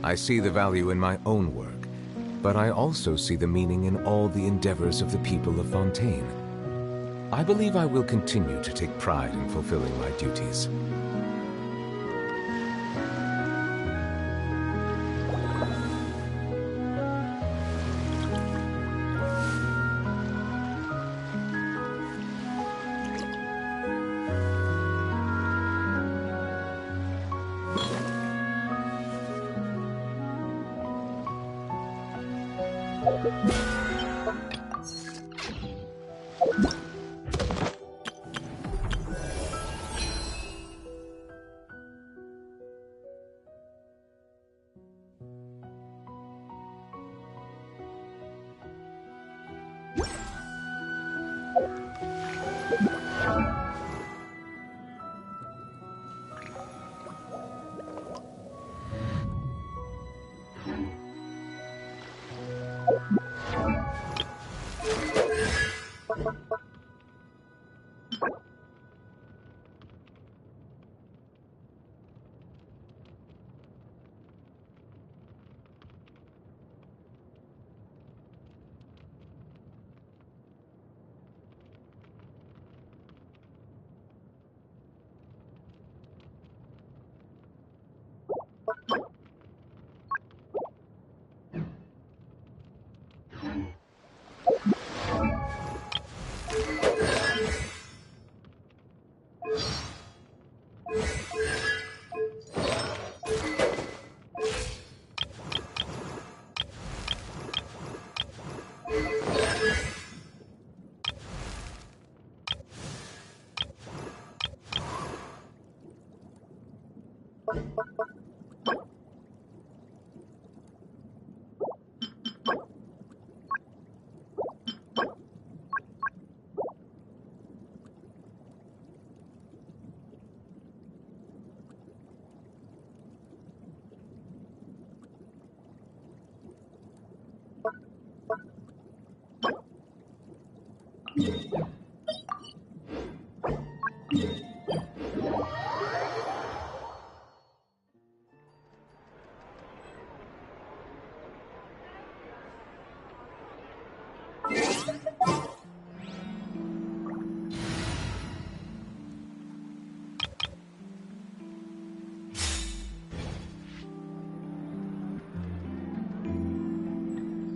I see the value in my own work, but I also see the meaning in all the endeavors of the people of Fontaine. I believe I will continue to take pride in fulfilling my duties.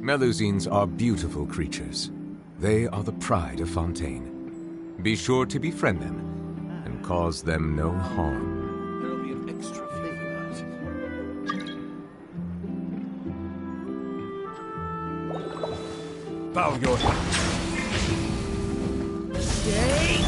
Melusines are beautiful creatures. They are the pride of Fontaine. Be sure to befriend them and cause them no harm. There'll be an extra flavor. Bow your head. Stay!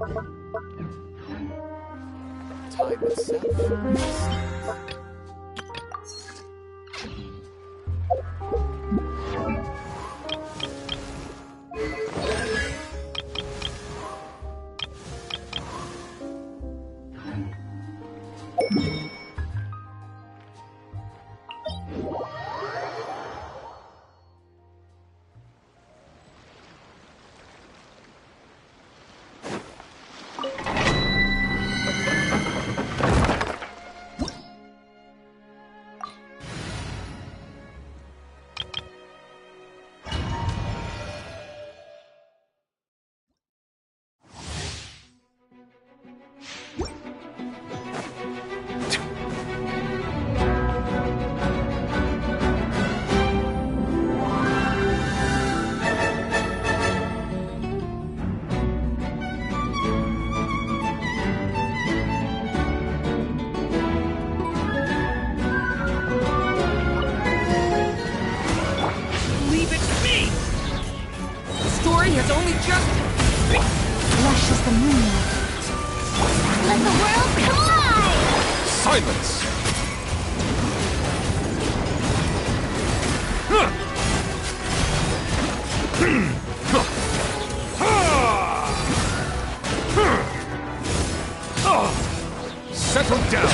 Time itself. Has only just... Lush as the moonlight. Let the world collide! Silence! Settle down!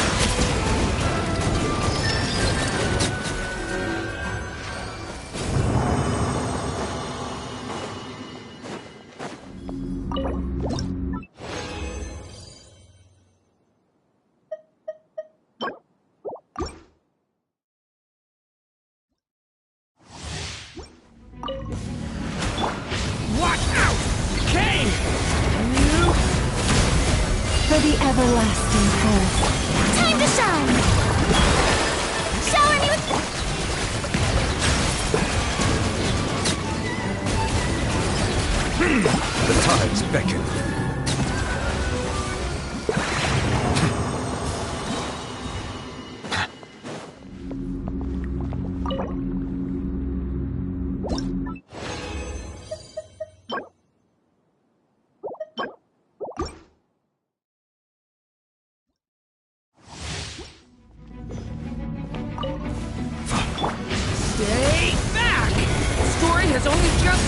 For the everlasting curse. Time to shine! Shower me with... The tides beckon. Stay back! The story has only just...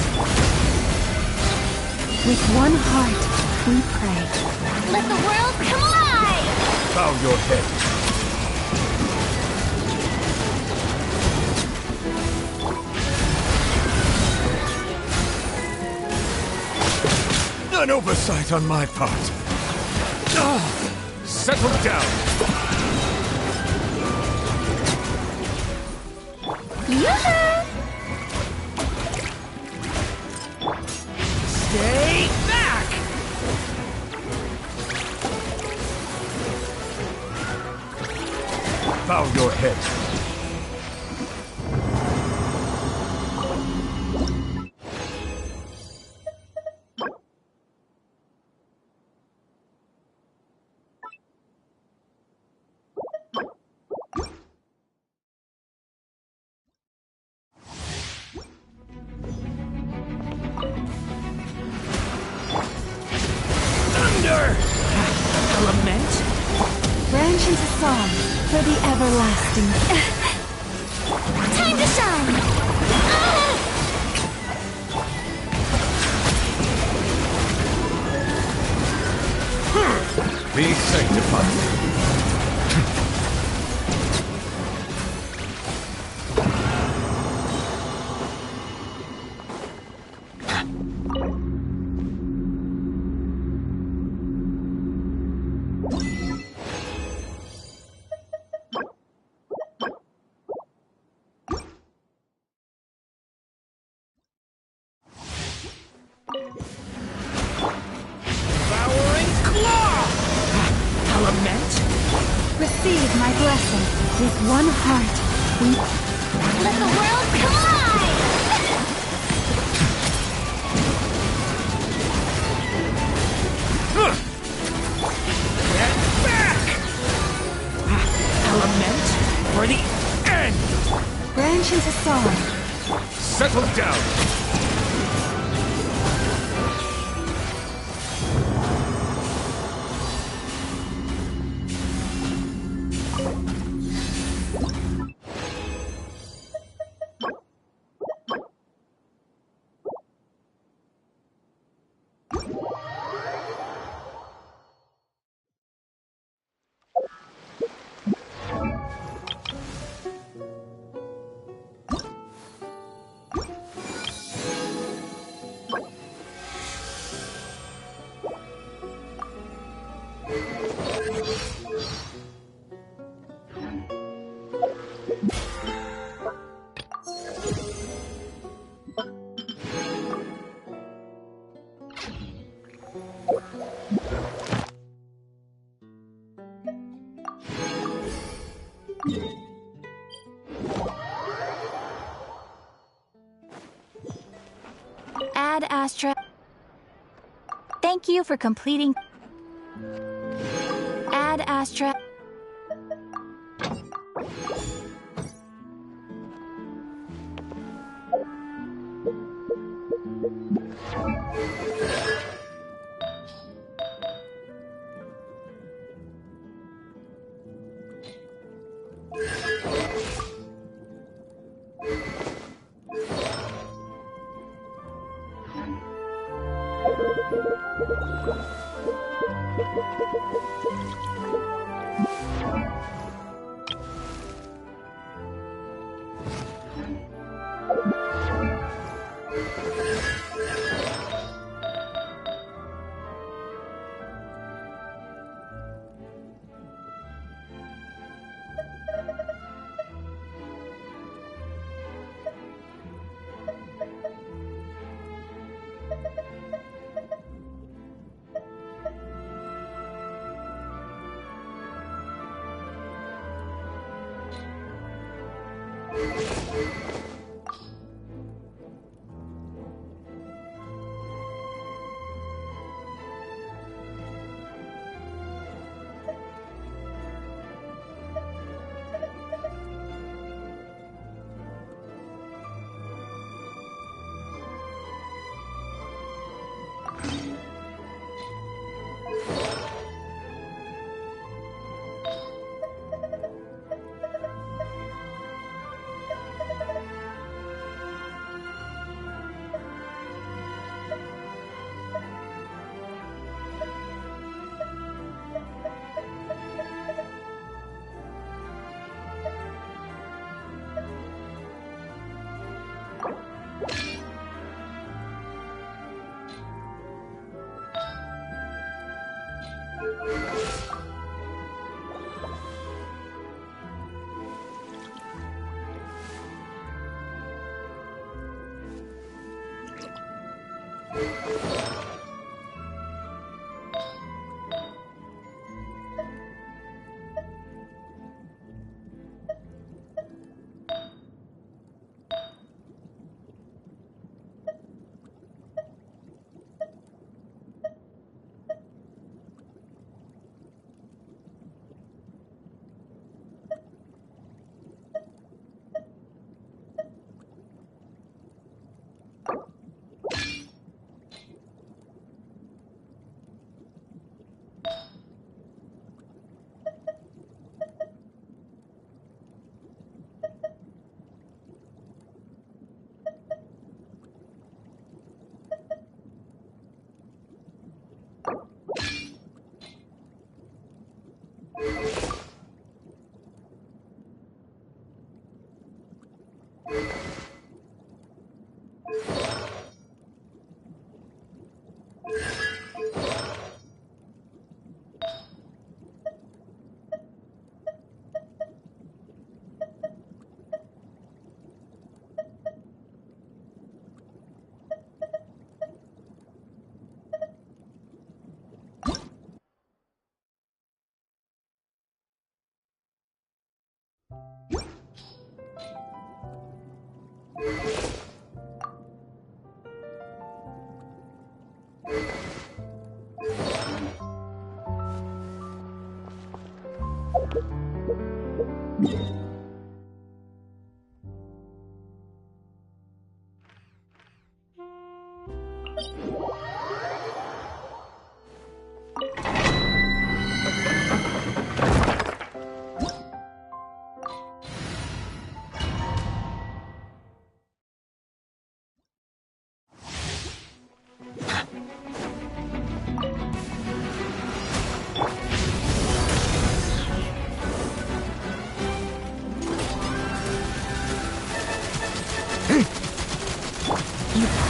With one heart, we pray. Let the world collide! Bow your head. An oversight on my part. Settle down. Yoo-hoo! Stay back! Bow your head. Lament? Branch into song for the everlasting. Time to shine! Be sanctified. Receive my blessing. With one heart, we... Let the world collide! Get back! Lament for the end! Branch into song. Settle down. Ad Astra. Thank you for completing. Ad Astra.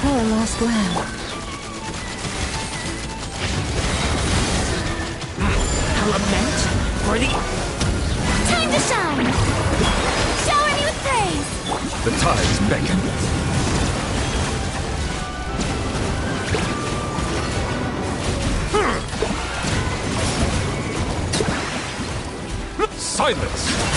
Poor lost lamb. A lament for the... Time to shine! Shine! The tides beckon. Silence!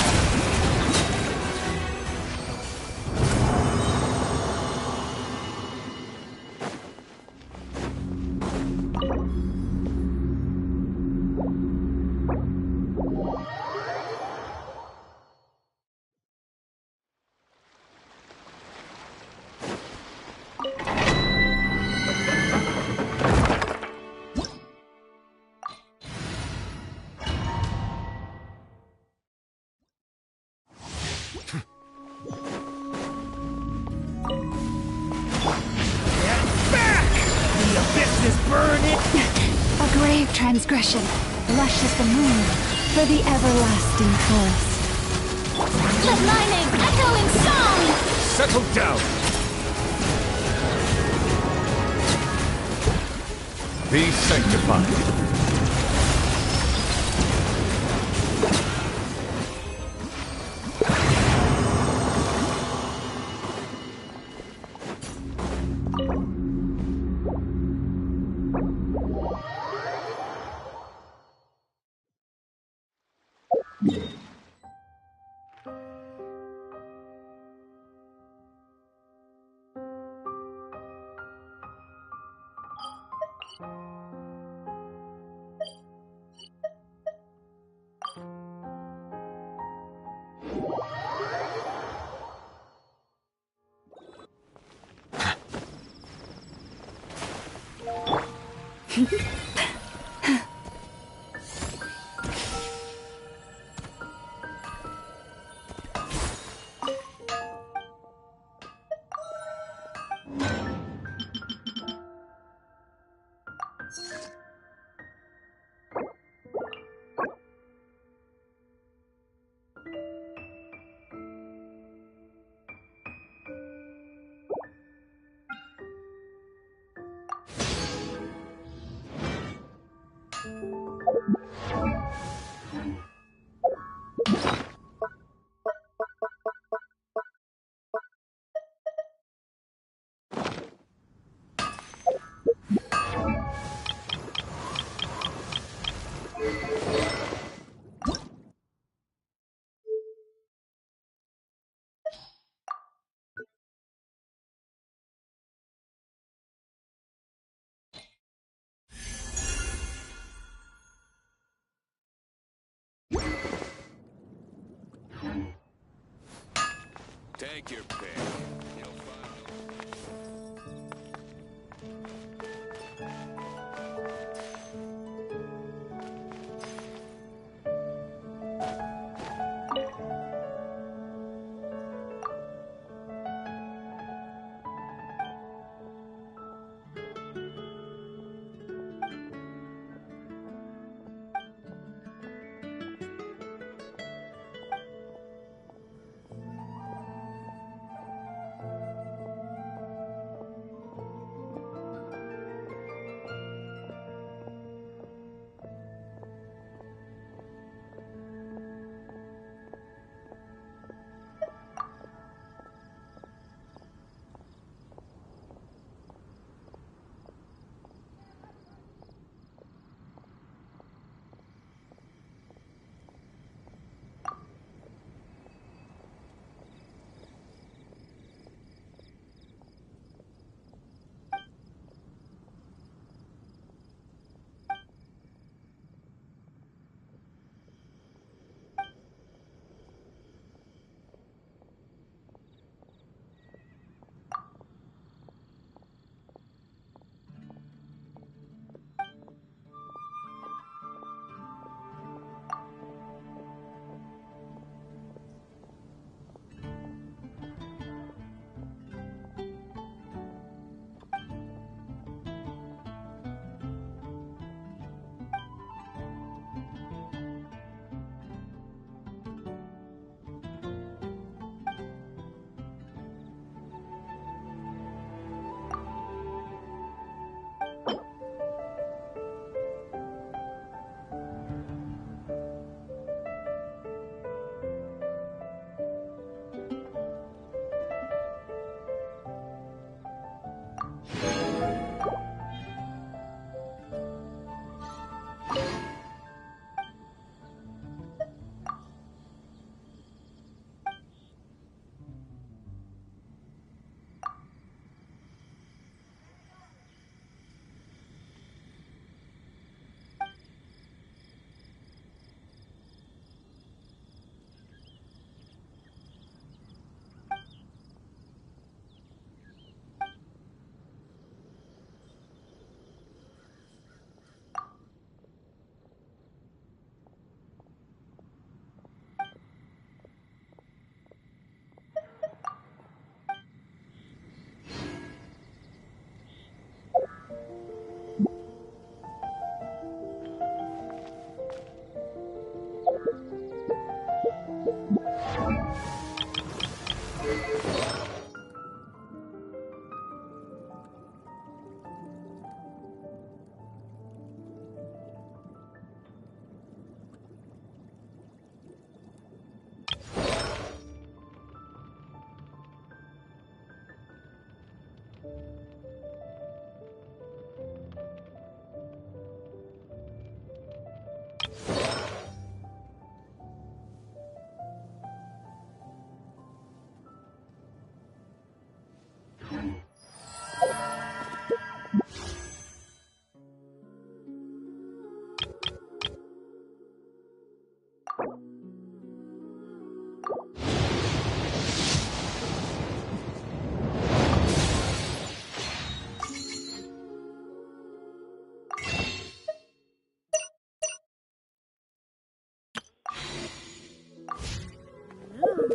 A grave transgression, lush as the moon, for the everlasting forest. Let my name echo in song! Settle down! Be sanctified. Take your pick. You'll find.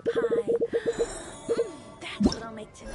Pie. That's what I'll make tonight.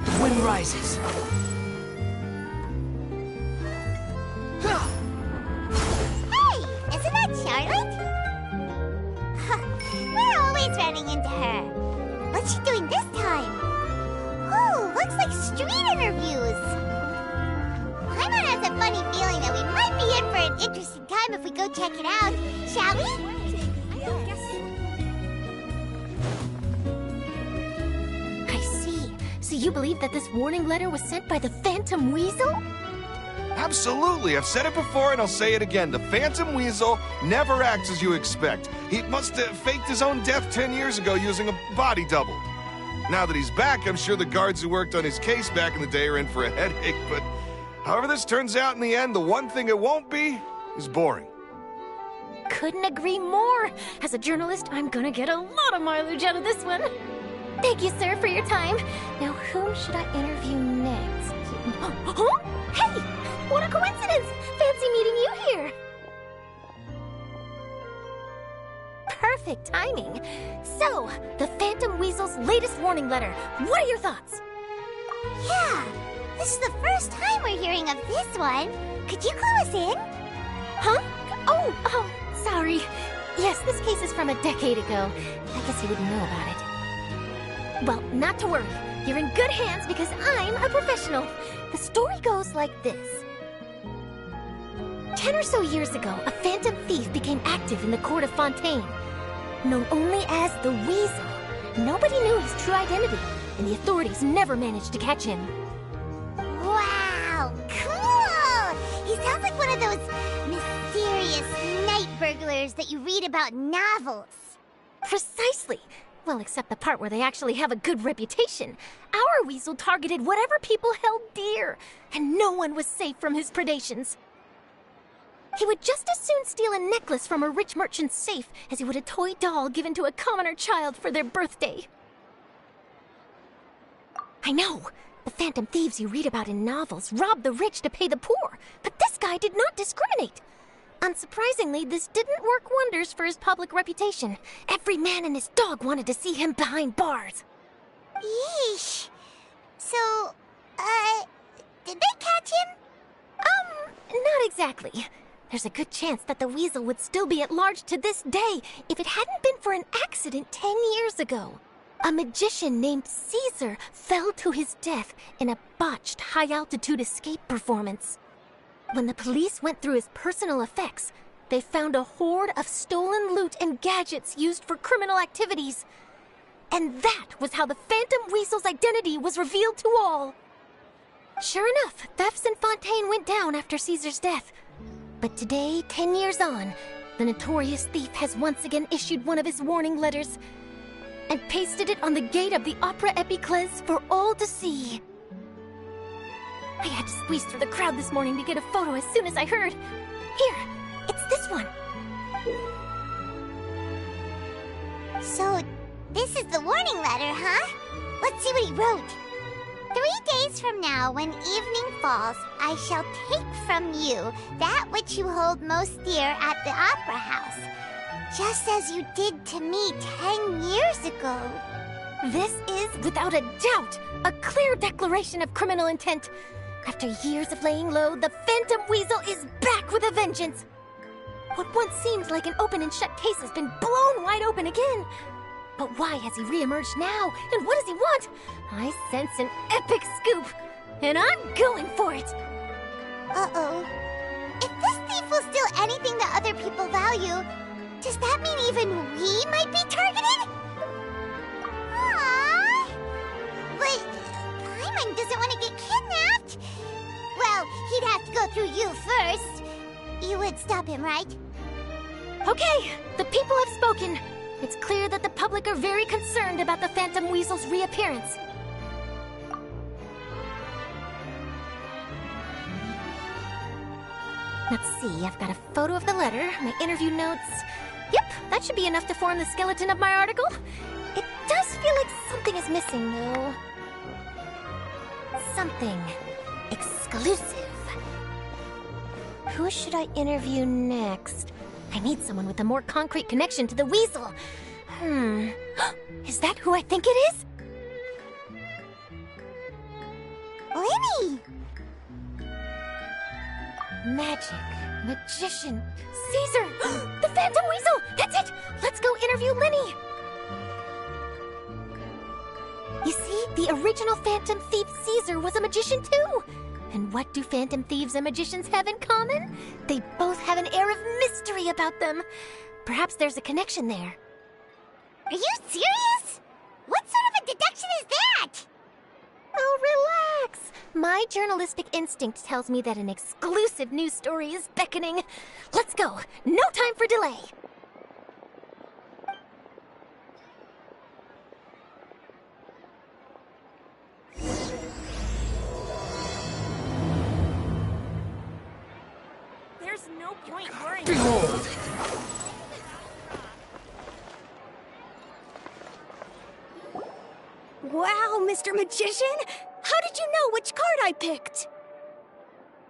The wind rises. Hey, isn't that Charlotte? We're always running into her. What's she doing this time? Oh, looks like street interviews. Paimon has a funny feeling that we might be in for an interesting time if we go check it out. Shall we? I see. So you believe that this warning letter was sent by the Phantom Weasel? Absolutely. I've said it before and I'll say it again. The Phantom Weasel never acts as you expect. He must have faked his own death 10 years ago using a body double. Now that he's back, I'm sure the guards who worked on his case back in the day are in for a headache, but however this turns out in the end, the one thing it won't be is boring. Couldn't agree more. As a journalist, I'm gonna get a lot of mileage out of this one. Thank you, sir, for your time. Now, whom should I interview next? Huh? Hey! What a coincidence! Fancy meeting you here. Perfect timing. So, the Phantom Weasel's latest warning letter. What are your thoughts? Yeah, this is the first time we're hearing of this one. Could you clue us in? Huh? Oh, sorry. Yes, this case is from a decade ago. I guess you wouldn't know about it. Well, not to worry. You're in good hands because I'm a professional. The story goes like this. 10 or so years ago, a phantom thief became active in the court of Fontaine. Known only as the Weasel, nobody knew his true identity, and the authorities never managed to catch him. Wow, cool! He sounds like one of those mysterious night burglars that you read about in novels. Precisely. Well, except the part where they actually have a good reputation. Our Weasel targeted whatever people held dear, and no one was safe from his predations. He would just as soon steal a necklace from a rich merchant's safe as he would a toy doll given to a commoner child for their birthday. I know. The phantom thieves you read about in novels rob the rich to pay the poor, but this guy did not discriminate. Unsurprisingly, this didn't work wonders for his public reputation. Every man and his dog wanted to see him behind bars. Yeesh. So, did they catch him? Not exactly. There's a good chance that the weasel would still be at large to this day if it hadn't been for an accident 10 years ago. A magician named Caesar fell to his death in a botched high-altitude escape performance. When the police went through his personal effects, they found a hoard of stolen loot and gadgets used for criminal activities. And that was how the Phantom Weasel's identity was revealed to all. Sure enough, thefts in Fontaine went down after Caesar's death. But today, 10 years on, the notorious thief has once again issued one of his warning letters and pasted it on the gate of the Opera Epiclese for all to see. I had to squeeze through the crowd this morning to get a photo as soon as I heard. Here, it's this one. So, this is the warning letter, huh? Let's see what he wrote. 3 days from now, when evening falls, I shall take from you that which you hold most dear at the Opera House, just as you did to me 10 years ago. This is, without a doubt, a clear declaration of criminal intent. After years of laying low, the Phantom Weasel is back with a vengeance. What once seemed like an open and shut case has been blown wide open again. But why has he reemerged now? And what does he want? I sense an epic scoop, and I'm going for it. Uh-oh. If this thief will steal anything that other people value, does that mean even we might be targeted? Aww. But Paimon doesn't want to get kidnapped. Well, he'd have to go through you first. You would stop him, right? Okay, the people have spoken. It's clear that the public are very concerned about the Phantom Weasel's reappearance. Let's see, I've got a photo of the letter, my interview notes. Yep, that should be enough to form the skeleton of my article. It does feel like something is missing, though. Something exclusive. Who should I interview next? I need someone with a more concrete connection to the weasel. Is that who I think it is? Lenny! Magic, magician, Caesar! The Phantom Weasel! That's it! Let's go interview Lenny! You see, the original Phantom Thief Caesar was a magician too! And what do Phantom Thieves and magicians have in common? They both have an air of mystery about them. Perhaps there's a connection there. Are you serious? What sort of a deduction is that? Oh, relax. My journalistic instinct tells me that an exclusive news story is beckoning. Let's go. No time for delay. There's no point worrying. Behold! Wow, Mr. Magician! How did you know which card I picked?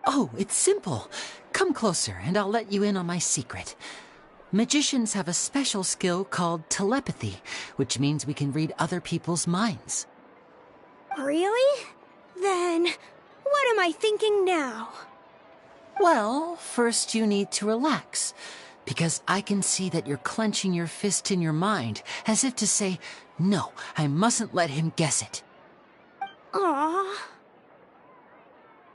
Oh, it's simple. Come closer, and I'll let you in on my secret. Magicians have a special skill called telepathy, which means we can read other people's minds. Really? Then, what am I thinking now? Well, first you need to relax, because I can see that you're clenching your fist in your mind, as if to say, no, I mustn't let him guess it. Aww.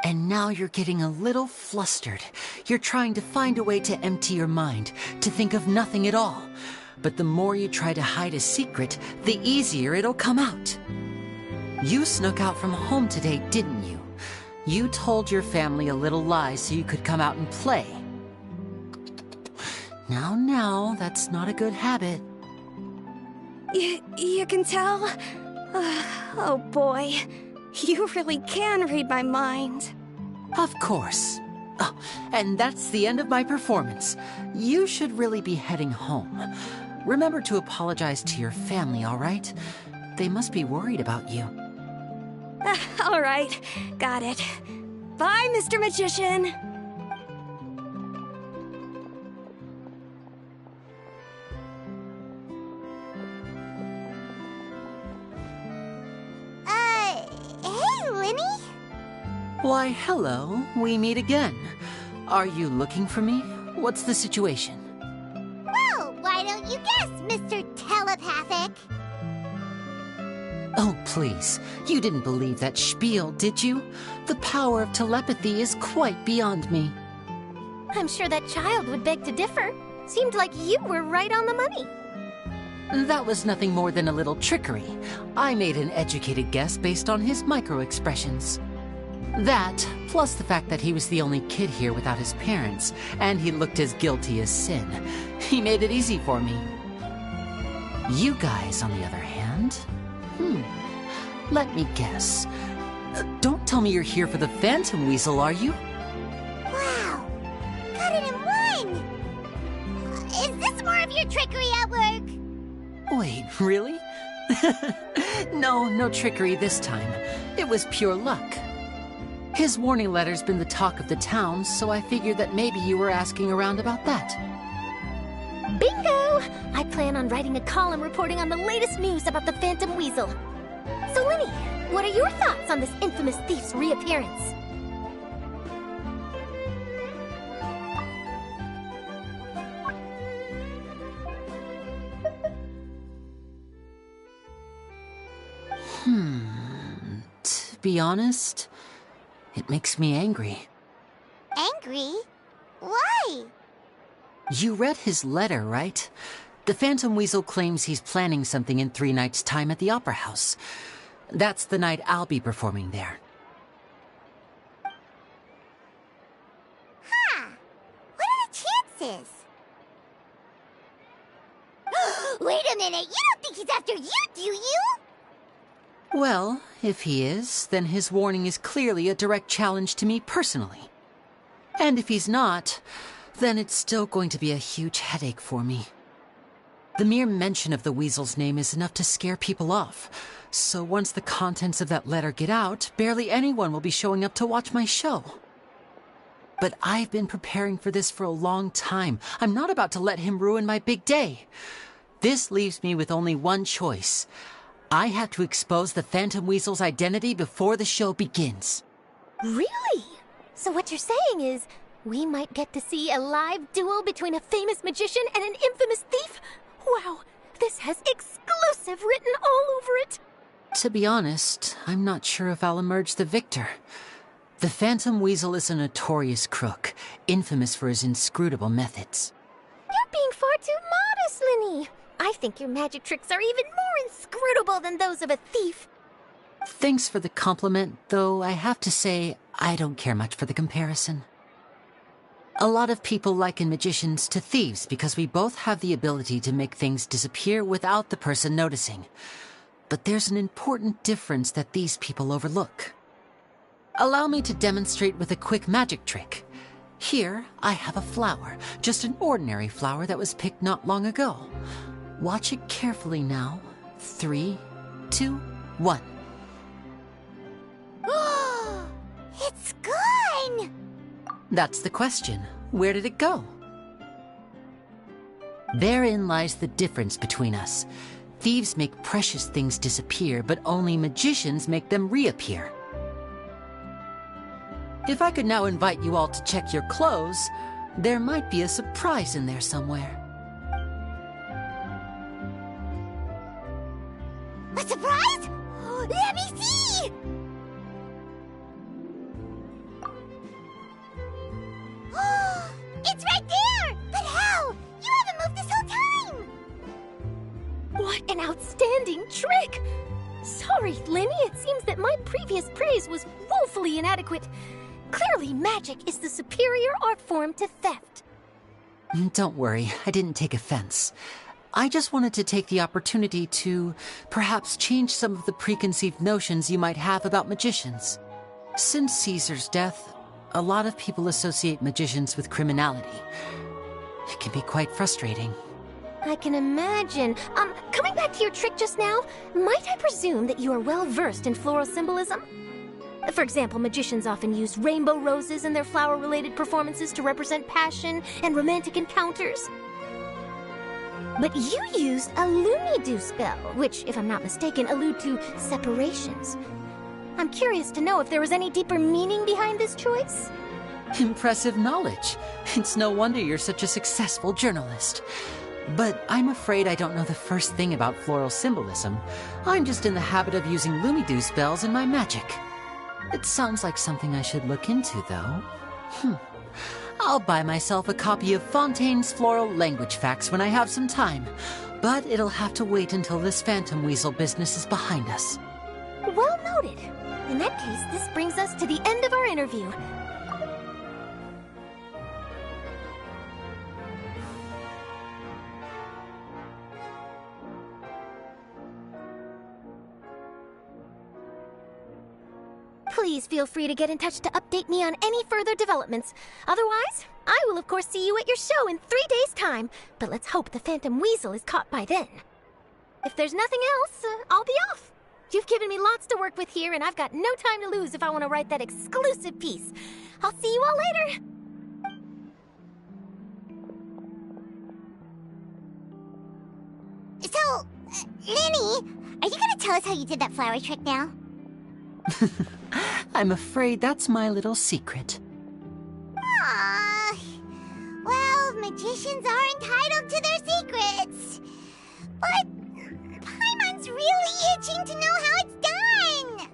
And now you're getting a little flustered. You're trying to find a way to empty your mind, to think of nothing at all. But the more you try to hide a secret, the easier it'll come out. You snuck out from home today, didn't you? You told your family a little lie so you could come out and play. Now, that's not a good habit. You can tell? Oh boy, you really can read my mind. Of course. Oh, and that's the end of my performance. You should really be heading home. Remember to apologize to your family, all right? They must be worried about you. All right, got it. Bye, Mr. Magician. Why, hello. We meet again. Are you looking for me? What's the situation? Well, why don't you guess, Mr. Telepathic? Oh, please. You didn't believe that spiel, did you? The power of telepathy is quite beyond me. I'm sure that child would beg to differ. Seemed like you were right on the money. That was nothing more than a little trickery. I made an educated guess based on his micro-expressions. That, plus the fact that he was the only kid here without his parents, and he looked as guilty as sin. He made it easy for me. You guys, on the other hand... Let me guess. Don't tell me you're here for the Phantom Weasel, are you? Wow! Got it in one! Is this more of your trickery at work? Wait, really? No trickery this time. It was pure luck. His warning letter's been the talk of the town, so I figured that maybe you were asking around about that. Bingo! I plan on writing a column reporting on the latest news about the Phantom Weasel. So, Lenny, what are your thoughts on this infamous thief's reappearance? To be honest, it makes me angry. Angry? Why? You read his letter, right? The Phantom Weasel claims he's planning something in 3 nights' time at the Opera House. That's the night I'll be performing there. Huh. What are the chances? Wait a minute, you don't think he's after you, do you? Well, if he is, then his warning is clearly a direct challenge to me personally. And if he's not, then it's still going to be a huge headache for me. The mere mention of the Weasel's name is enough to scare people off. So once the contents of that letter get out, barely anyone will be showing up to watch my show. But I've been preparing for this for a long time. I'm not about to let him ruin my big day. This leaves me with only one choice. I have to expose the Phantom Weasel's identity before the show begins. Really? So what you're saying is, we might get to see a live duel between a famous magician and an infamous thief? Wow, this has exclusive written all over it. To be honest, I'm not sure if I'll emerge the victor. The Phantom Weasel is a notorious crook, infamous for his inscrutable methods. You're being far too modest, Lenny. I think your magic tricks are even more inscrutable than those of a thief. Thanks for the compliment, though I have to say I don't care much for the comparison. A lot of people liken magicians to thieves because we both have the ability to make things disappear without the person noticing. But there's an important difference that these people overlook. Allow me to demonstrate with a quick magic trick. Here, I have a flower, just an ordinary flower that was picked not long ago. Watch it carefully now. 3, 2, 1. It's gone! That's the question. Where did it go? Therein lies the difference between us. Thieves make precious things disappear, but only magicians make them reappear. If I could now invite you all to check your clothes, there might be a surprise in there somewhere. A surprise? Let me see! It's right there! But how? You haven't moved this whole time! What an outstanding trick! Sorry, Lenny, it seems that my previous praise was woefully inadequate. Clearly, magic is the superior art form to theft. Don't worry, I didn't take offense. I just wanted to take the opportunity to perhaps change some of the preconceived notions you might have about magicians. Since Caesar's death, a lot of people associate magicians with criminality. It can be quite frustrating. I can imagine. Coming back to your trick just now, might I presume that you are well versed in floral symbolism? For example, magicians often use rainbow roses in their flower-related performances to represent passion and romantic encounters. But you used a Looney-Doo spell, which, if I'm not mistaken, allude to separations. I'm curious to know if there was any deeper meaning behind this choice. Impressive knowledge. It's no wonder you're such a successful journalist. But I'm afraid I don't know the first thing about floral symbolism. I'm just in the habit of using Lumidoo spells in my magic. It sounds like something I should look into, though. I'll buy myself a copy of Fontaine's Floral Language Facts when I have some time. But it'll have to wait until this phantom weasel business is behind us. Well noted. In that case, this brings us to the end of our interview. Please feel free to get in touch to update me on any further developments. Otherwise, I will of course see you at your show in 3 days' time. But let's hope the Phantom Weasel is caught by then. If there's nothing else, I'll be off. You've given me lots to work with here, and I've got no time to lose if I want to write that exclusive piece. I'll see you all later. So, Lenny, are you gonna tell us how you did that flower trick now? I'm afraid that's my little secret. Aww. Well, magicians are entitled to their secrets. But Paimon's really itching to know how it's done.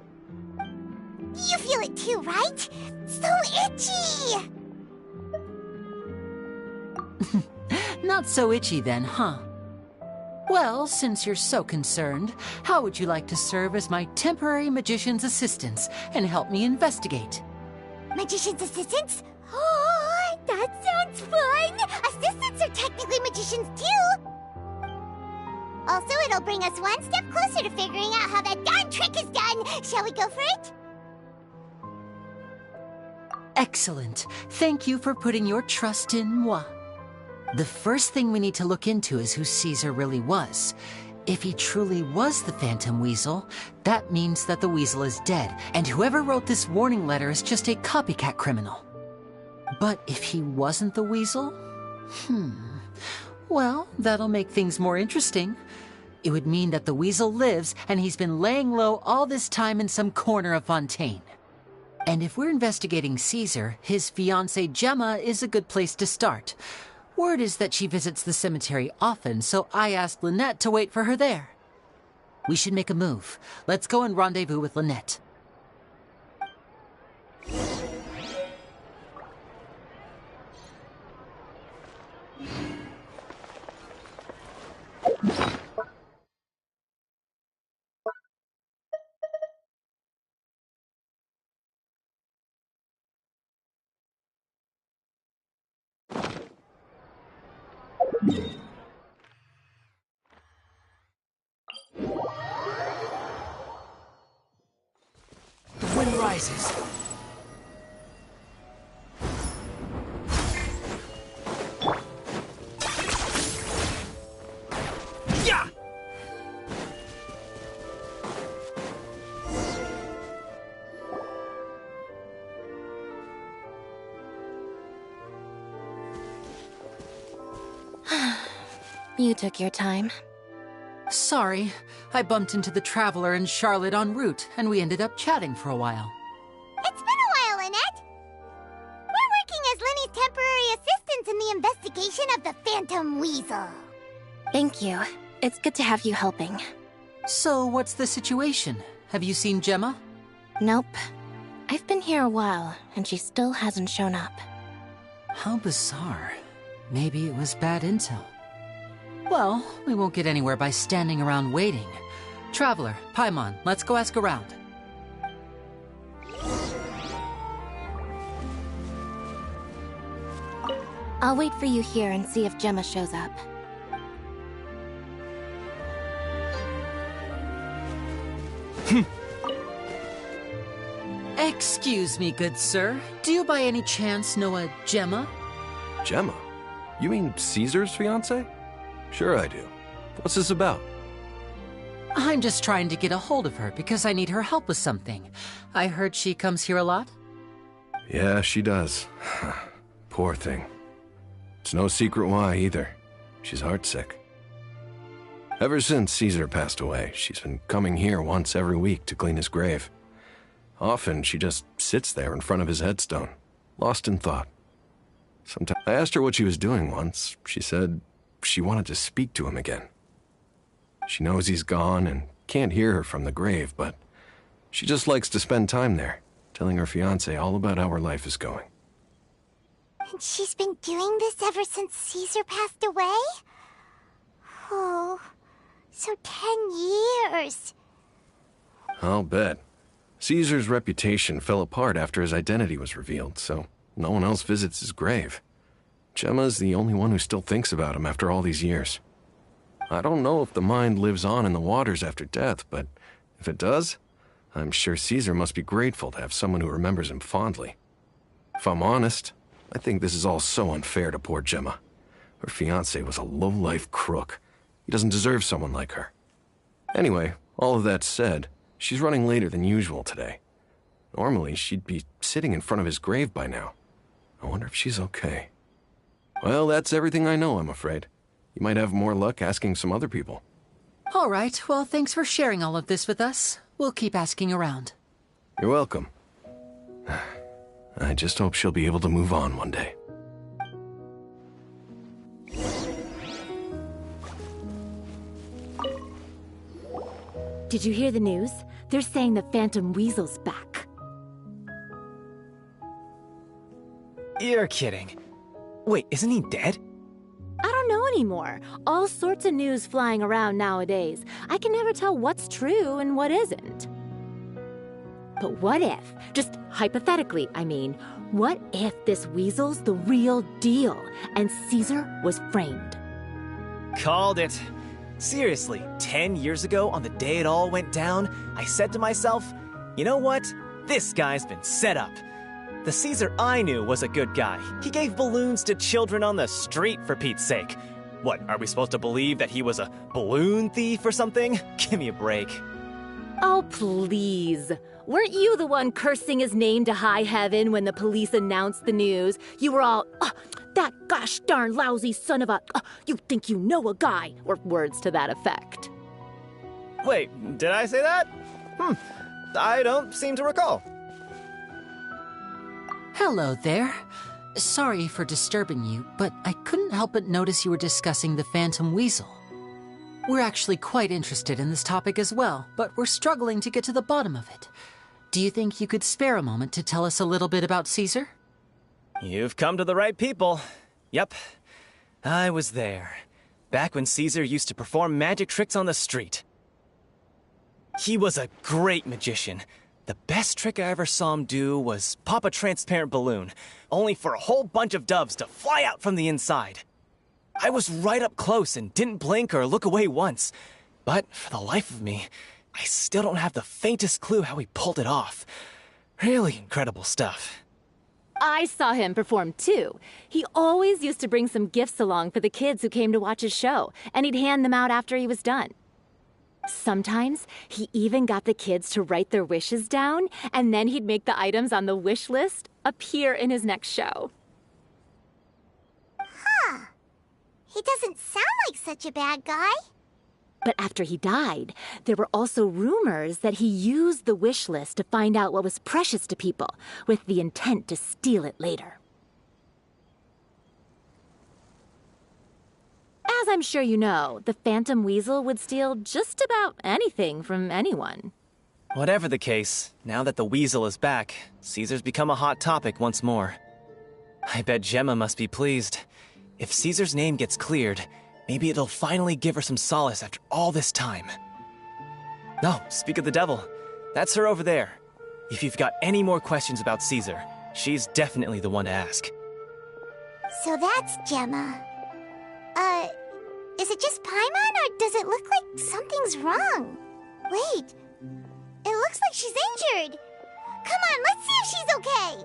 You feel it too, right? So itchy. Not so itchy then, huh? Well, since you're so concerned, how would you like to serve as my temporary magician's assistants and help me investigate? Magician's assistants? Oh, that sounds fun! Assistants are technically magicians too! Also, it'll bring us one step closer to figuring out how that darn trick is done! Shall we go for it? Excellent. Thank you for putting your trust in moi. The first thing we need to look into is who Caesar really was. If he truly was the Phantom Weasel, that means that the weasel is dead, and whoever wrote this warning letter is just a copycat criminal. But if he wasn't the weasel? Well, that'll make things more interesting. It would mean that the weasel lives, and he's been laying low all this time in some corner of Fontaine. And if we're investigating Caesar, his fiancée Gemma is a good place to start. Word is that she visits the cemetery often, so I asked Lynette to wait for her there. We should make a move. Let's go and rendezvous with Lynette. The wind rises. Yeah! You took your time. Sorry, I bumped into the Traveler and Charlotte en route, and we ended up chatting for a while. It's been a while, Lynette. We're working as Lenny's temporary assistants in the investigation of the Phantom Weasel. Thank you. It's good to have you helping. So, what's the situation? Have you seen Gemma? Nope. I've been here a while, and she still hasn't shown up. How bizarre. Maybe it was bad intel. Well, we won't get anywhere by standing around waiting. Traveler, Paimon, let's go ask around. I'll wait for you here and see if Gemma shows up. Excuse me, good sir. Do you by any chance know a Gemma? Gemma? You mean Caesar's fiancé? Sure I do. What's this about? I'm just trying to get a hold of her because I need her help with something. I heard she comes here a lot. Yeah, she does. Poor thing. It's no secret why, either. She's heartsick. Ever since Caesar passed away, she's been coming here once every week to clean his grave. Often, she just sits there in front of his headstone, lost in thought. Sometimes I asked her what she was doing once. She said she wanted to speak to him again. She knows he's gone and can't hear her from the grave, but she just likes to spend time there, telling her fiancé all about how her life is going. And she's been doing this ever since Caesar passed away? Oh, so 10 years. I'll bet. Caesar's reputation fell apart after his identity was revealed, so no one else visits his grave. Gemma's the only one who still thinks about him after all these years. I don't know if the mind lives on in the waters after death, but if it does, I'm sure Caesar must be grateful to have someone who remembers him fondly. If I'm honest, I think this is all so unfair to poor Gemma. Her fiancé was a low-life crook. He doesn't deserve someone like her. Anyway, all of that said, she's running later than usual today. Normally, she'd be sitting in front of his grave by now. I wonder if she's okay. Well, that's everything I know, I'm afraid. You might have more luck asking some other people. All right, well, thanks for sharing all of this with us. We'll keep asking around. You're welcome. I just hope she'll be able to move on one day. Did you hear the news? They're saying the Phantom Weasel's back. You're kidding. Wait, isn't he dead? I don't know anymore. All sorts of news flying around nowadays. I can never tell what's true and what isn't. But what if, just hypothetically, I mean, what if this weasel's the real deal and Caesar was framed? Called it. Seriously, 10 years ago, on the day it all went down, I said to myself, you know what? This guy's been set up. The Caesar I knew was a good guy. He gave balloons to children on the street, for Pete's sake. What, are we supposed to believe that he was a balloon thief or something? Give me a break. Oh, please. Weren't you the one cursing his name to high heaven when the police announced the news? You were all, that gosh darn lousy son of a, you think you know a guy, or words to that effect. Wait, did I say that? I don't seem to recall. Hello there. Sorry for disturbing you, but I couldn't help but notice you were discussing the Phantom Weasel. We're actually quite interested in this topic as well, but we're struggling to get to the bottom of it. Do you think you could spare a moment to tell us a little bit about Caesar? You've come to the right people. Yep, I was there. Back when Caesar used to perform magic tricks on the street. He was a great magician. The best trick I ever saw him do was pop a transparent balloon, only for a whole bunch of doves to fly out from the inside. I was right up close and didn't blink or look away once. But for the life of me, I still don't have the faintest clue how he pulled it off. Really incredible stuff. I saw him perform too. He always used to bring some gifts along for the kids who came to watch his show, and he'd hand them out after he was done. Sometimes he even got the kids to write their wishes down, and then he'd make the items on the wish list appear in his next show. Huh. He doesn't sound like such a bad guy. But after he died, there were also rumors that he used the wish list to find out what was precious to people, with the intent to steal it later. As I'm sure you know, the Phantom Weasel would steal just about anything from anyone. Whatever the case, now that the Weasel is back, Caesar's become a hot topic once more. I bet Gemma must be pleased. If Caesar's name gets cleared, maybe it'll finally give her some solace after all this time. No, speak of the devil. That's her over there. If you've got any more questions about Caesar, she's definitely the one to ask. So that's Gemma. Is it just Paimon, or does it look like something's wrong? Wait, it looks like she's injured. Come on, let's see if she's okay.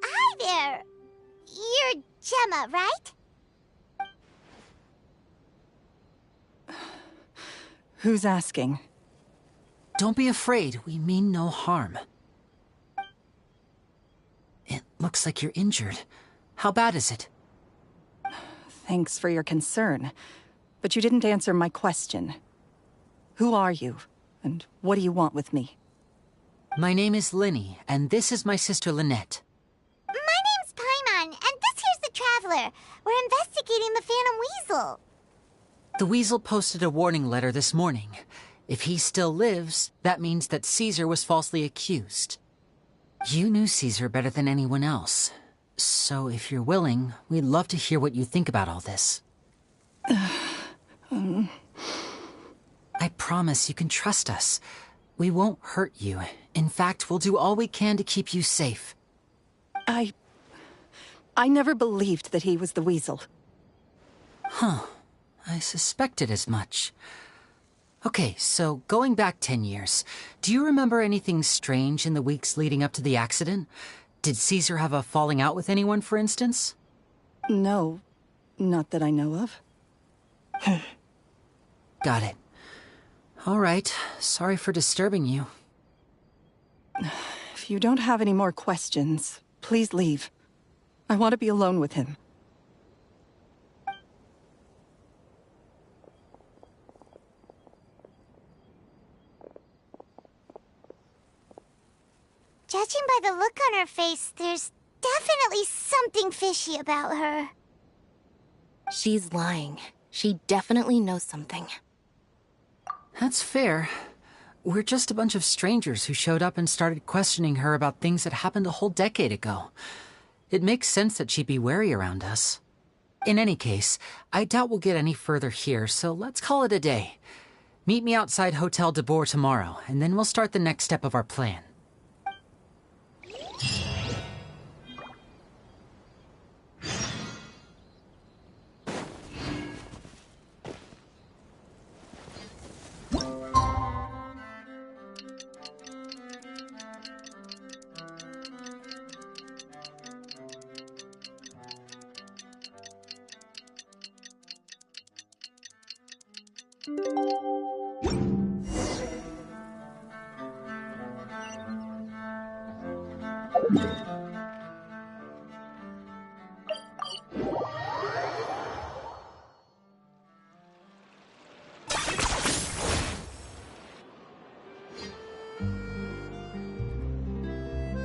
Hi there. You're Gemma, right? Who's asking? Don't be afraid, we mean no harm. It Looks like you're injured. How bad is it? Thanks for your concern, but you didn't answer my question. Who are you, and what do you want with me? My name is Linny, and this is my sister Lynette. My name's Paimon, and this here's the Traveler. We're investigating the Phantom Weasel. The Weasel posted a warning letter this morning. If he still lives, that means that Caesar was falsely accused. You knew Caesar better than anyone else. So if you're willing, we'd love to hear what you think about all this. I promise you can trust us. We won't hurt you. In fact, we'll do all we can to keep you safe. I never believed that he was the Weasel. Huh. I suspected as much. Okay, so going back 10 years, do you remember anything strange in the weeks leading up to the accident? Did Caesar have a falling out with anyone, for instance? No, not that I know of. Got it. All right, sorry for disturbing you. If you don't have any more questions, please leave. I want to be alone with him. Judging by the look on her face, there's definitely something fishy about her. She's lying. She definitely knows something. That's fair. We're just a bunch of strangers who showed up and started questioning her about things that happened a whole decade ago. It makes sense that she'd be wary around us. In any case, I doubt we'll get any further here, so let's call it a day. Meet me outside Hotel de Boer tomorrow, and then we'll start the next step of our plan.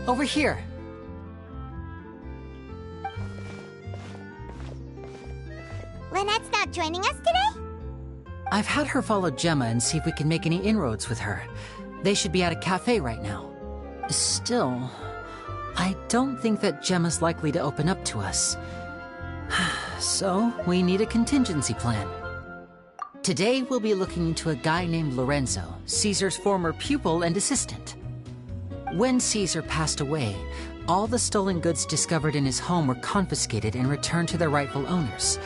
Over here. Lynette's not joining us today? I've had her follow Gemma and see if we can make any inroads with her. They should be at a cafe right now. Still, I don't think that Gemma's likely to open up to us. So, we need a contingency plan. Today, we'll be looking into a guy named Lorenzo, Caesar's former pupil and assistant. When Caesar passed away, all the stolen goods discovered in his home were confiscated and returned to their rightful owners.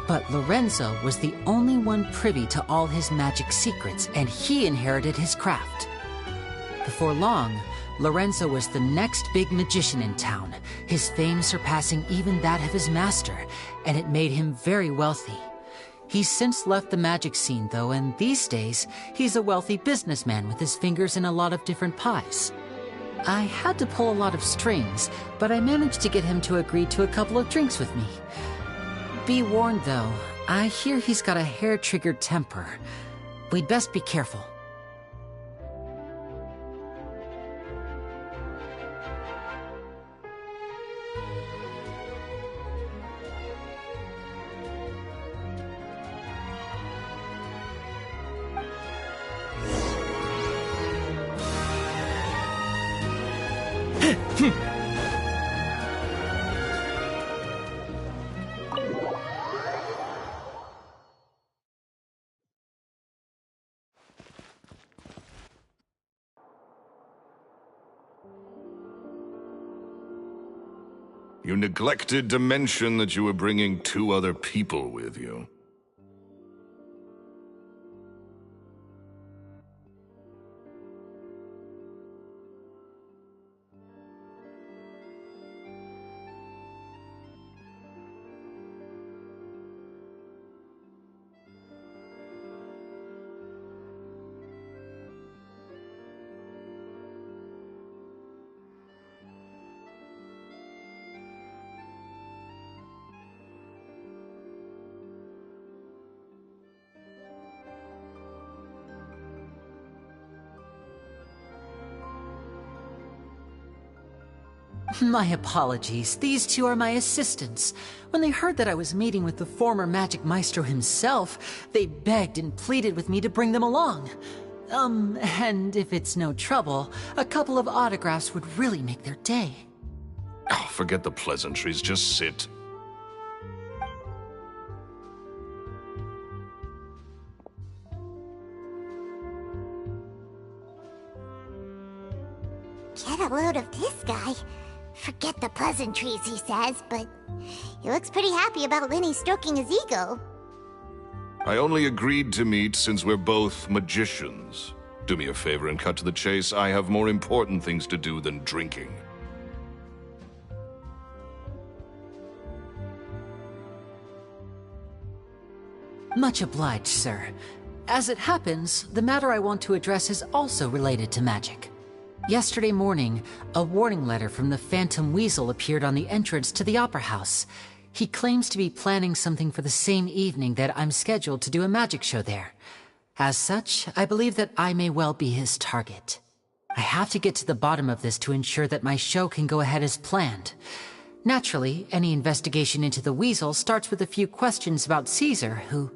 But Lorenzo was the only one privy to all his magic secrets, and he inherited his craft. Before long, Lorenzo was the next big magician in town, his fame surpassing even that of his master, and it made him very wealthy. He's since left the magic scene, though, and these days, he's a wealthy businessman with his fingers in a lot of different pies. I had to pull a lot of strings, but I managed to get him to agree to a couple of drinks with me. Be warned, though, I hear he's got a hair-triggered temper. We'd best be careful. You neglected to mention that you were bringing 2 other people with you. My apologies. These two are my assistants. When they heard that I was meeting with the former Magic Maestro himself, they begged and pleaded with me to bring them along. And if it's no trouble, a couple of autographs would really make their day. Oh, forget the pleasantries. Just sit. Get a load of this guy. Forget the pleasantries, he says, but he looks pretty happy about Linny stroking his ego. I only agreed to meet since we're both magicians. Do me a favor and cut to the chase. I have more important things to do than drinking. Much obliged, sir. As it happens, the matter I want to address is also related to magic. Yesterday morning, a warning letter from the Phantom Weasel appeared on the entrance to the Opera House. He claims to be planning something for the same evening that I'm scheduled to do a magic show there. As such, I believe that I may well be his target. I have to get to the bottom of this to ensure that my show can go ahead as planned. Naturally, any investigation into the Weasel starts with a few questions about Caesar, who...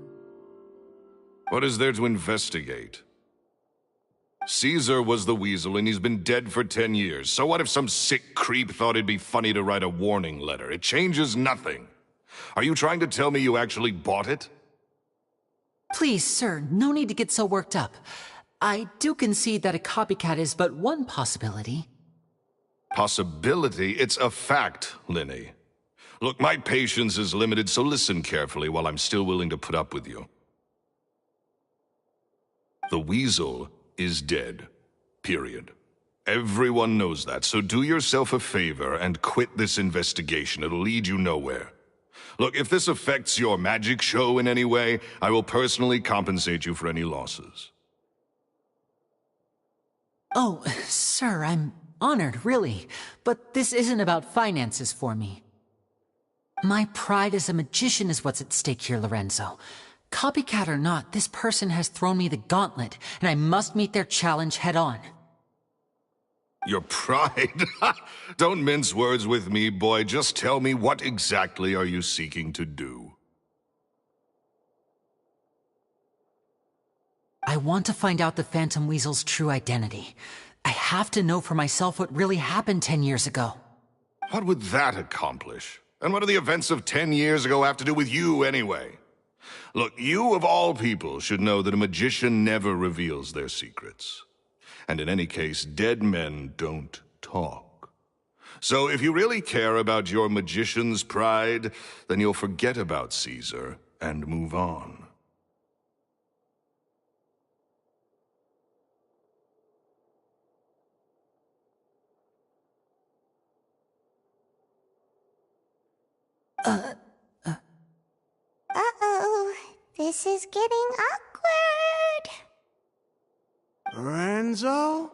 What is there to investigate? Caesar was the Weasel, and he's been dead for 10 years. So what if some sick creep thought it'd be funny to write a warning letter? It changes nothing. Are you trying to tell me you actually bought it? Please, sir, no need to get so worked up. I do concede that a copycat is but one possibility. Possibility? It's a fact, Linny. Look, my patience is limited, so listen carefully while I'm still willing to put up with you. The Weasel is dead. Period. Everyone knows that, so do yourself a favor and quit this investigation. It'll lead you nowhere. Look, if this affects your magic show in any way, I will personally compensate you for any losses. Oh, sir, I'm honored, really. But this isn't about finances for me. My pride as a magician is what's at stake here, Lorenzo. Copycat or not, this person has thrown me the gauntlet, and I must meet their challenge head-on. Your pride? Don't mince words with me, boy. Just tell me, what exactly are you seeking to do? I want to find out the Phantom Weasel's true identity. I have to know for myself what really happened 10 years ago. What would that accomplish? And what do the events of 10 years ago have to do with you, anyway? Look, you of all people should know that a magician never reveals their secrets. And in any case, dead men don't talk. So if you really care about your magician's pride, then you'll forget about Caesar and move on. Uh-oh. This is getting awkward. Lorenzo?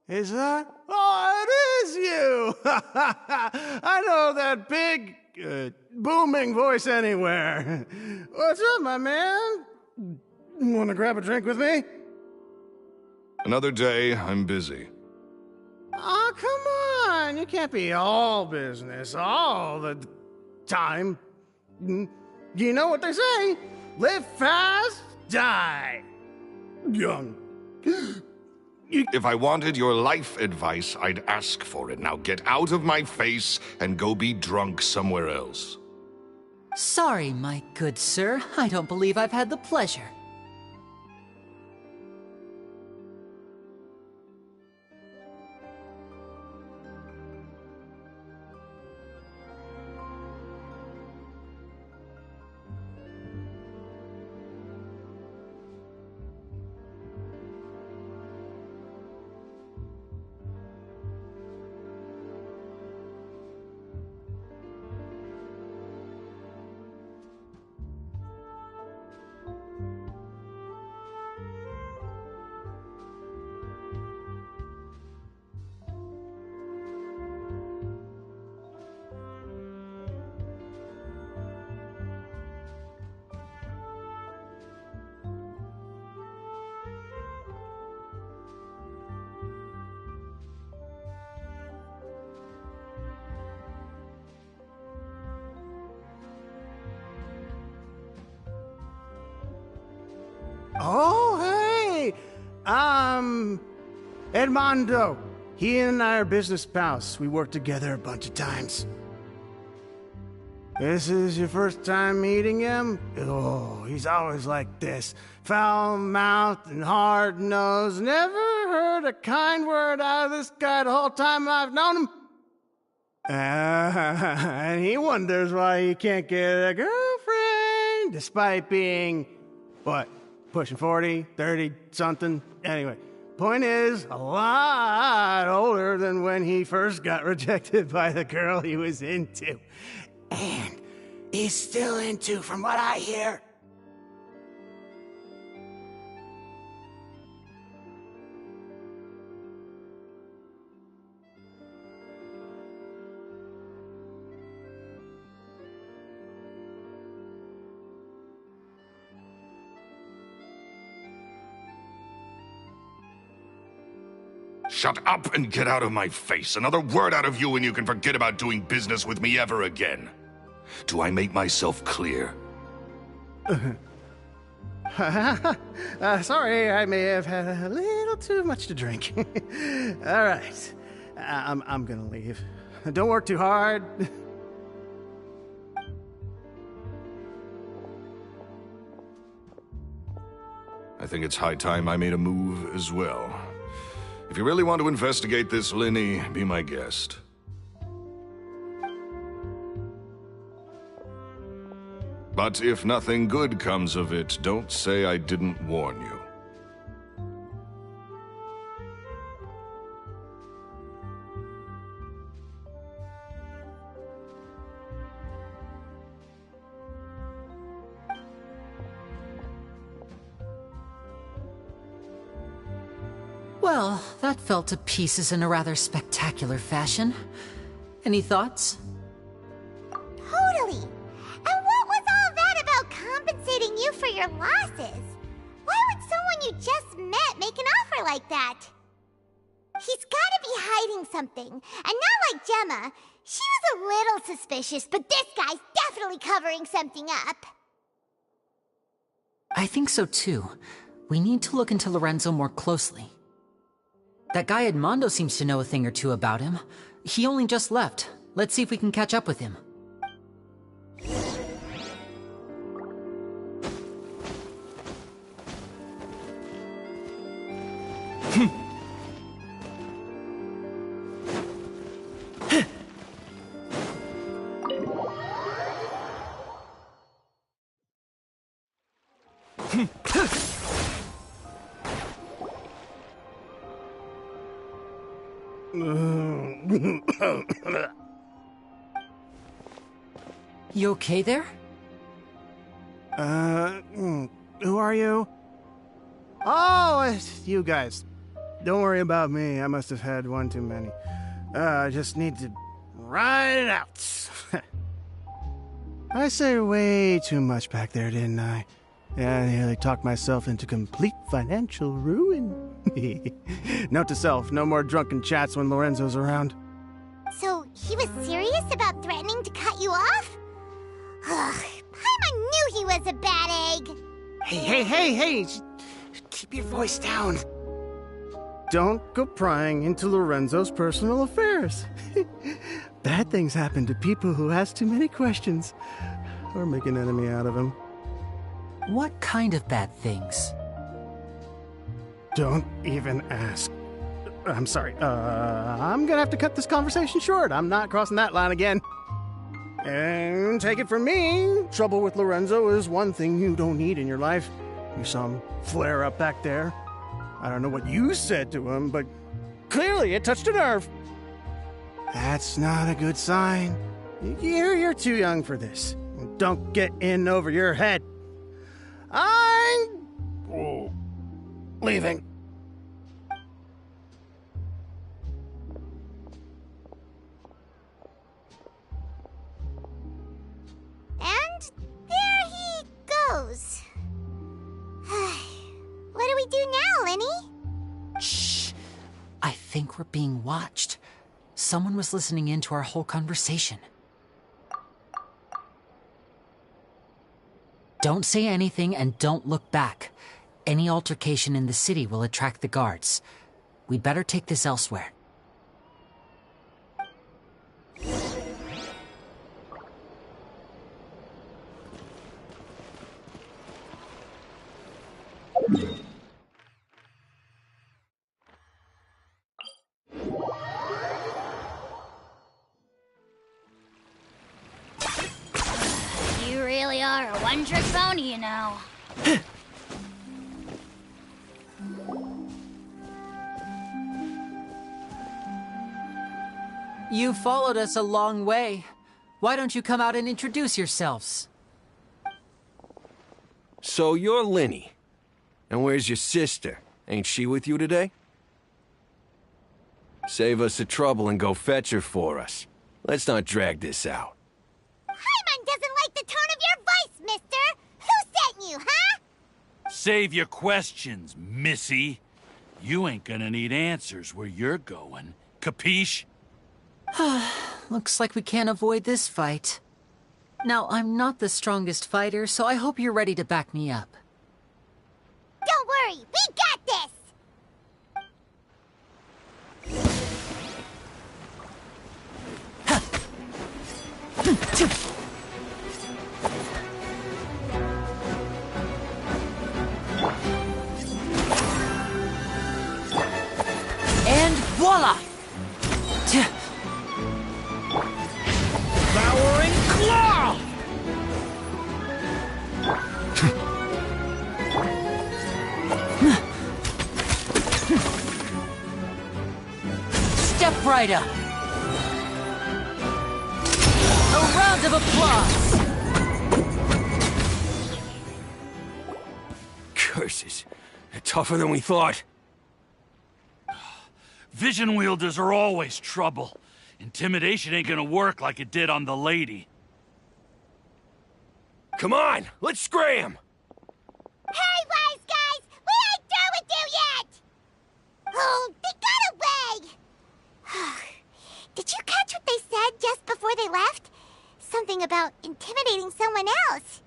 Is that? Oh, it is you! I know that big, booming voice anywhere. What's up, my man? Want to grab a drink with me? Another day, I'm busy. Oh, come on. You can't be all business all the time. You know what they say? Live fast, die young. If I wanted your life advice, I'd ask for it. Now get out of my face and go be drunk somewhere else. Sorry, my good sir. I don't believe I've had the pleasure. Oh, hey! Edmondo. He and I are business pals. We worked together a bunch of times. This is your first time meeting him? Oh, he's always like this. Foul-mouthed and hard-nosed. Never heard a kind word out of this guy the whole time I've known him. And he wonders why he can't get a girlfriend, despite being, what, pushing 40, 30, something? Anyway, point is, a lot older than when he first got rejected by the girl he was into. And he's still into, from what I hear. Shut up and get out of my face. Another word out of you and you can forget about doing business with me ever again. Do I make myself clear? Sorry, I may have had a little too much to drink. All right, I'm gonna leave. Don't work too hard. I think it's high time I made a move as well. If you really want to investigate this, Lenny, be my guest. But if nothing good comes of it, don't say I didn't warn you. Well, that fell to pieces in a rather spectacular fashion. Any thoughts? Totally. And what was all that about compensating you for your losses? Why would someone you just met make an offer like that? He's gotta be hiding something. And not like Gemma. She was a little suspicious, but this guy's definitely covering something up. I think so too. We need to look into Lorenzo more closely. That guy Edmondo seems to know a thing or two about him. He only just left. Let's see if we can catch up with him. You okay there? Who are you? Oh, it's you guys. Don't worry about me. I must have had one too many. I just need to ride it out. I say way too much back there, didn't I? Yeah, I nearly talked myself into complete financial ruin. Note to self, no more drunken chats when Lorenzo's around. So, he was serious about threatening to cut you off? Ugh, Paimon knew he was a bad egg! Hey! Keep your voice down. Don't go prying into Lorenzo's personal affairs. Bad things happen to people who ask too many questions, or make an enemy out of him. What kind of bad things? Don't even ask. I'm sorry, I'm gonna have to cut this conversation short. I'm not crossing that line again. And take it from me, trouble with Lorenzo is one thing you don't need in your life. You saw him flare up back there. I don't know what you said to him, but clearly it touched a nerve. That's not a good sign. You're too young for this. Don't get in over your head. I'm leaving. And there he goes. What do we do now, Lenny? Shh. I think we're being watched. Someone was listening in to our whole conversation. Don't say anything and don't look back. Any altercation in the city will attract the guards. We'd better take this elsewhere. You really are a one-trick pony, you know. You followed us a long way. Why don't you come out and introduce yourselves? So you're Linny. And where's your sister? Ain't she with you today? Save us the trouble and go fetch her for us. Let's not drag this out. Paimon doesn't like the tone of your voice, mister! Who sent you, huh? Save your questions, missy. You ain't gonna need answers where you're going. Capiche? Looks like we can't avoid this fight. Now, I'm not the strongest fighter, so I hope you're ready to back me up. Don't worry, we got this! And voila! Devouring claw! Step right up! A round of applause! Curses. They're tougher than we thought. Vision wielders are always trouble. Intimidation ain't gonna work like it did on the lady. Come on, let's scram! Hurry, wise guys! We ain't through with you yet! Oh, they got away! Did you catch what they said just before they left? Something about intimidating someone else.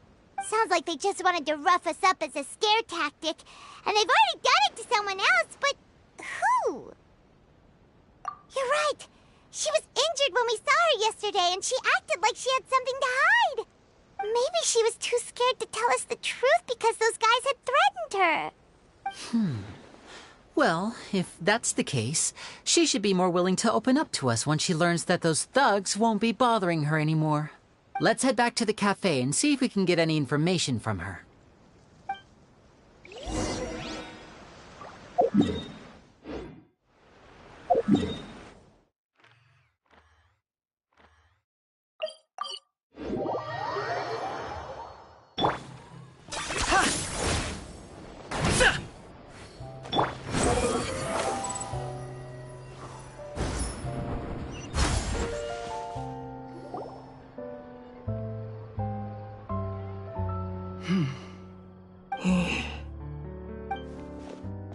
Sounds like they just wanted to rough us up as a scare tactic, and they've already done it to someone else, but who? You're right. She was injured when we saw her yesterday, and she acted like she had something to hide. Maybe she was too scared to tell us the truth because those guys had threatened her. Well, if that's the case, she should be more willing to open up to us once she learns that those thugs won't be bothering her anymore. Let's head back to the cafe and see if we can get any information from her.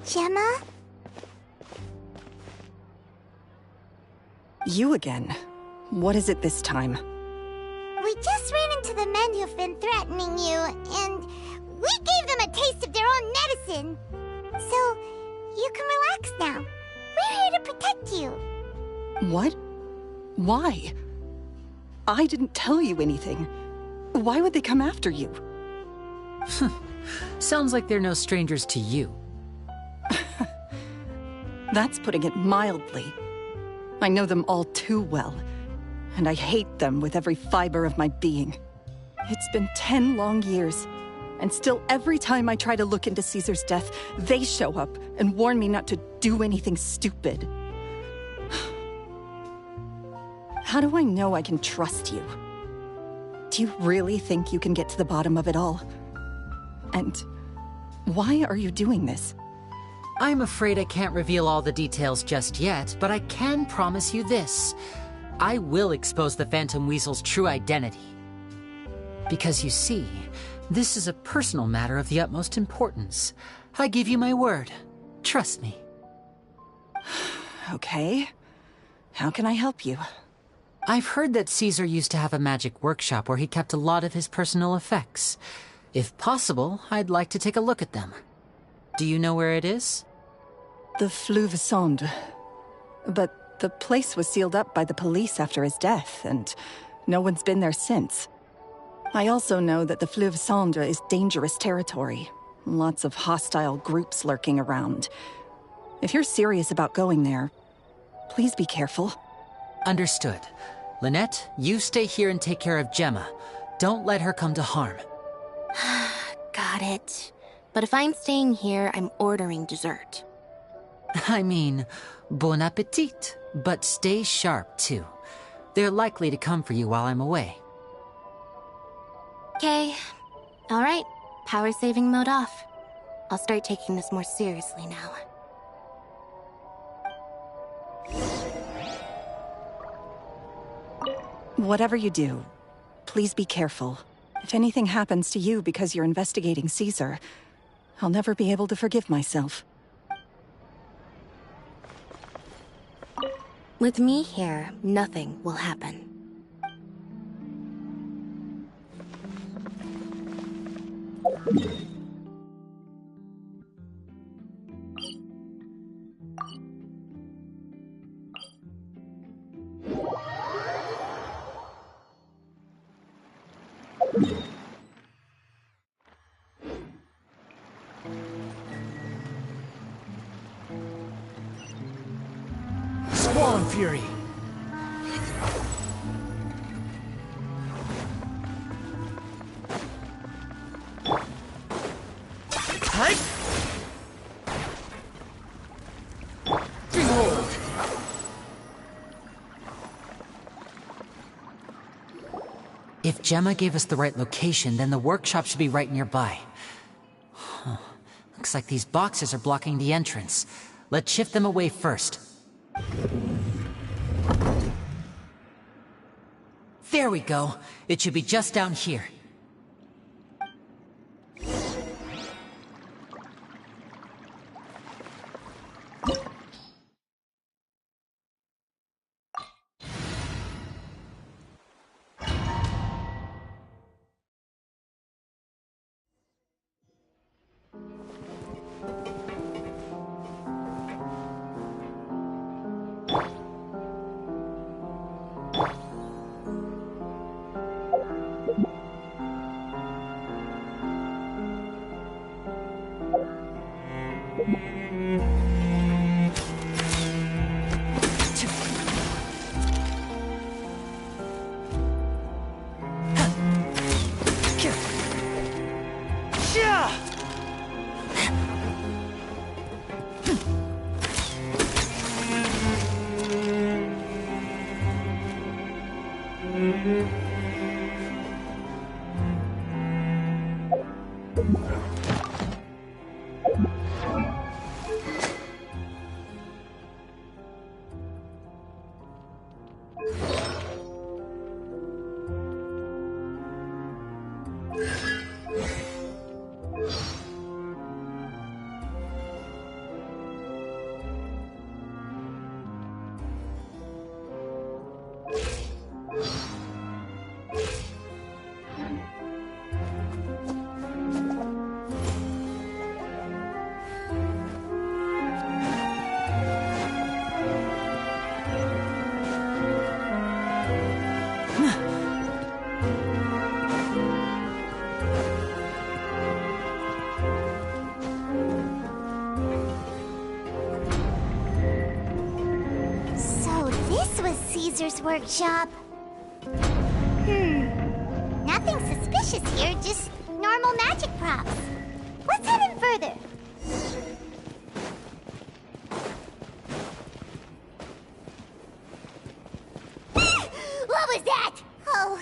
Gemma? You again. What is it this time? We just ran into the men who've been threatening you, and we gave them a taste of their own medicine. So, you can relax now. We're here to protect you. What? Why? I didn't tell you anything. Why would they come after you? Sounds like they're no strangers to you. That's putting it mildly. I know them all too well, and I hate them with every fiber of my being. It's been 10 long years, and still every time I try to look into Caesar's death, they show up and warn me not to do anything stupid. How do I know I can trust you? Do you really think you can get to the bottom of it all? And why are you doing this? I'm afraid I can't reveal all the details just yet, but I can promise you this. I will expose the Phantom Weasel's true identity. Because you see, this is a personal matter of the utmost importance. I give you my word. Trust me. Okay. How can I help you? I've heard that Caesar used to have a magic workshop where he kept a lot of his personal effects. If possible, I'd like to take a look at them. Do you know where it is? The Fleuve Sonde. But the place was sealed up by the police after his death, and no one's been there since. I also know that the Fleuve Sonde is dangerous territory. Lots of hostile groups lurking around. If you're serious about going there, please be careful. Understood. Lynette, you stay here and take care of Gemma. Don't let her come to harm. Got it. But if I'm staying here, I'm ordering dessert. I mean, bon appetit. But stay sharp, too. They're likely to come for you while I'm away. Okay. All right. Power saving mode off. I'll start taking this more seriously now. Whatever you do, please be careful. If anything happens to you because you're investigating Caesar, I'll never be able to forgive myself. With me here, nothing will happen. Spawn Fury! Behold! If Gemma gave us the right location, then the workshop should be right nearby. Looks like these boxes are blocking the entrance. Let's shift them away first. There we go. It should be just down here. Caesar's workshop. Nothing suspicious here, just normal magic props. Let's head in further. What was that? Oh,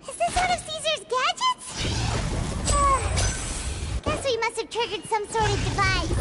is this one of Caesar's gadgets? Guess we must have triggered some sort of device.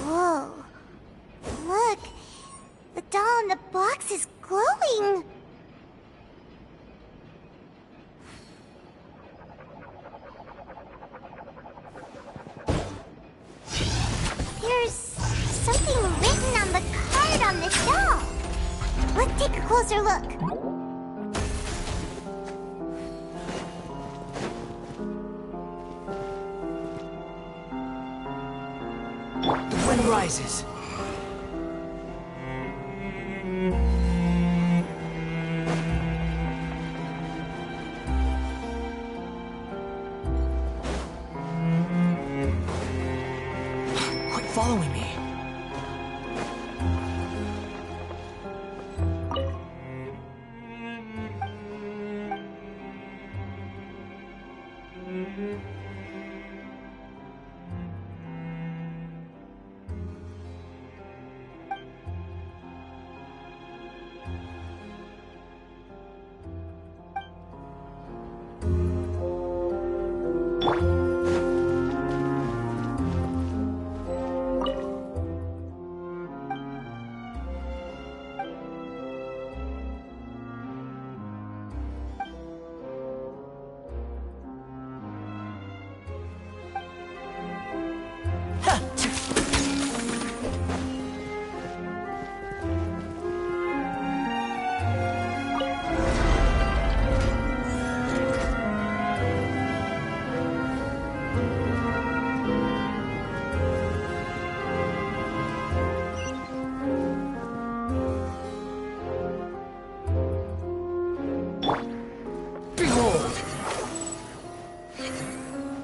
Whoa. Look. The doll in the box is glowing. There's something written on the card on this doll. Let's take a closer look. The wind rises. Quit following me.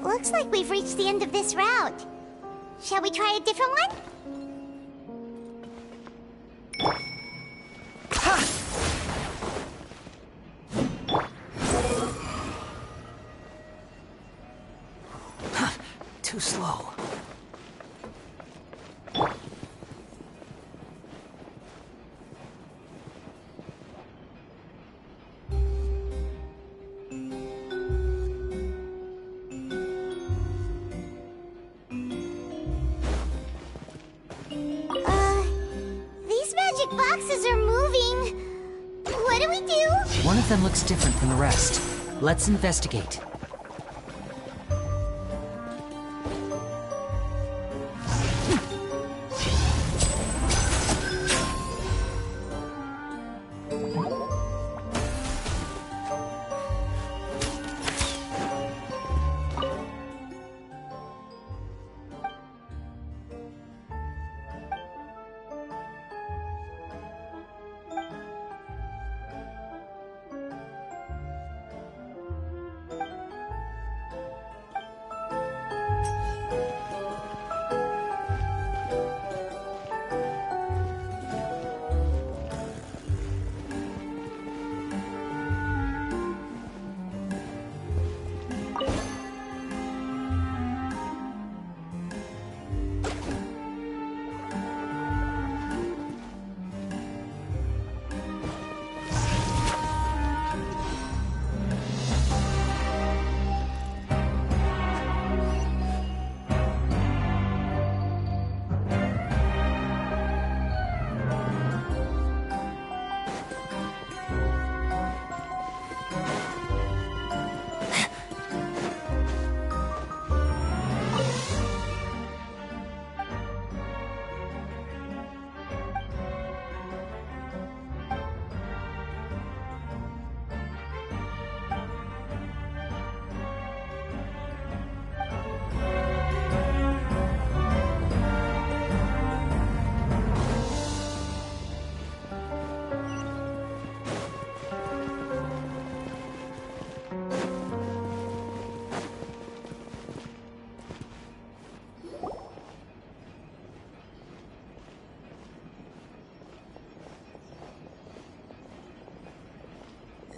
Looks like we've reached the end of this route. Shall we try a different one? Too slow. These magic boxes are moving. What do we do? One of them looks different from the rest. Let's investigate.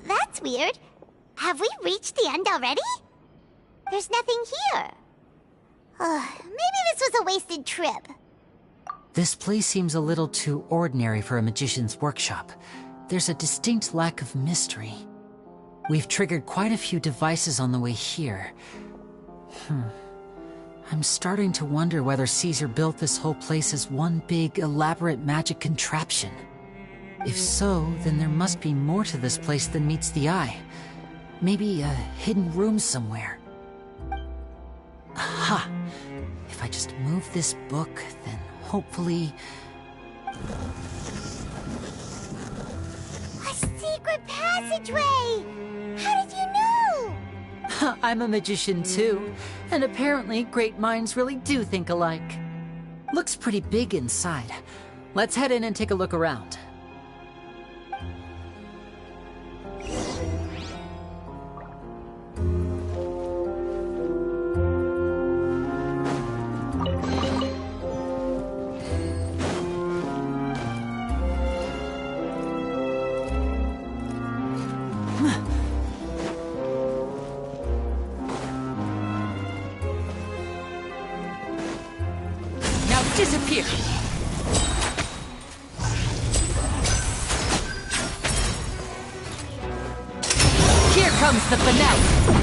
That's weird. Have we reached the end already? There's nothing here. Maybe this was a wasted trip. This place seems a little too ordinary for a magician's workshop. There's a distinct lack of mystery. We've triggered quite a few devices on the way here. I'm starting to wonder whether Caesar built this whole place as one big, elaborate magic contraption. If so, then there must be more to this place than meets the eye. Maybe a hidden room somewhere. Aha! If I just move this book, then hopefully... A secret passageway! How did you know? I'm a magician too, and apparently great minds really do think alike. Looks pretty big inside. Let's head in and take a look around. Disappear! Here comes the finale!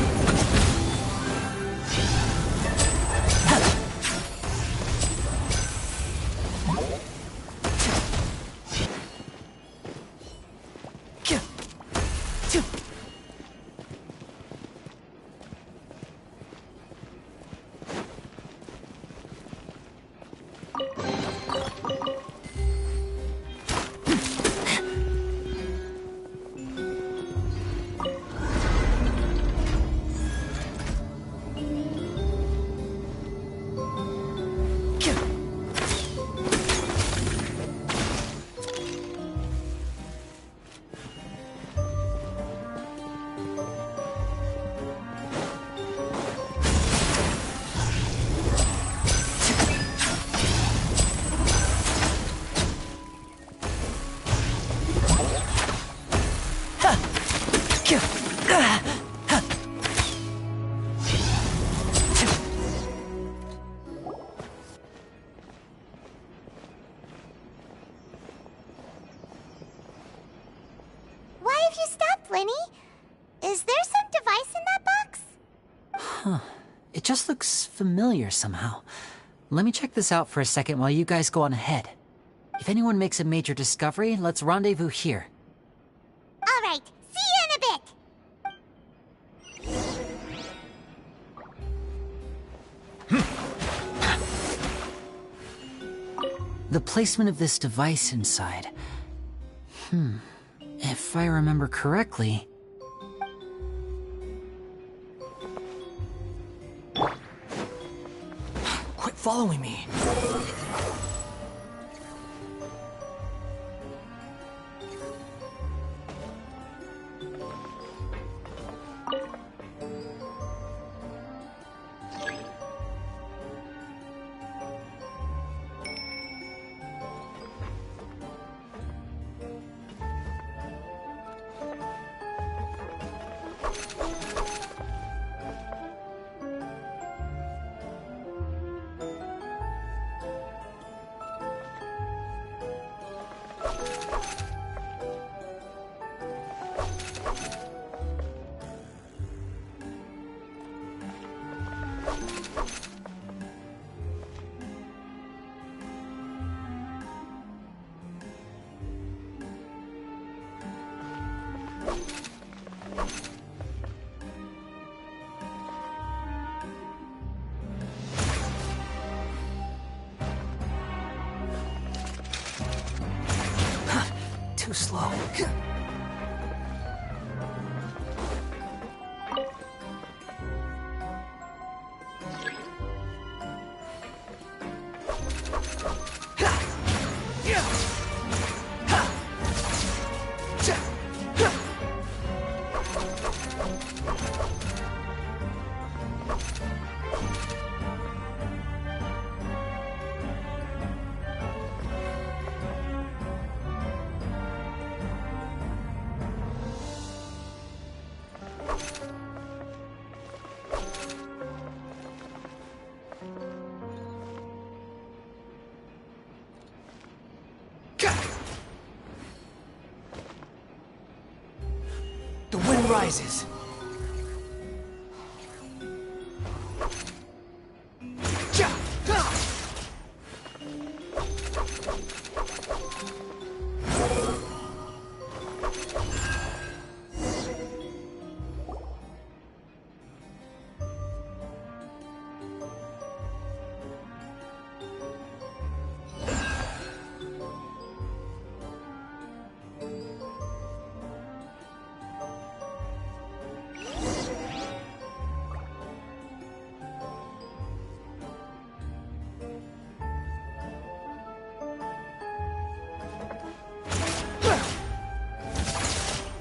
It just looks familiar somehow. Let me check this out for a second while you guys go on ahead. If anyone makes a major discovery, let's rendezvous here. All right, see you in a bit. The placement of this device inside. If I remember correctly... Quit following me. Too slow. wind rises.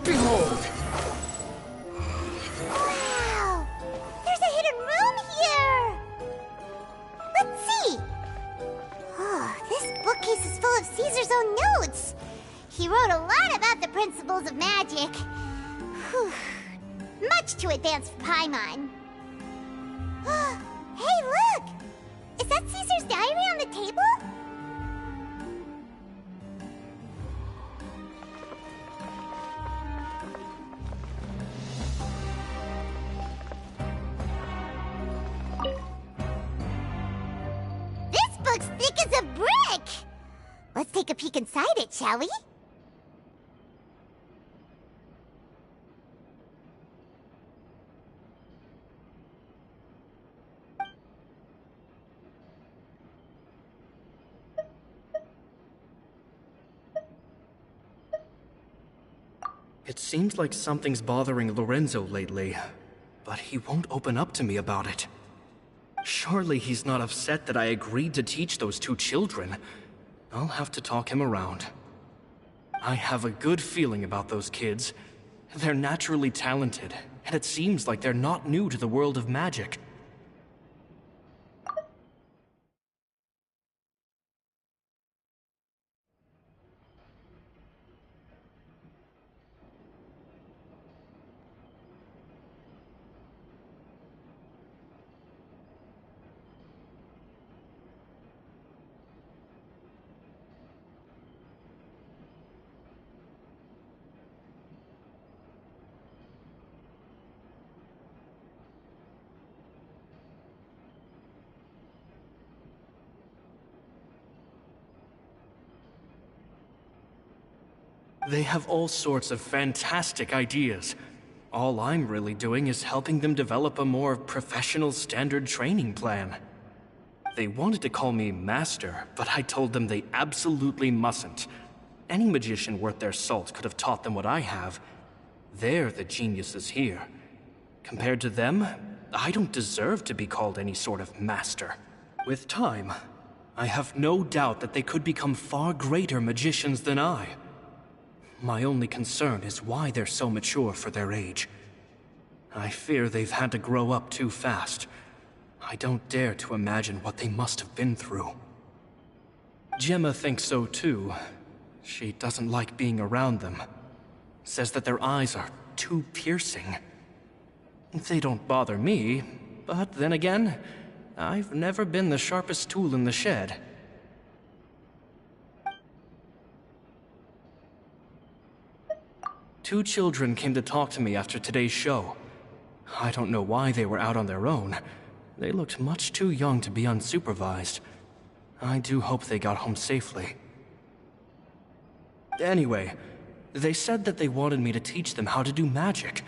Behold! Wow! There's a hidden room here! Let's see! Oh, this bookcase is full of Caesar's own notes! He wrote a lot about the principles of magic. Whew. Much too advanced for Paimon. Hey, look! Is that Caesar's diary on the table? This book's thick as a brick! Let's take a peek inside it, shall we? It seems like something's bothering Lorenzo lately, but he won't open up to me about it. Surely he's not upset that I agreed to teach those two children. I'll have to talk him around. I have a good feeling about those kids. They're naturally talented, and it seems like they're not new to the world of magic. They have all sorts of fantastic ideas. All I'm really doing is helping them develop a more professional standard training plan. They wanted to call me Master, but I told them they absolutely mustn't. Any magician worth their salt could have taught them what I have. They're the geniuses here. Compared to them, I don't deserve to be called any sort of Master. With time, I have no doubt that they could become far greater magicians than I. My only concern is why they're so mature for their age. I fear they've had to grow up too fast. I don't dare to imagine what they must have been through. Gemma thinks so too. She doesn't like being around them. Says that their eyes are too piercing. They don't bother me, but then again, I've never been the sharpest tool in the shed. Two children came to talk to me after today's show. I don't know why they were out on their own. They looked much too young to be unsupervised. I do hope they got home safely. Anyway, they said that they wanted me to teach them how to do magic.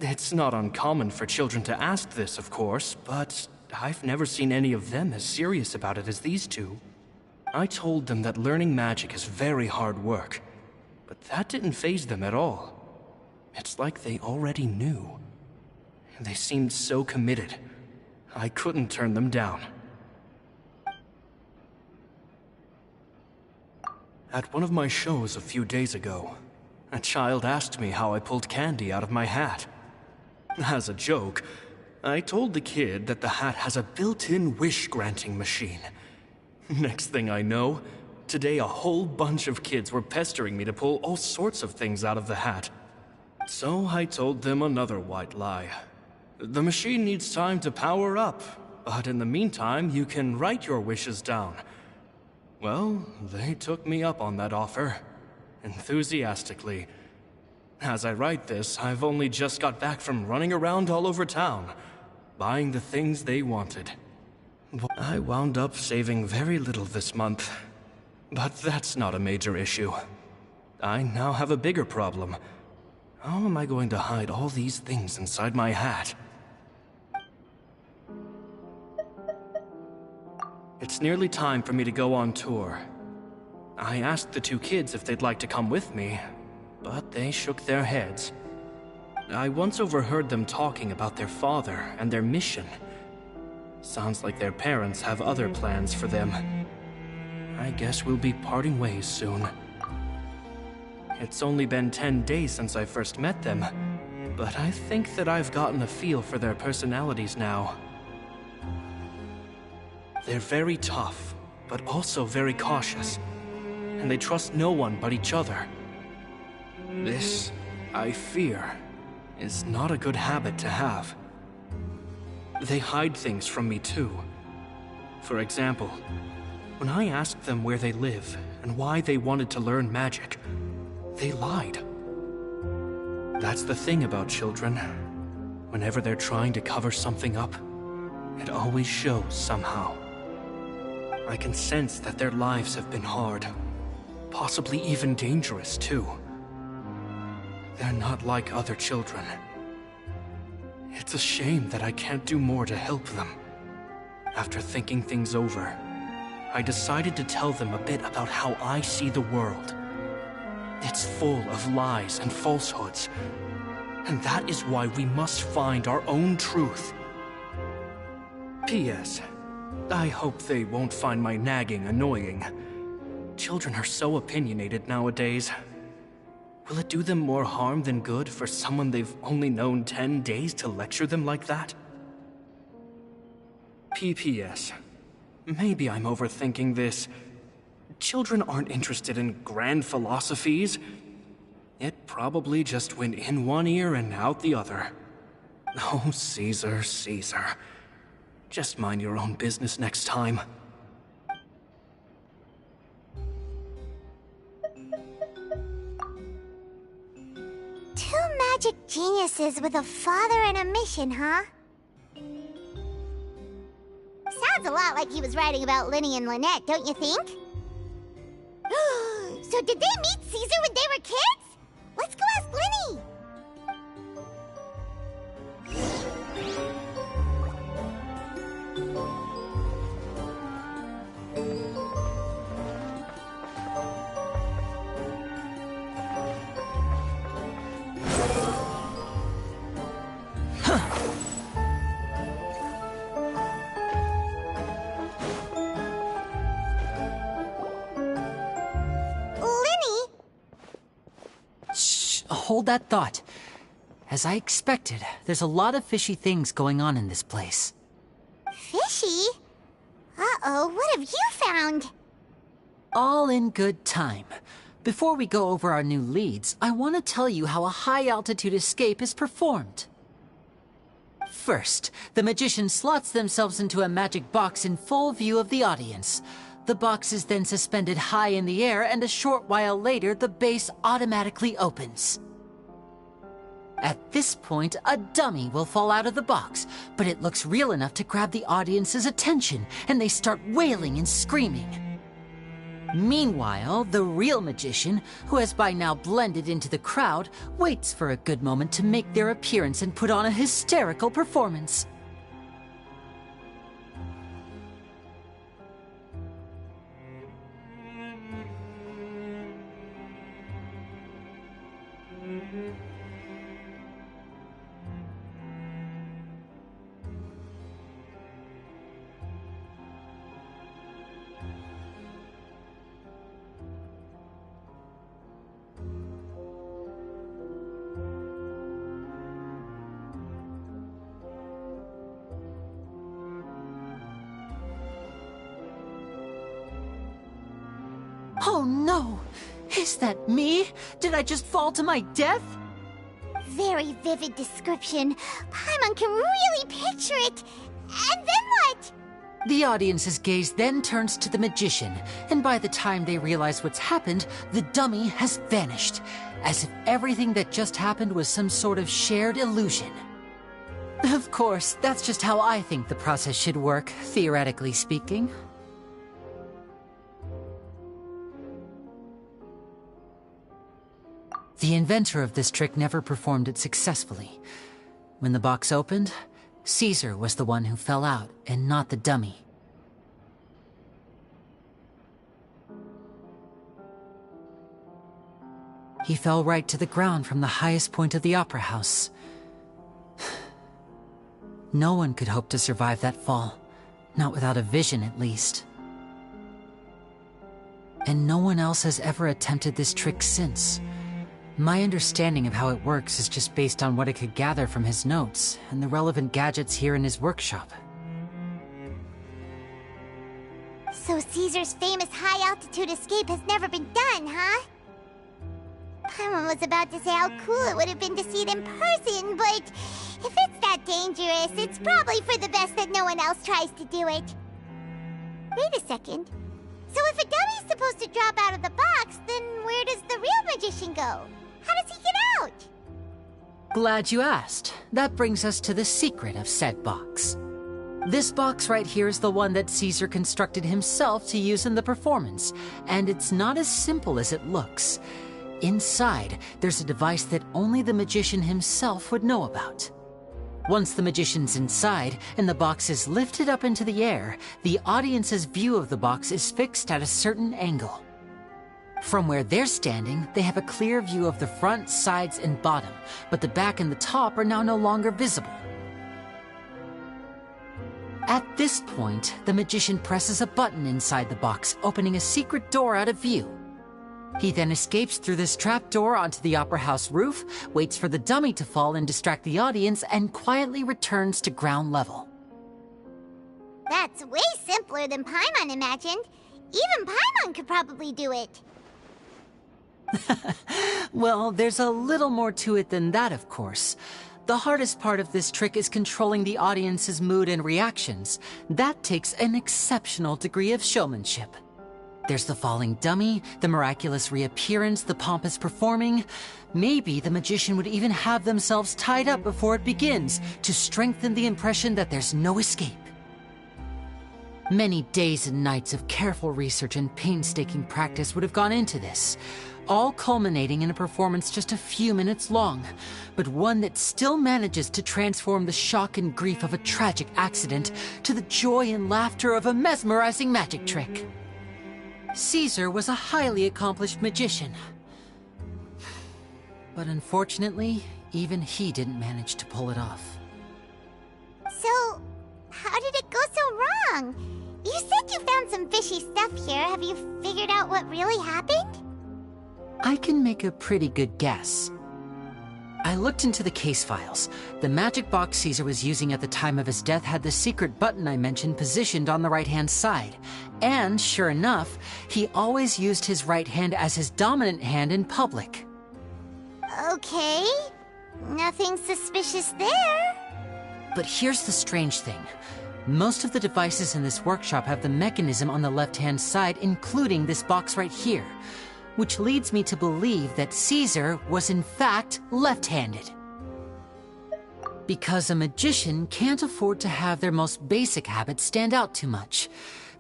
It's not uncommon for children to ask this, of course, but I've never seen any of them as serious about it as these two. I told them that learning magic is very hard work. But that didn't faze them at all. It's like they already knew. They seemed so committed. I couldn't turn them down. At one of my shows a few days ago, a child asked me how I pulled candy out of my hat. As a joke, I told the kid that the hat has a built-in wish-granting machine. Next thing I know, today a whole bunch of kids were pestering me to pull all sorts of things out of the hat. So I told them another white lie. The machine needs time to power up, but in the meantime you can write your wishes down. Well, they took me up on that offer, enthusiastically. As I write this, I've only just got back from running around all over town, buying the things they wanted. I wound up saving very little this month, but that's not a major issue. I now have a bigger problem. How am I going to hide all these things inside my hat? It's nearly time for me to go on tour. I asked the two kids if they'd like to come with me, but they shook their heads. I once overheard them talking about their father and their mission. Sounds like their parents have other plans for them. I guess we'll be parting ways soon. It's only been 10 days since I first met them, but I think that I've gotten a feel for their personalities now. They're very tough, but also very cautious, and they trust no one but each other. This, I fear, is not a good habit to have. They hide things from me too. For example, when I asked them where they live and why they wanted to learn magic, they lied. That's the thing about children. Whenever they're trying to cover something up, it always shows somehow. I can sense that their lives have been hard, possibly even dangerous too. They're not like other children. It's a shame that I can't do more to help them. After thinking things over, I decided to tell them a bit about how I see the world. It's full of lies and falsehoods, and that is why we must find our own truth. P.S. I hope they won't find my nagging annoying. Children are so opinionated nowadays. Will it do them more harm than good for someone they've only known 10 days to lecture them like that? P.P.S. Maybe I'm overthinking this. Children aren't interested in grand philosophies. It probably just went in one ear and out the other. Oh, Caesar, Caesar. Just mind your own business next time. Two magic geniuses with a father and a mission, huh? Sounds a lot like he was writing about Linny and Lynette, don't you think? So did they meet Caesar when they were kids? Let's go ask Linny! Hold that thought. As I expected, there's a lot of fishy things going on in this place. Fishy? Uh-oh, what have you found? All in good time. Before we go over our new leads, I want to tell you how a high-altitude escape is performed. First, the magician slots themselves into a magic box in full view of the audience. The box is then suspended high in the air, and a short while later, the base automatically opens. At this point, a dummy will fall out of the box, but it looks real enough to grab the audience's attention, and they start wailing and screaming. Meanwhile, the real magician, who has by now blended into the crowd, waits for a good moment to make their appearance and put on a hysterical performance. Oh no! Is that me? Did I just fall to my death? Very vivid description. Paimon can really picture it. And then what? The audience's gaze then turns to the magician, and by the time they realize what's happened, the dummy has vanished. as if everything that just happened was some sort of shared illusion. Of course, that's just how I think the process should work, theoretically speaking. The inventor of this trick never performed it successfully. When the box opened, Caesar was the one who fell out, and not the dummy. He fell right to the ground from the highest point of the opera house. No one could hope to survive that fall, not without a vision at least. And no one else has ever attempted this trick since. My understanding of how it works is just based on what I could gather from his notes and the relevant gadgets here in his workshop. So Caesar's famous high-altitude escape has never been done, huh? Paimon was about to say how cool it would have been to see it in person, but if it's that dangerous, it's probably for the best that no one else tries to do it. Wait a second. So if a dummy's supposed to drop out of the box, then where does the real magician go? How does he get out? Glad you asked. That brings us to the secret of said box. This box right here is the one that Caesar constructed himself to use in the performance, and it's not as simple as it looks. Inside, there's a device that only the magician himself would know about. Once the magician's inside and the box is lifted up into the air, the audience's view of the box is fixed at a certain angle. From where they're standing, they have a clear view of the front, sides, and bottom, but the back and the top are now no longer visible. At this point, the magician presses a button inside the box, opening a secret door out of view. He then escapes through this trap door onto the opera house roof, waits for the dummy to fall and distract the audience, and quietly returns to ground level. That's way simpler than Paimon imagined. Even Paimon could probably do it. Well, there's a little more to it than that, of course. The hardest part of this trick is controlling the audience's mood and reactions. That takes an exceptional degree of showmanship. There's the falling dummy, the miraculous reappearance, the pompous performing. Maybe the magician would even have themselves tied up before it begins to strengthen the impression that there's no escape. Many days and nights of careful research and painstaking practice would have gone into this, all culminating in a performance just a few minutes long, but one that still manages to transform the shock and grief of a tragic accident to the joy and laughter of a mesmerizing magic trick. Caesar was a highly accomplished magician. But unfortunately, even he didn't manage to pull it off. So, how did it go so wrong? You said you found some fishy stuff here. Have you figured out what really happened? I can make a pretty good guess. I looked into the case files. The magic box Caesar was using at the time of his death had the secret button I mentioned positioned on the right-hand side. And, sure enough, he always used his right hand as his dominant hand in public. Okay. Nothing suspicious there. But here's the strange thing. Most of the devices in this workshop have the mechanism on the left-hand side, including this box right here, which leads me to believe that Caesar was in fact left-handed. Because a magician can't afford to have their most basic habits stand out too much.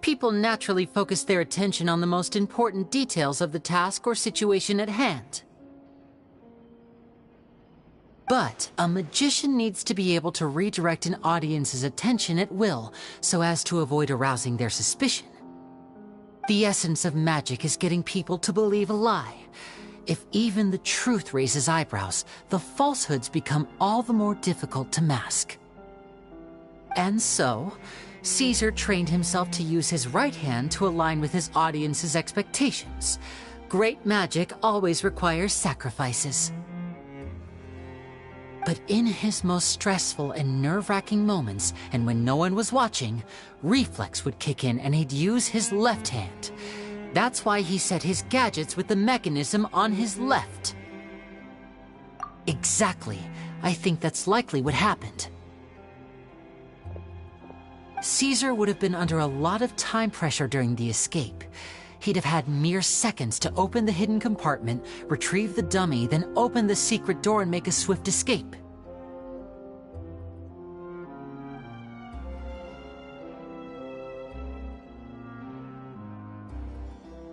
People naturally focus their attention on the most important details of the task or situation at hand. But a magician needs to be able to redirect an audience's attention at will so as to avoid arousing their suspicion. The essence of magic is getting people to believe a lie. If even the truth raises eyebrows, the falsehoods become all the more difficult to mask. And so, Caesar trained himself to use his right hand to align with his audience's expectations. Great magic always requires sacrifices. But in his most stressful and nerve-wracking moments, and when no one was watching, reflex would kick in and he'd use his left hand. That's why he set his gadgets with the mechanism on his left. Exactly. I think that's likely what happened. Caesar would have been under a lot of time pressure during the escape. he'd have had mere seconds to open the hidden compartment, retrieve the dummy, then open the secret door and make a swift escape.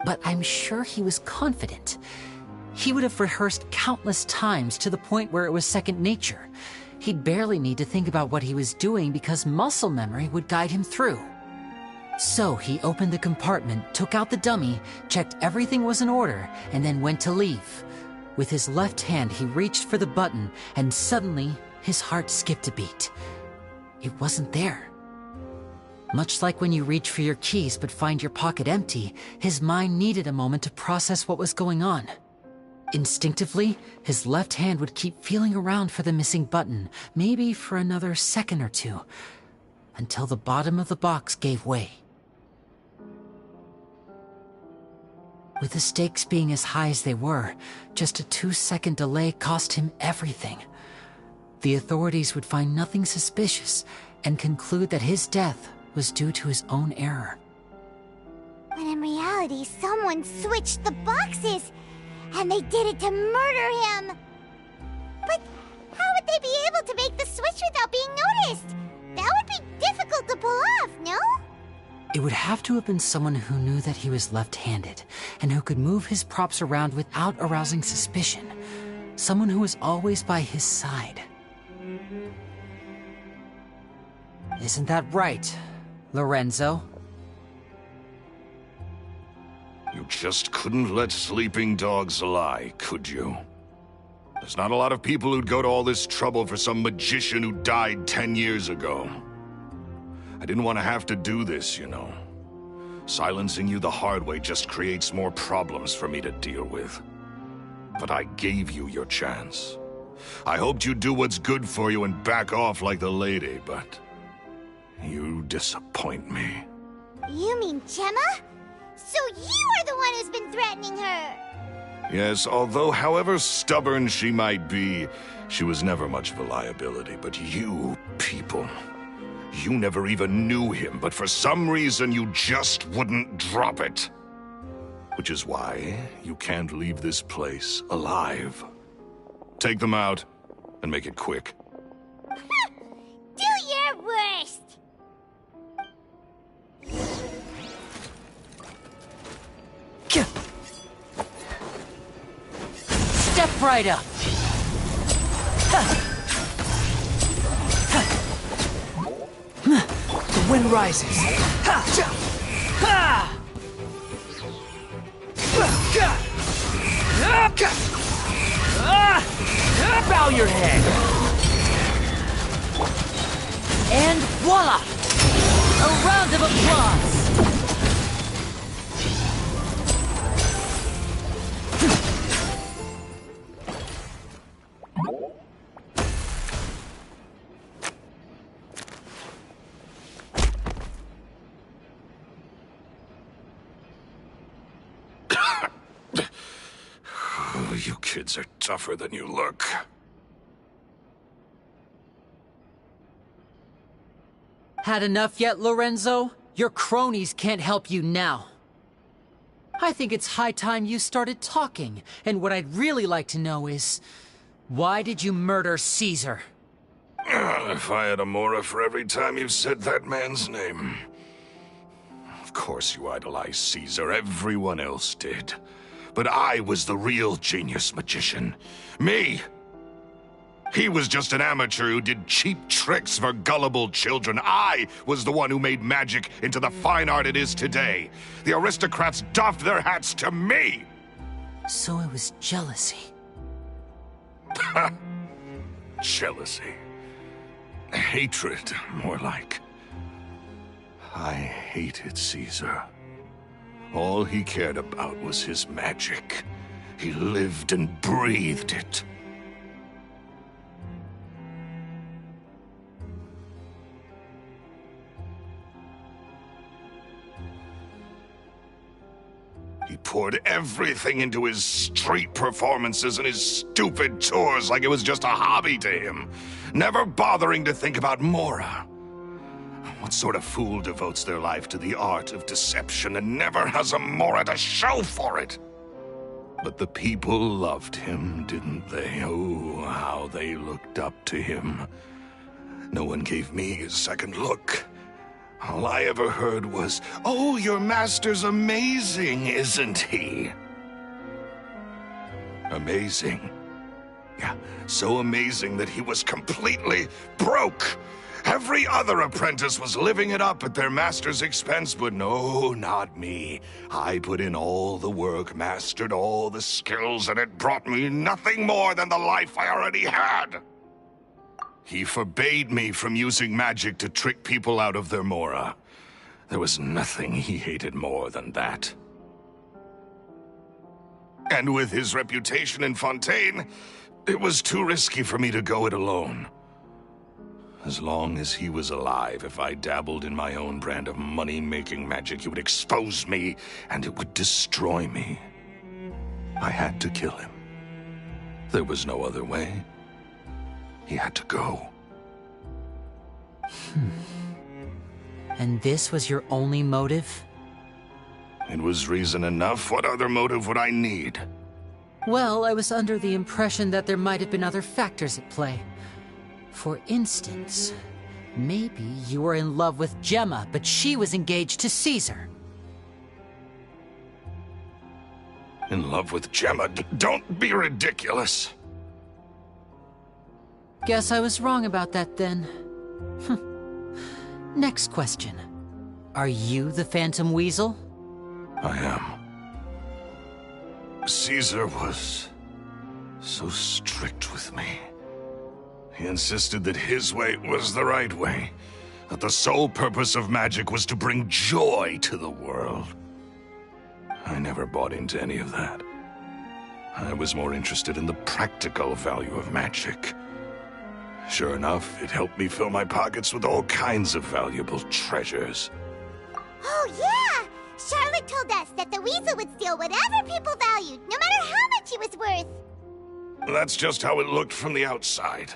But I'm sure he was confident. He would have rehearsed countless times to the point where it was second nature. He'd barely need to think about what he was doing because muscle memory would guide him through. So he opened the compartment, took out the dummy, checked everything was in order, and then went to leave. With his left hand, he reached for the button, and suddenly, his heart skipped a beat. It wasn't there. Much like when you reach for your keys but find your pocket empty, his mind needed a moment to process what was going on. Instinctively, his left hand would keep feeling around for the missing button, maybe for another second or two, until the bottom of the box gave way. With the stakes being as high as they were, just a 2-second delay cost him everything. The authorities would find nothing suspicious and conclude that his death was due to his own error. When in reality, someone switched the boxes, and they did it to murder him. But how would they be able to make the switch without being noticed? That would be difficult to pull off, no? It would have to have been someone who knew that he was left-handed, and who could move his props around without arousing suspicion. Someone who was always by his side. Isn't that right, Lorenzo? You just couldn't let sleeping dogs lie, could you? There's not a lot of people who'd go to all this trouble for some magician who died 10 years ago. I didn't want to have to do this, you know. Silencing you the hard way just creates more problems for me to deal with. But I gave you your chance. I hoped you'd do what's good for you and back off like the lady, but you disappoint me. You mean Gemma? So you are the one who's been threatening her! Yes, although however stubborn she might be, she was never much of a liability. But you people, you never even knew him, but for some reason you just wouldn't drop it. Which is why you can't leave this place alive. Take them out, and make it quick. Do your worst! Step right up! The wind rises. Bow your head. And voila! A round of applause! You kids are tougher than you look. Had enough yet, Lorenzo? Your cronies can't help you now. I think it's high time you started talking, and what I'd really like to know is, why did you murder Caesar? If I had a mora for every time you said that man's name. Of course you idolized Caesar, everyone else did. But I was the real genius magician. Me! He was just an amateur who did cheap tricks for gullible children. I was the one who made magic into the fine art it is today. The aristocrats doffed their hats to me! So it was jealousy. Jealousy. Hatred, more like. I hated Caesar. All he cared about was his magic. He lived and breathed it. He poured everything into his street performances and his stupid tours like it was just a hobby to him, never bothering to think about Mora. What sort of fool devotes their life to the art of deception and never has a Mora to show for it? But the people loved him, didn't they? Oh, how they looked up to him. No one gave me a second look. All I ever heard was, "Oh, your master's amazing, isn't he?" Amazing. Yeah, so amazing that he was completely broke. Every other apprentice was living it up at their master's expense, but no, not me. I put in all the work, mastered all the skills, and it brought me nothing more than the life I already had. He forbade me from using magic to trick people out of their Mora. There was nothing he hated more than that. And with his reputation in Fontaine, it was too risky for me to go it alone. As long as he was alive, if I dabbled in my own brand of money-making magic, he would expose me, and it would destroy me. I had to kill him. There was no other way. He had to go. And this was your only motive? It was reason enough. What other motive would I need? Well, I was under the impression that there might have been other factors at play. For instance, maybe you were in love with Gemma, but she was engaged to Caesar. In love with Gemma? Don't be ridiculous. Guess I was wrong about that then. Next question. Are you the Phantom Weasel? I am. Caesar was so strict with me. He insisted that his way was the right way, that the sole purpose of magic was to bring joy to the world. I never bought into any of that. I was more interested in the practical value of magic. Sure enough, it helped me fill my pockets with all kinds of valuable treasures. Oh, yeah! Charlotte told us that the weasel would steal whatever people valued, no matter how much he was worth. That's just how it looked from the outside.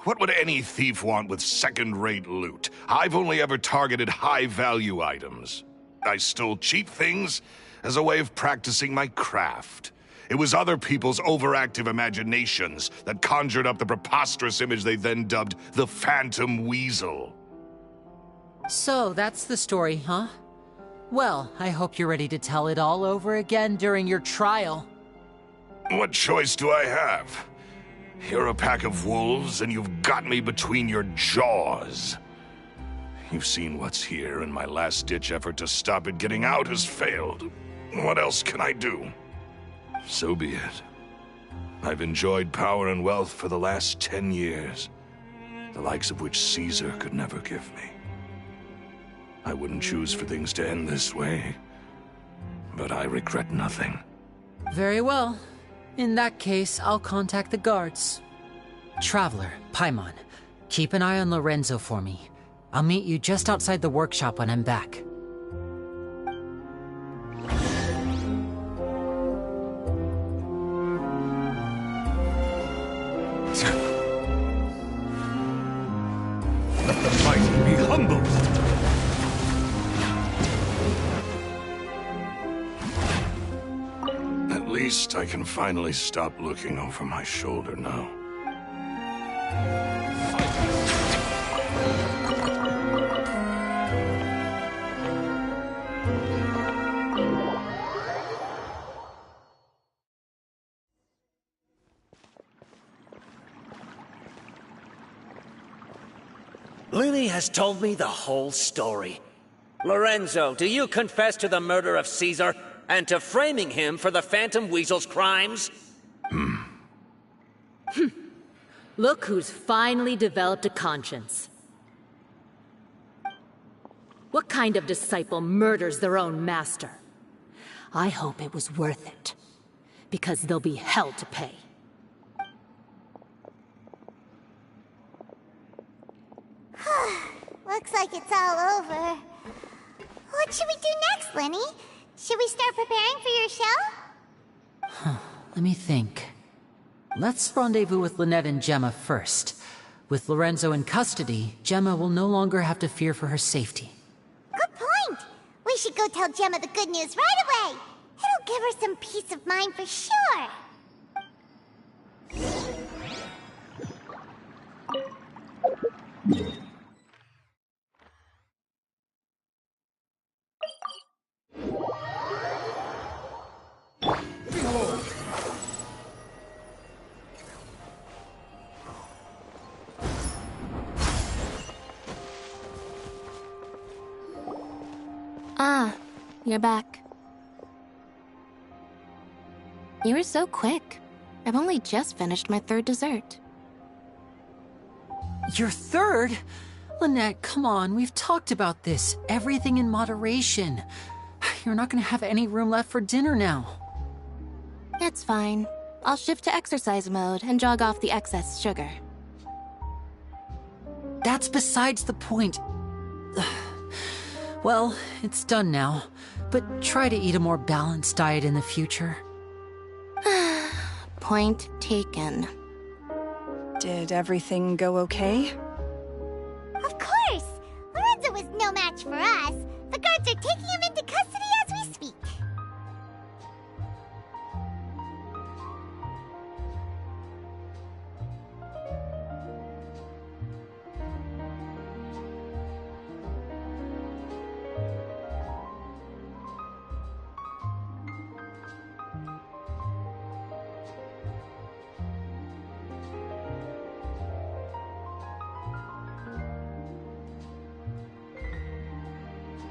What would any thief want with second-rate loot? I've only ever targeted high-value items. I stole cheap things as a way of practicing my craft. It was other people's overactive imaginations that conjured up the preposterous image they then dubbed the Phantom Weasel. So, that's the story, huh? Well, I hope you're ready to tell it all over again during your trial. What choice do I have? You're a pack of wolves, and you've got me between your jaws. You've seen what's here, and my last-ditch effort to stop it getting out has failed. What else can I do? So be it. I've enjoyed power and wealth for the last 10 years, the likes of which Caesar could never give me. I wouldn't choose for things to end this way, but I regret nothing. Very well. In that case, I'll contact the guards. Traveler, Paimon, keep an eye on Lorenzo for me. I'll meet you just outside the workshop when I'm back. Let the mighty be humbled! At least I can finally stop looking over my shoulder now. Lily has told me the whole story. Lorenzo, do you confess to the murder of Caesar and to framing him for the Phantom Weasel's crimes? Look who's finally developed a conscience. What kind of disciple murders their own master? I hope it was worth it, because there'll be hell to pay. Looks like it's all over. What should we do next, Lenny? Should we start preparing for your show? Let me think. Let's rendezvous with Lynette and Gemma first. With Lorenzo in custody, Gemma will no longer have to fear for her safety. Good point. We should go tell Gemma the good news right away. It'll give her some peace of mind for sure. Ah, you're back. You were so quick. I've only just finished my third dessert. Your third? Lynette, come on, we've talked about this. Everything in moderation. You're not gonna have any room left for dinner now. It's fine. I'll shift to exercise mode and jog off the excess sugar. That's besides the point. Well, it's done now, but try to eat a more balanced diet in the future. Point taken. Did everything go okay? Of course! Lorenzo was no match for us. The guards are taking him into custody as we speak.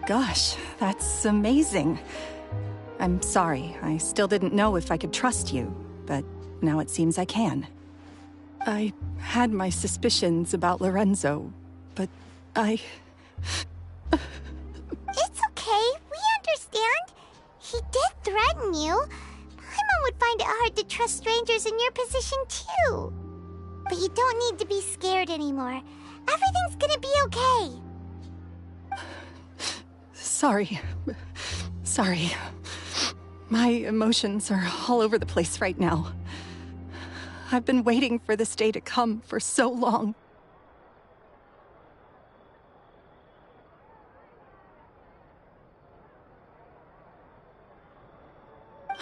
Gosh, that's amazing. I'm sorry, I still didn't know if I could trust you, but now it seems I can. I had my suspicions about Lorenzo, but It's okay, we understand. He did threaten you. Paimon would find it hard to trust strangers in your position too. But you don't need to be scared anymore. Everything's gonna be okay. Sorry. My emotions are all over the place right now. I've been waiting for this day to come for so long.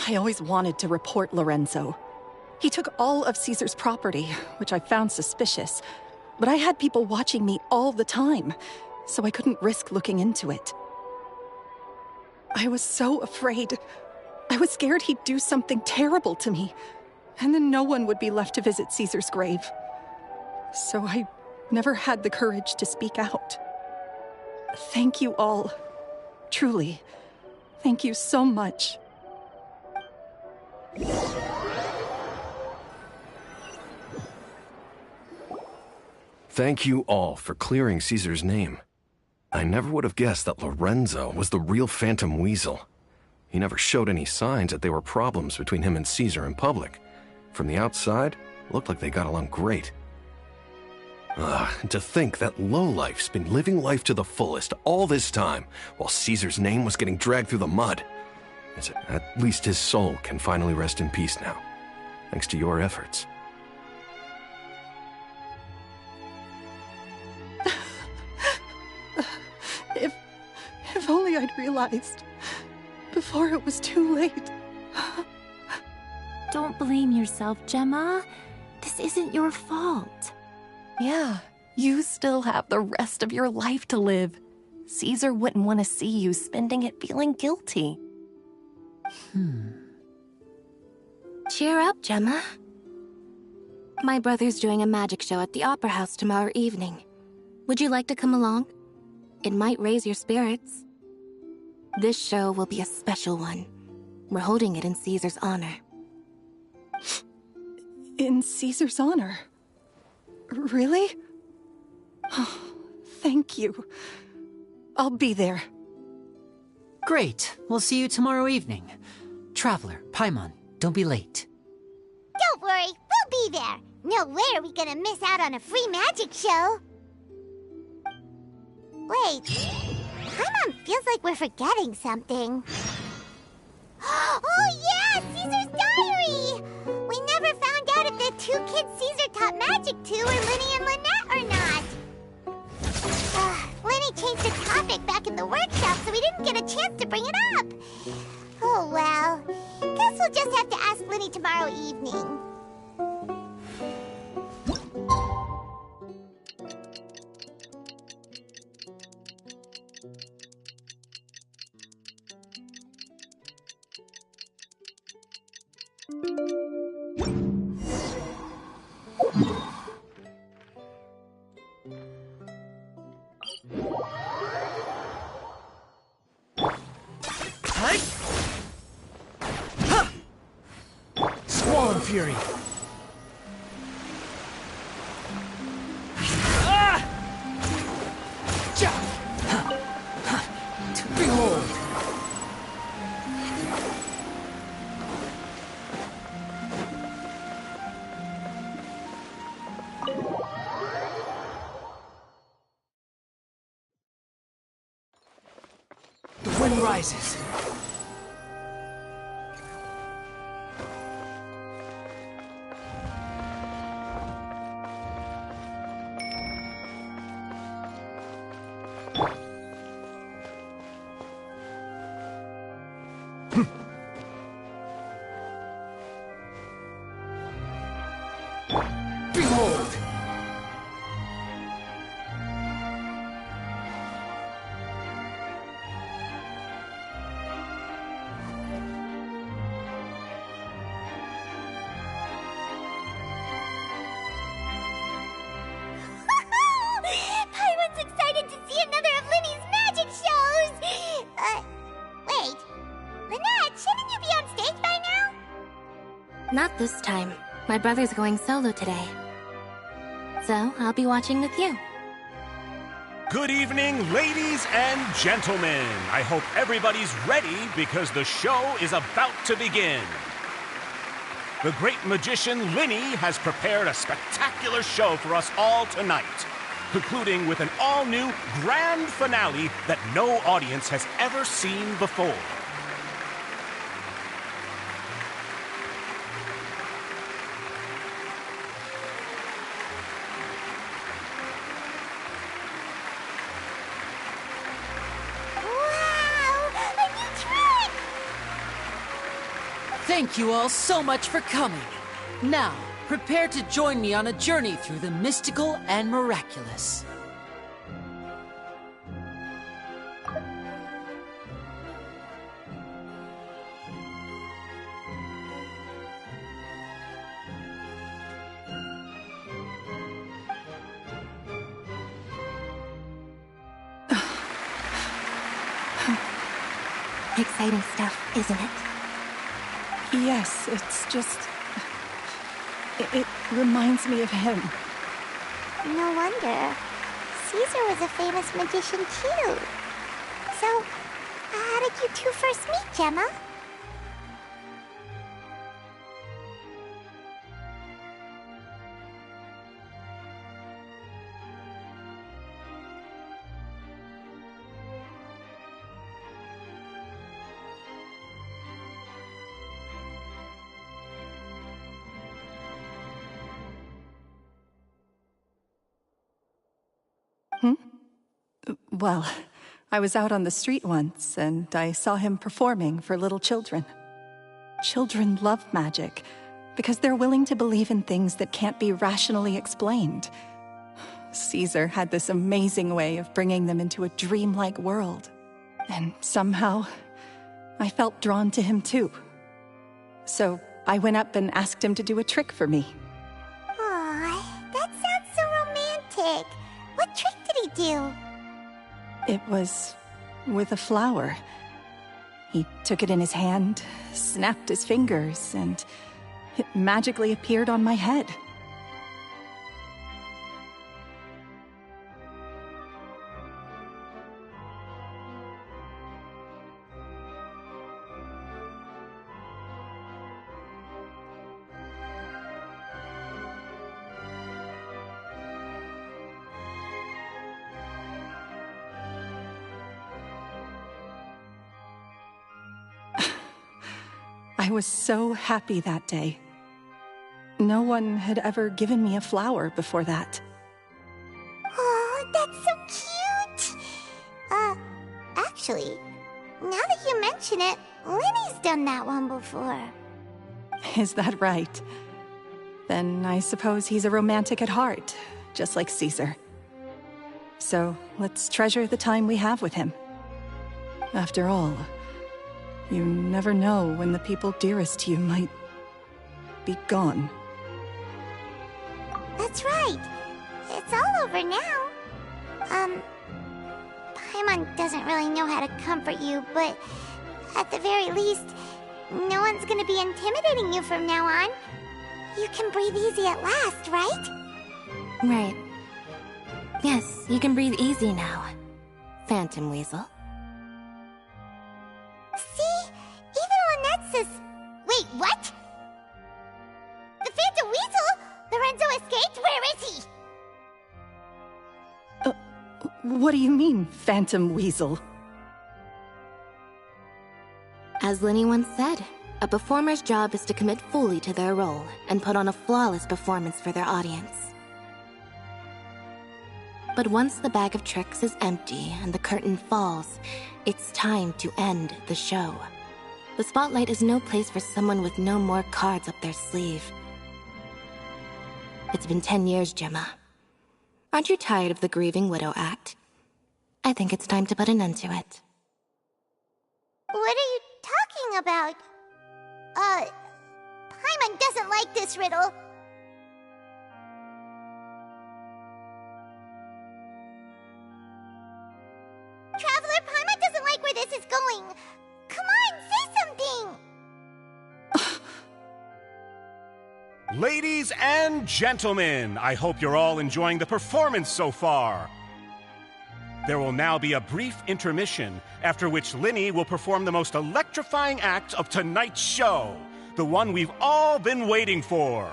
I always wanted to report Lorenzo. He took all of Caesar's property, which I found suspicious, but I had people watching me all the time, so I couldn't risk looking into it. I was so afraid. I was scared he'd do something terrible to me, and then no one would be left to visit Caesar's grave. So I never had the courage to speak out. Thank you all. Truly. Thank you so much. Thank you all for clearing Caesar's name. I never would have guessed that Lorenzo was the real Phantom Weasel. He never showed any signs that there were problems between him and Caesar in public. From the outside, it looked like they got along great. To think that lowlife's been living life to the fullest all this time, while Caesar's name was getting dragged through the mud. At least his soul can finally rest in peace now, thanks to your efforts. If only I'd realized before it was too late. Don't blame yourself, Gemma. This isn't your fault. Yeah, you still have the rest of your life to live. Caesar wouldn't want to see you spending it feeling guilty. Cheer up, Gemma. My brother's doing a magic show at the Opera House tomorrow evening. Would you like to come along? It might raise your spirits. This show will be a special one. We're holding it in Caesar's honor. In Caesar's honor? Really? Oh, thank you. I'll be there. Great. We'll see you tomorrow evening. Traveler, Paimon, don't be late. Don't worry, we'll be there. No way are we gonna miss out on a free magic show. Wait, Paimon feels like we're forgetting something. Oh yeah, Caesar's diary! We never found out if the two kids Caesar taught magic to were Linny and Lynette Or not? Lenny changed the topic back in the workshop, so we didn't get a chance to bring it up. Oh well. Guess we'll just have to ask Lenny tomorrow evening. Squall Fury! Behold! The wind rises. Behold! Paimon's excited to see another of Lenny's magic shows! Wait. Lynette, shouldn't you be on stage by now? Not this time. My brother's going solo today. So, I'll be watching with you. Good evening, ladies and gentlemen. I hope everybody's ready because the show is about to begin. The great magician Linny has prepared a spectacular show for us all tonight, concluding with an all-new grand finale that no audience has ever seen before. Thank you all so much for coming. Now, prepare to join me on a journey through the mystical and miraculous. Exciting stuff, isn't it? Yes, it's just... It reminds me of him. No wonder. Caesar was a famous magician too. So, how did you two first meet, Gemma? Well, I was out on the street once, and I saw him performing for little children. Children love magic, because they're willing to believe in things that can't be rationally explained. Caesar had this amazing way of bringing them into a dreamlike world. And somehow, I felt drawn to him too. So I went up and asked him to do a trick for me. Aw, that sounds so romantic. What trick did he do? It was with a flower. He took it in his hand, snapped his fingers, and it magically appeared on my head. I was so happy that day. No one had ever given me a flower before that. That's so cute! Actually, now that you mention it, Lenny's done that one before. Is that right? Then I suppose he's a romantic at heart, just like Caesar. So let's treasure the time we have with him. After all, you never know when the people dearest to you might be gone. That's right. It's all over now. Paimon doesn't really know how to comfort you, but at the very least, no one's gonna be intimidating you from now on. You can breathe easy at last, right? Right. Yes, you can breathe easy now, Phantom Weasel. See? Even Lynette says... Wait, what? The Phantom Weasel? Lorenzo escaped? Where is he? What do you mean, Phantom Weasel? As Lenny once said, a performer's job is to commit fully to their role and put on a flawless performance for their audience. But once the bag of tricks is empty and the curtain falls, it's time to end the show. The spotlight is no place for someone with no more cards up their sleeve. It's been 10 years, Gemma. Aren't you tired of the grieving widow act? I think it's time to put an end to it. What are you talking about? Paimon doesn't like this riddle. Traveler, Paimon doesn't like where this is going. Come on, say something! Ladies and gentlemen, I hope you're all enjoying the performance so far. There will now be a brief intermission, after which Linny will perform the most electrifying act of tonight's show, the one we've all been waiting for.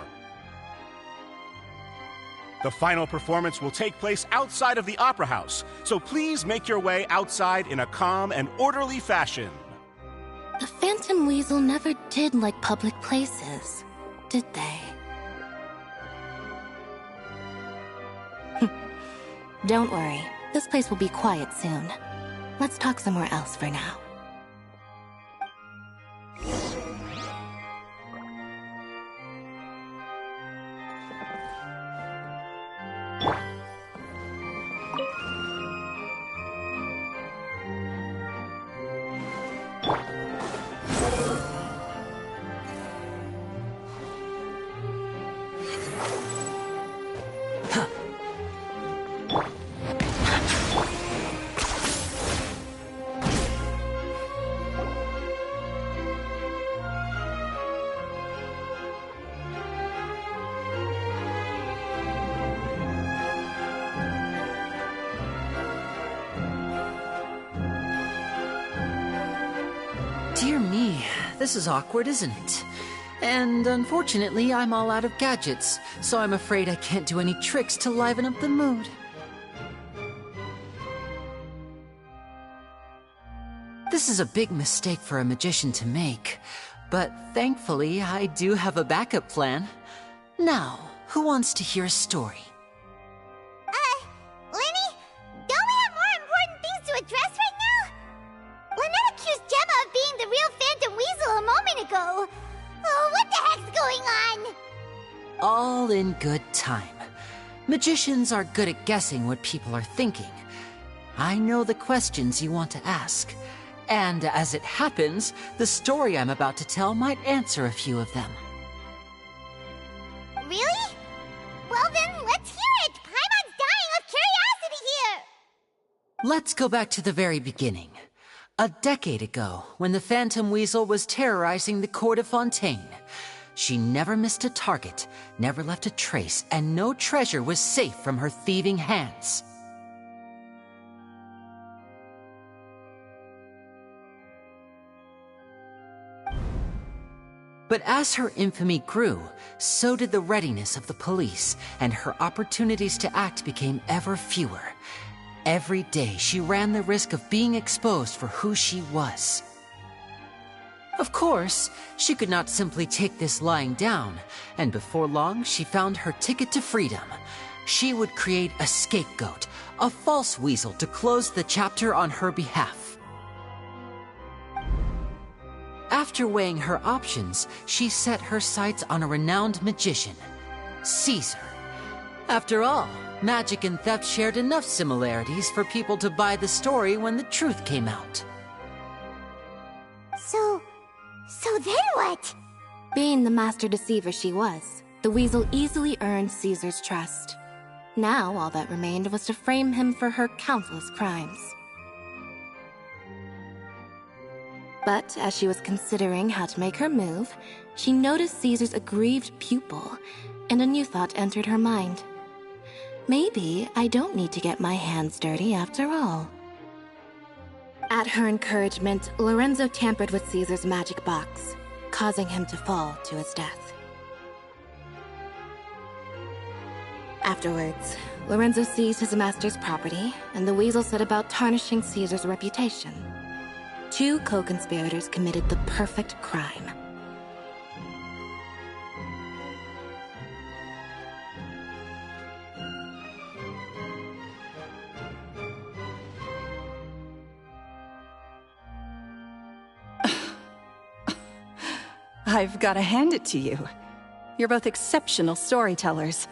The final performance will take place outside of the Opera House, so please make your way outside in a calm and orderly fashion. The Phantom Weasel never did like public places, did they? Don't worry, this place will be quiet soon. Let's talk somewhere else for now. Dear me, this is awkward, isn't it? And unfortunately, I'm all out of gadgets, so I'm afraid I can't do any tricks to liven up the mood. This is a big mistake for a magician to make, but thankfully, I do have a backup plan. Now, who wants to hear a story? Lenny, don't we have more important things to address right now? Lynette accused Gemma of being the real Phantom Weasel a moment ago. Oh, what the heck's going on? All in good time. Magicians are good at guessing what people are thinking. I know the questions you want to ask. And as it happens, the story I'm about to tell might answer a few of them. Really? Well then, let's hear it! Paimon's dying of curiosity here! Let's go back to the very beginning. A decade ago, when the Phantom Weasel was terrorizing the court of Fontaine. She never missed a target, never left a trace, and no treasure was safe from her thieving hands. But as her infamy grew, so did the readiness of the police, and her opportunities to act became ever fewer. Every day, she ran the risk of being exposed for who she was. Of course, she could not simply take this lying down, and before long, she found her ticket to freedom. she would create a scapegoat, a false weasel to close the chapter on her behalf. After weighing her options, she set her sights on a renowned magician, Caesar. After all, magic and theft shared enough similarities for people to buy the story when the truth came out. So then what? Being the master deceiver she was, the weasel easily earned Caesar's trust. Now all that remained was to frame him for her countless crimes. But as she was considering how to make her move, she noticed Caesar's aggrieved pupil, and a new thought entered her mind. Maybe I don't need to get my hands dirty after all. At her encouragement, Lorenzo tampered with Caesar's magic box, causing him to fall to his death. Afterwards, Lorenzo seized his master's property, and the weasel set about tarnishing Caesar's reputation. Two co-conspirators committed the perfect crime. I've got to hand it to you. You're both exceptional storytellers.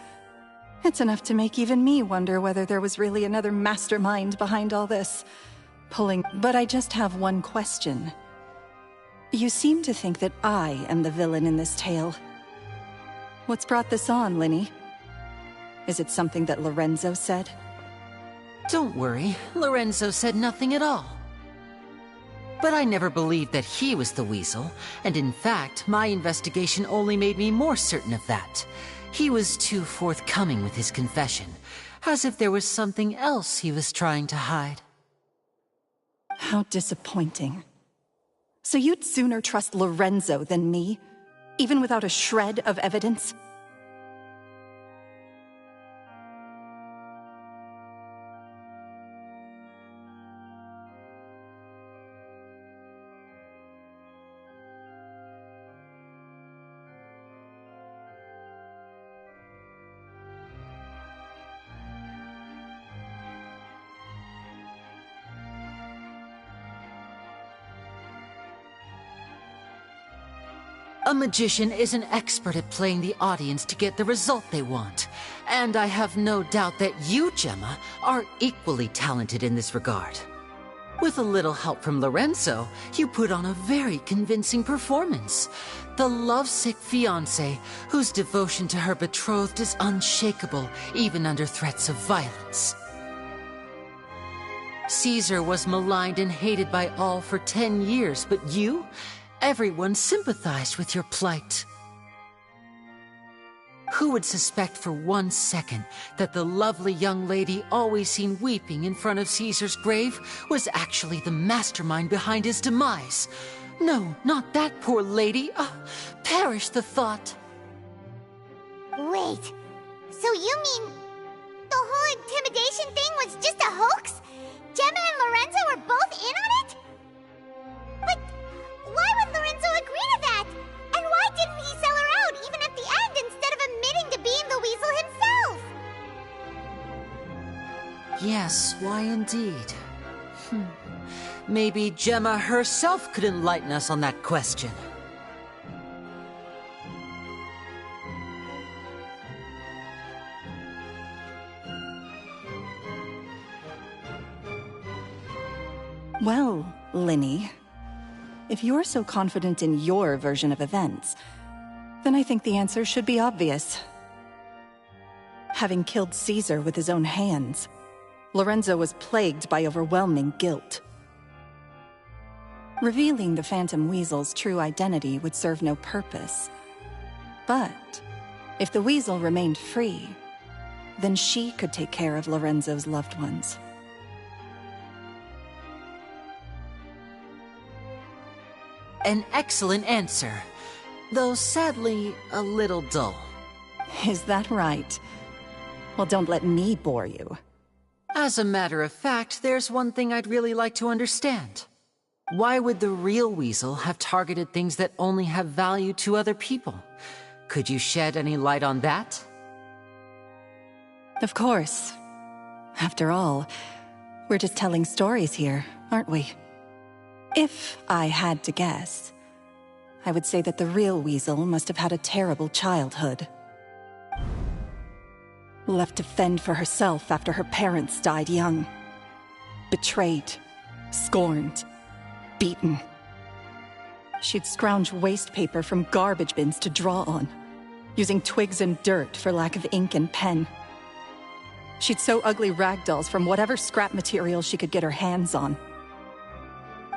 It's enough to make even me wonder whether there was really another mastermind behind all this. But I just have one question. You seem to think that I am the villain in this tale. What's brought this on, Linny? Is it something that Lorenzo said? Don't worry, Lorenzo said nothing at all. But I never believed that he was the weasel, and in fact, my investigation only made me more certain of that. He was too forthcoming with his confession, as if there was something else he was trying to hide. How disappointing. So you'd sooner trust Lorenzo than me, even without a shred of evidence? A magician is an expert at playing the audience to get the result they want. And I have no doubt that you, Gemma, are equally talented in this regard. With a little help from Lorenzo, you put on a very convincing performance. The lovesick fiancé, whose devotion to her betrothed is unshakable, even under threats of violence. Caesar was maligned and hated by all for 10 years, but you? Everyone sympathized with your plight. Who would suspect for 1 second that the lovely young lady always seen weeping in front of Caesar's grave was actually the mastermind behind his demise? No, not that poor lady. Perish the thought. Wait, so you mean the whole intimidation thing was just a hoax? Gemma and Lorenzo were both in on it? But why would Lorenzo agree to that? And why didn't he sell her out even at the end instead of admitting to being the weasel himself? Yes, why indeed? Maybe Gemma herself could enlighten us on that question. Well, Linny, if you're so confident in your version of events, then I think the answer should be obvious. Having killed Caesar with his own hands, Lorenzo was plagued by overwhelming guilt. Revealing the Phantom Weasel's true identity would serve no purpose. But if the weasel remained free, then she could take care of Lorenzo's loved ones. An excellent answer, though sadly a little dull. Is that right? Well, don't let me bore you. As a matter of fact, there's one thing I'd really like to understand. Why would the real weasel have targeted things that only have value to other people? Could you shed any light on that? Of course. After all, we're just telling stories here, aren't we? If I had to guess, I would say that the real Weasel must have had a terrible childhood. Left to fend for herself after her parents died young. Betrayed, scorned, beaten. She'd scrounge waste paper from garbage bins to draw on, using twigs and dirt for lack of ink and pen. She'd sew ugly rag dolls from whatever scrap material she could get her hands on.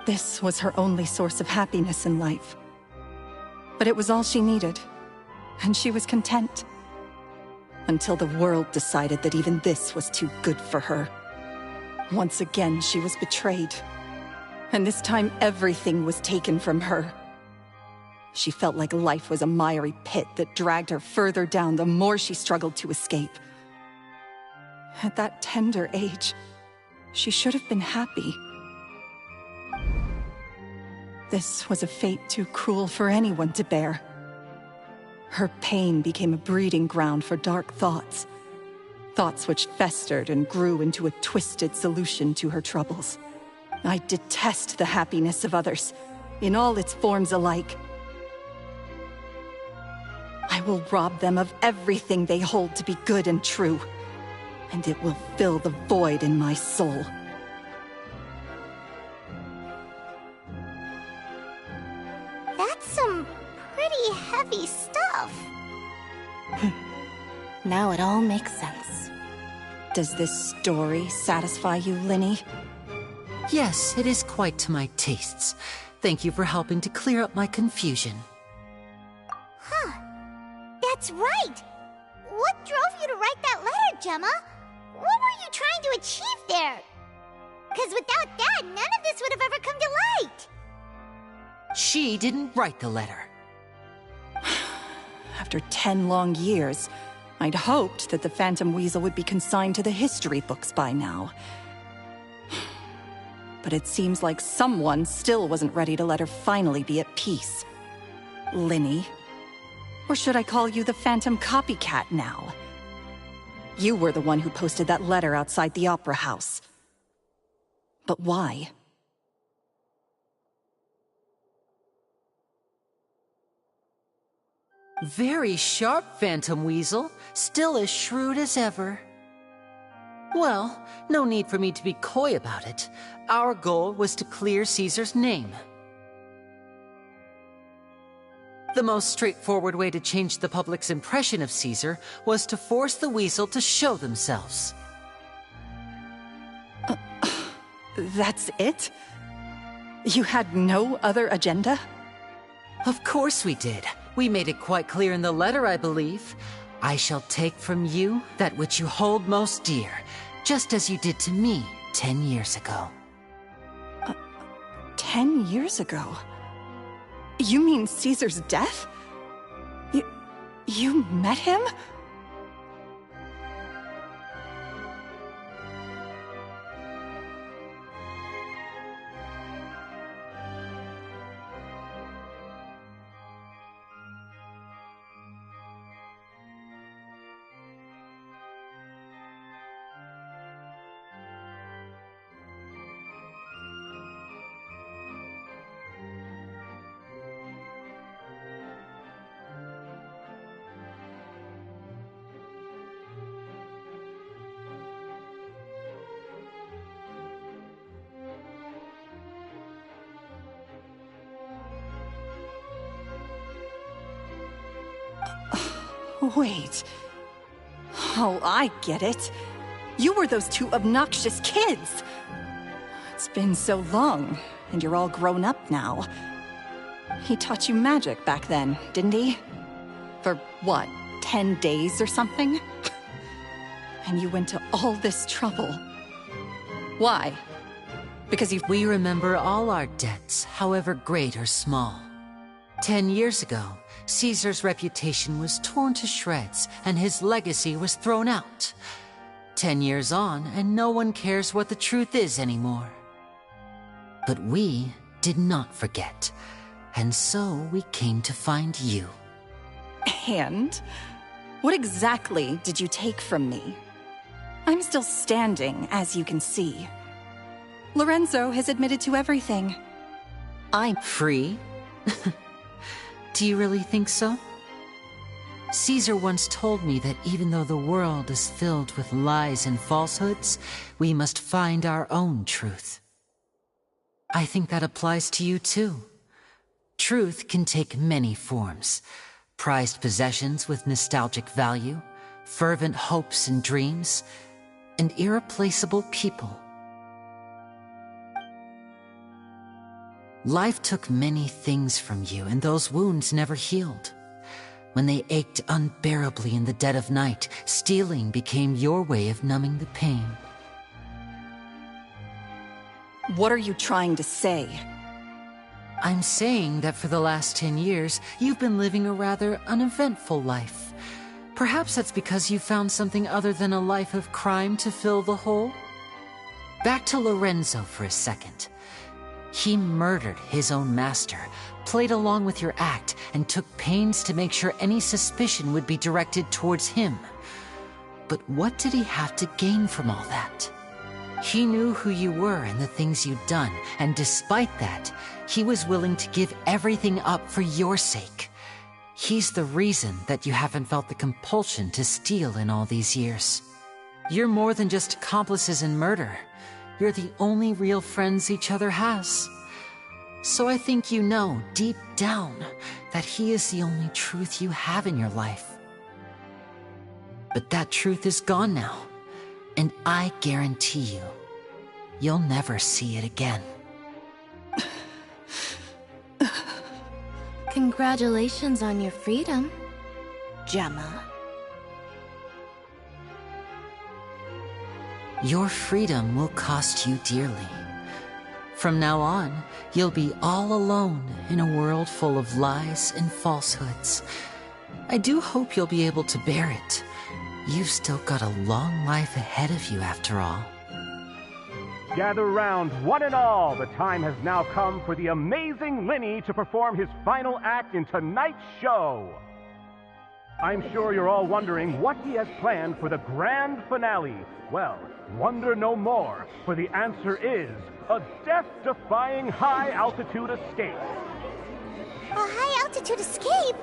This was her only source of happiness in life. But it was all she needed, and she was content. Until the world decided that even this was too good for her. Once again, she was betrayed. And this time, everything was taken from her. She felt like life was a miry pit that dragged her further down the more she struggled to escape. At that tender age, she should have been happy. This was a fate too cruel for anyone to bear. Her pain became a breeding ground for dark thoughts. Thoughts which festered and grew into a twisted solution to her troubles. I detest the happiness of others, in all its forms alike. I will rob them of everything they hold to be good and true, and it will fill the void in my soul. That's some pretty heavy stuff. Now it all makes sense. Does this story satisfy you, Linny? Yes, it is quite to my tastes. Thank you for helping to clear up my confusion. Huh. That's right. What drove you to write that letter, Gemma? What were you trying to achieve there? Because without that, none of this would have ever come to light. She didn't write the letter. After 10 long years, I'd hoped that the Phantom Weasel would be consigned to the history books by now. But it seems like someone still wasn't ready to let her finally be at peace. Linny. Or should I call you the Phantom Copycat now? You were the one who posted that letter outside the Opera House. But why? Very sharp, Phantom Weasel. Still as shrewd as ever. Well, no need for me to be coy about it. Our goal was to clear Caesar's name. The most straightforward way to change the public's impression of Caesar was to force the Weasel to show themselves. That's it? You had no other agenda? Of course we did. We made it quite clear in the letter, I believe. I shall take from you that which you hold most dear, just as you did to me 10 years ago. 10 years ago? You mean Caesar's death? You met him? Wait. Oh, I get it. You were those two obnoxious kids. It's been so long, and you're all grown up now. He taught you magic back then, didn't he? For what, 10 days or something? And you went to all this trouble. Why? Because we remember all our debts, however great or small. 10 years ago, Caesar's reputation was torn to shreds, and his legacy was thrown out. 10 years on, and no one cares what the truth is anymore. But we did not forget, and so we came to find you. And? What exactly did you take from me? I'm still standing, as you can see. Lorenzo has admitted to everything. I'm free. Do you really think so? Caesar once told me that even though the world is filled with lies and falsehoods, we must find our own truth. I think that applies to you too. Truth can take many forms. Prized possessions with nostalgic value, fervent hopes and dreams, and irreplaceable people. Life took many things from you, and those wounds never healed. When they ached unbearably in the dead of night, stealing became your way of numbing the pain. What are you trying to say? I'm saying that for the last 10 years, you've been living a rather uneventful life. Perhaps that's because you found something other than a life of crime to fill the hole? Back to Lorenzo for a second. He murdered his own master, played along with your act, and took pains to make sure any suspicion would be directed towards him. But what did he have to gain from all that? He knew who you were and the things you'd done, and despite that, he was willing to give everything up for your sake. He's the reason that you haven't felt the compulsion to steal in all these years. You're more than just accomplices in murder. You're the only real friends each other has. So I think you know, deep down, that he is the only truth you have in your life. But that truth is gone now, and I guarantee you, you'll never see it again. Congratulations on your freedom, Gemma. Your freedom will cost you dearly. From now on, you'll be all alone in a world full of lies and falsehoods. I do hope you'll be able to bear it. You've still got a long life ahead of you after all. Gather round, one and all. The time has now come for the amazing Lenny to perform his final act in tonight's show. I'm sure you're all wondering what he has planned for the grand finale. Well, wonder no more, for the answer is a death-defying high-altitude escape. A high-altitude escape?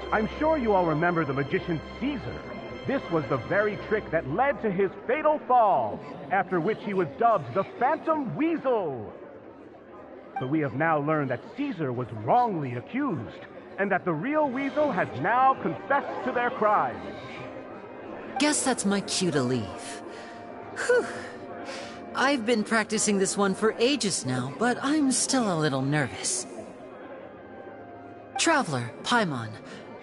I'm sure you all remember the magician Caesar. This was the very trick that led to his fatal fall, after which he was dubbed the Phantom Weasel. But we have now learned that Caesar was wrongly accused, and that the real Weasel has now confessed to their crimes. Guess that's my cue to leave. Whew. I've been practicing this one for ages now, but I'm still a little nervous. Traveler, Paimon,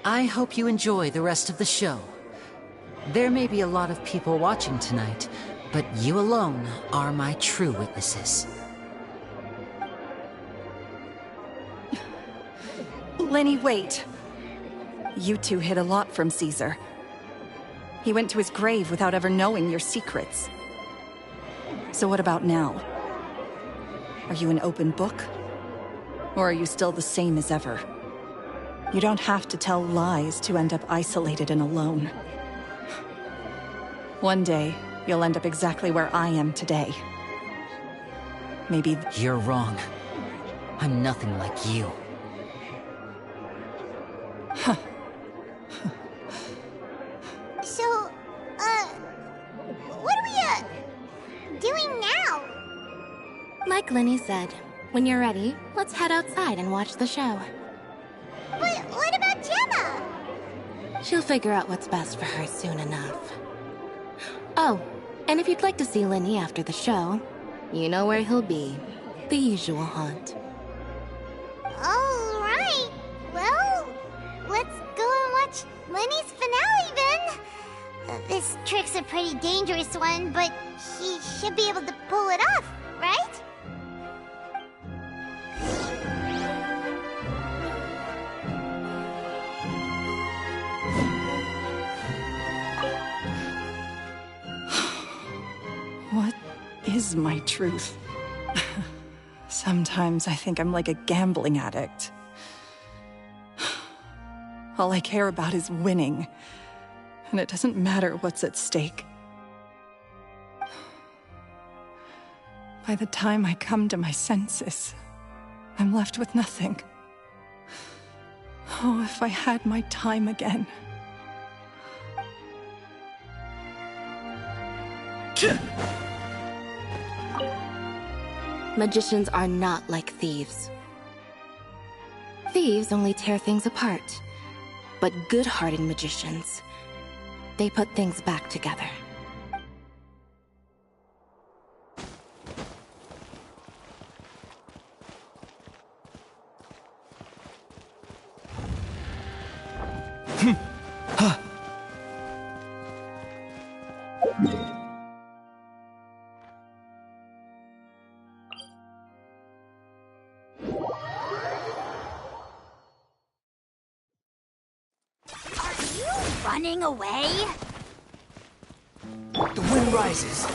I hope you enjoy the rest of the show. There may be a lot of people watching tonight, but you alone are my true witnesses. Lenny, wait. You two hid a lot from Caesar. He went to his grave without ever knowing your secrets. So what about now? Are you an open book? Or are you still the same as ever? You don't have to tell lies to end up isolated and alone. One day, you'll end up exactly where I am today. Maybe... You're wrong. I'm nothing like you. So, what are we, doing now? Like Lenny said, when you're ready, let's head outside and watch the show. But what about Gemma? She'll figure out what's best for her soon enough. Oh, and if you'd like to see Lenny after the show, you know where he'll be. The usual haunt. All right. Well, let's go and watch Lenny's finale then. This trick's a pretty dangerous one, but he should be able to pull it off, right? is my truth? Sometimes I think I'm like a gambling addict. All I care about is winning, and it doesn't matter what's at stake. By the time I come to my senses, I'm left with nothing. Oh, if I had my time again. Magicians are not like thieves. Thieves only tear things apart. But good-hearted magicians, they put things back together. Running away? The wind rises.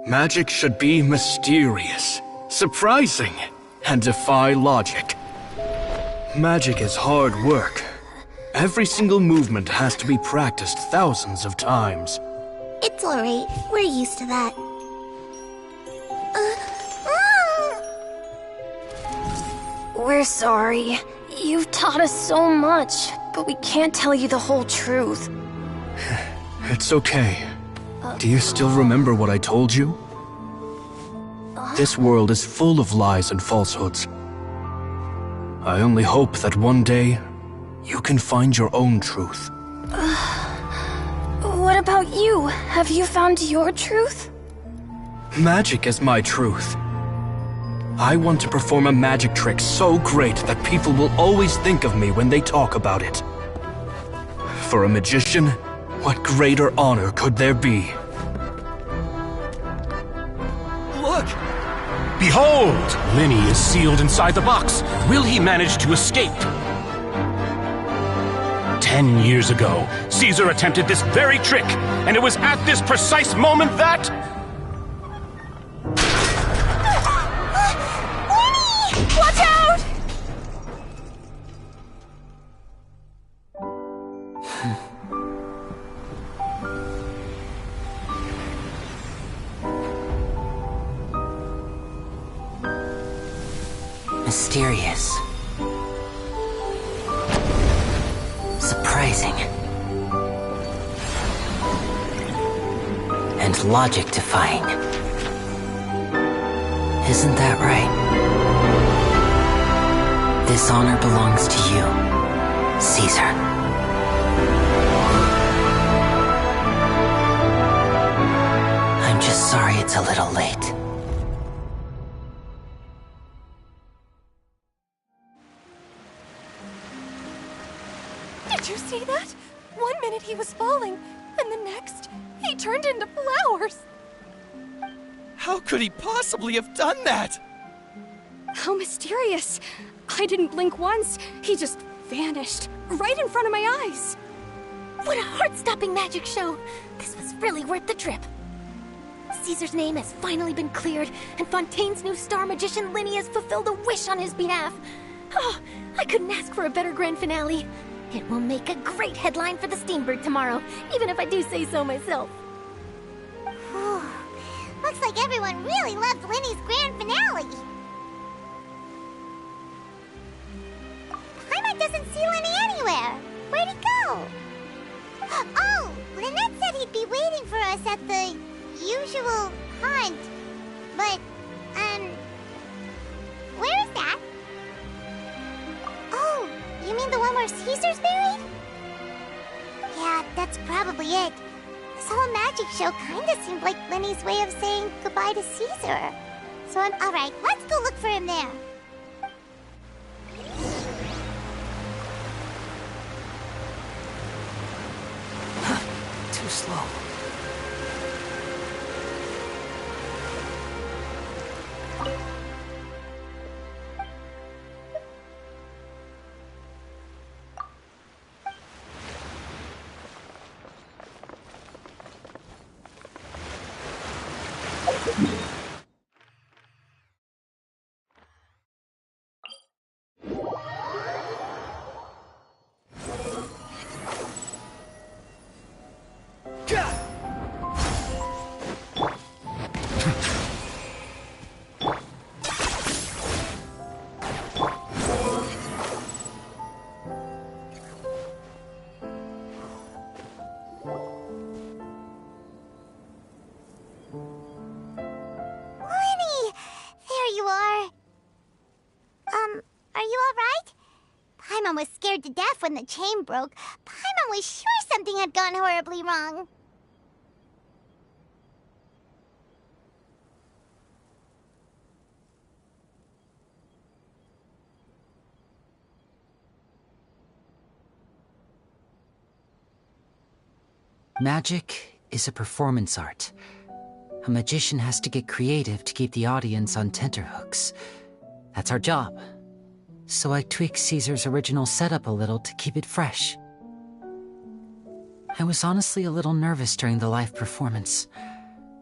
Magic should be mysterious, surprising, and defy logic. Magic is hard work. Every single movement has to be practiced thousands of times. It's alright. We're used to that. We're sorry. You've taught us so much, but we can't tell you the whole truth. It's okay. Do you still remember what I told you? This world is full of lies and falsehoods. I only hope that one day, you can find your own truth. What about you? Have you found your truth? Magic is my truth. I want to perform a magic trick so great that people will always think of me when they talk about it. For a magician, what greater honor could there be? Look! Behold! Linny is sealed inside the box. Will he manage to escape? 10 years ago, Caesar attempted this very trick, and it was at this precise moment that... Winnie! Watch out! Mysterious. Surprising. And logic-defying. Isn't that right? This honor belongs to you, Caesar. I'm just sorry it's a little late. Did you see that? 1 minute he was falling, and the next, he turned into flowers. How could he possibly have done that? How mysterious. I didn't blink once. He just vanished, right in front of my eyes. What a heart-stopping magic show! This was really worth the trip. Caesar's name has finally been cleared, and Fontaine's new star magician Linny has fulfilled a wish on his behalf. Oh, I couldn't ask for a better grand finale. It will make a great headline for the Steambird tomorrow, even if I do say so myself. Whew. Looks like everyone really loved Linny's grand finale. Paimon doesn't see Linny anywhere. Where'd he go? Oh, Lynette said he'd be waiting for us at the usual hunt. But, where is that? Oh, you mean the one where Caesar's buried? that's probably it. This whole magic show kinda seemed like Lenny's way of saying goodbye to Caesar. So alright, let's go look for him there. Too slow. Paimon was scared to death when the chain broke. Paimon was sure something had gone horribly wrong. Magic is a performance art. A magician has to get creative to keep the audience on tenterhooks. That's our job. So I tweaked Caesar's original setup a little to keep it fresh. I was honestly a little nervous during the live performance.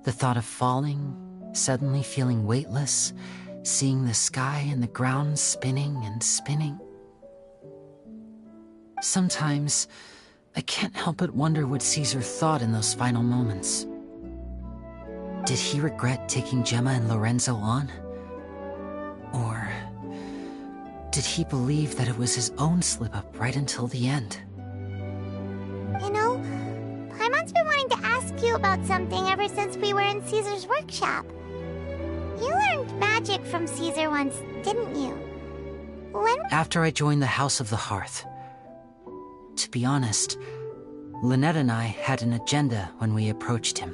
The thought of falling, suddenly feeling weightless, seeing the sky and the ground spinning and spinning. Sometimes, I can't help but wonder what Caesar thought in those final moments. Did he regret taking Gemma and Lorenzo on? Or did he believe that it was his own slip-up right until the end? You know, Paimon's been wanting to ask you about something ever since we were in Caesar's workshop. You learned magic from Caesar once, didn't you? When? After I joined the House of the Hearth. To be honest, Lynette and I had an agenda when we approached him.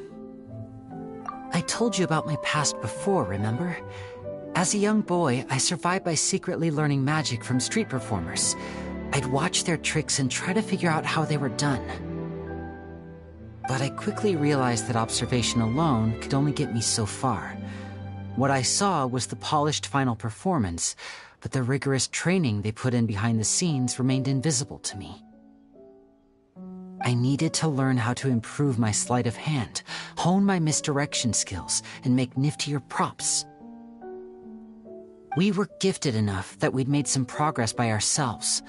I told you about my past before, remember? As a young boy, I survived by secretly learning magic from street performers. I'd watch their tricks and try to figure out how they were done. But I quickly realized that observation alone could only get me so far. What I saw was the polished final performance, but the rigorous training they put in behind the scenes remained invisible to me. I needed to learn how to improve my sleight of hand, hone my misdirection skills, and make niftier props. We were gifted enough that we'd made some progress by ourselves,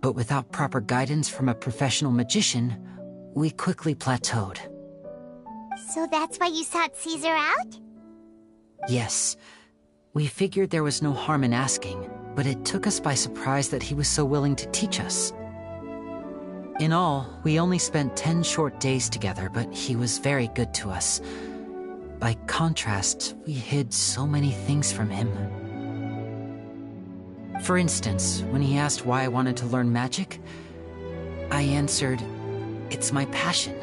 but without proper guidance from a professional magician, we quickly plateaued. So that's why you sought Caesar out? Yes. We figured there was no harm in asking, but it took us by surprise that he was so willing to teach us. In all, we only spent 10 short days together, but he was very good to us. By contrast, we hid so many things from him. For instance, when he asked why I wanted to learn magic, I answered, "It's my passion."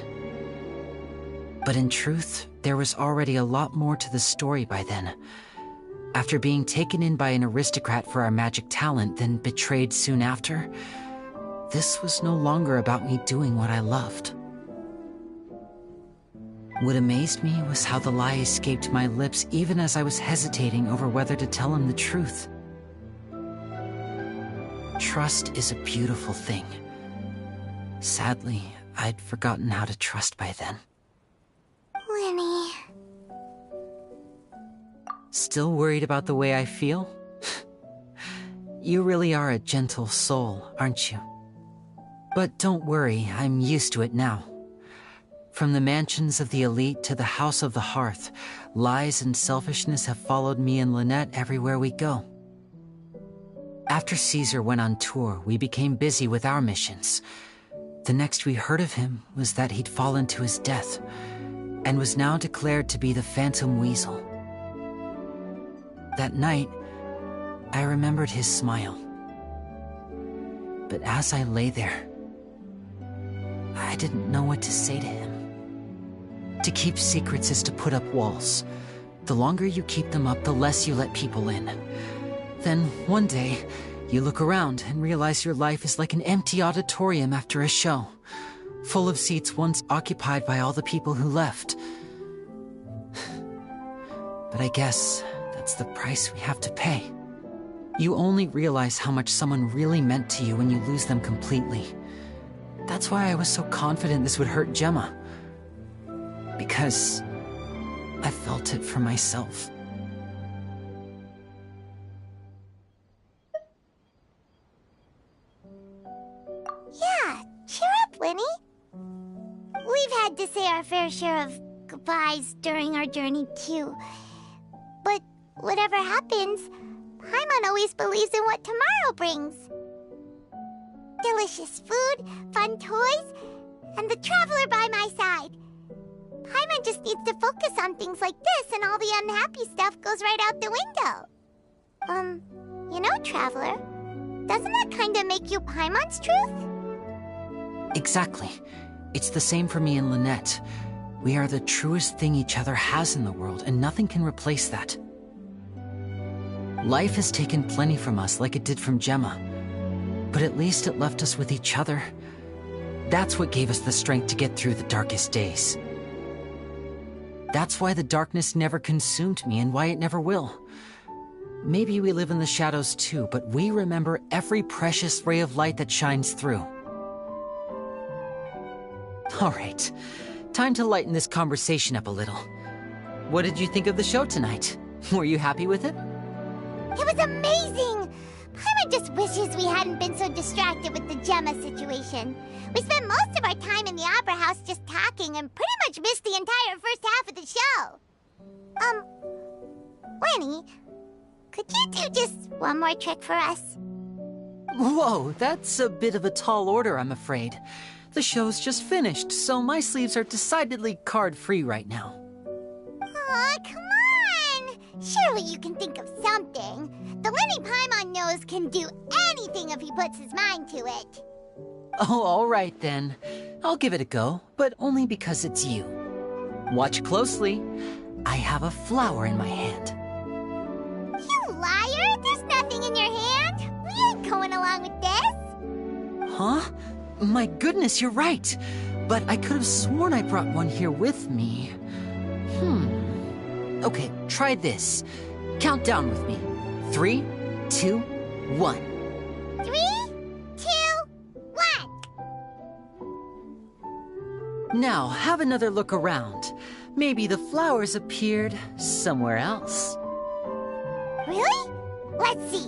But in truth, there was already a lot more to the story by then. After being taken in by an aristocrat for our magic talent, then betrayed soon after, this was no longer about me doing what I loved. What amazed me was how the lie escaped my lips even as I was hesitating over whether to tell him the truth. Trust is a beautiful thing. Sadly, I'd forgotten how to trust by then. Lenny. Still worried about the way I feel? You really are a gentle soul, aren't you? But don't worry, I'm used to it now. From the mansions of the elite to the House of the Hearth, lies and selfishness have followed me and Lynette everywhere we go. After Caesar went on tour, we became busy with our missions. The next we heard of him was that he'd fallen to his death, and was now declared to be the Phantom Weasel. That night, I remembered his smile. But as I lay there, I didn't know what to say to him. To keep secrets is to put up walls. The longer you keep them up, the less you let people in. Then, one day, you look around and realize your life is like an empty auditorium after a show, full of seats once occupied by all the people who left. But I guess that's the price we have to pay. You only realize how much someone really meant to you when you lose them completely. That's why I was so confident this would hurt Gemma. Because I felt it for myself. Yeah, cheer up, Winnie. We've had to say our fair share of goodbyes during our journey, too. But whatever happens, Paimon always believes in what tomorrow brings. Delicious food, fun toys, and the traveler by my side. Paimon just needs to focus on things like this, and all the unhappy stuff goes right out the window. You know, Traveler, doesn't that kind of make you Paimon's truth? Exactly. It's the same for me and Lynette. We are the truest thing each other has in the world, and nothing can replace that. Life has taken plenty from us, like it did from Gemma. But at least it left us with each other. That's what gave us the strength to get through the darkest days. That's why the darkness never consumed me, and why it never will. Maybe we live in the shadows too, but we remember every precious ray of light that shines through. All right, time to lighten this conversation up a little. What did you think of the show tonight? Were you happy with it? It was amazing! Paimon just wishes we hadn't been so distracted with the Gemma situation. We spent most of our time in the Opera House just talking and pretty much missed the entire first half of the show. Winnie, could you do just one more trick for us? Whoa, that's a bit of a tall order, I'm afraid. The show's just finished, so my sleeves are decidedly card-free right now. Aw, come on! Surely you can think of something. The Winnie Paimon knows can do anything if he puts his mind to it. Oh, all right then. I'll give it a go, but only because it's you. Watch closely. I have a flower in my hand. You liar! There's nothing in your hand! We ain't going along with this! Huh? My goodness, you're right. But I could have sworn I brought one here with me. Okay, try this. Count down with me. 3, 2, 1. 3, 2, 1. Now, have another look around. Maybe the flowers appeared somewhere else. Really? Let's see.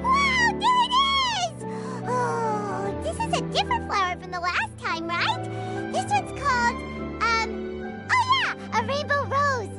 Wow, there it is! Oh, this is a different flower from the last time, right? This one's called, oh yeah, a rainbow rose.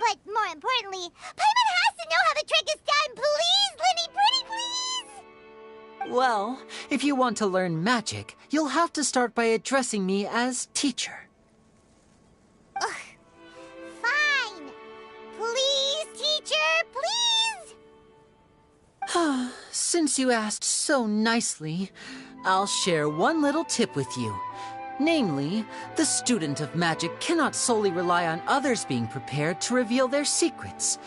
But more importantly, Paimon has to know how the trick is done. Please, Linny, pretty please! Well, if you want to learn magic, you'll have to start by addressing me as teacher. Ugh. Fine. Please, teacher, please! Since you asked so nicely, I'll share one little tip with you. Namely, the student of magic cannot solely rely on others being prepared to reveal their secrets.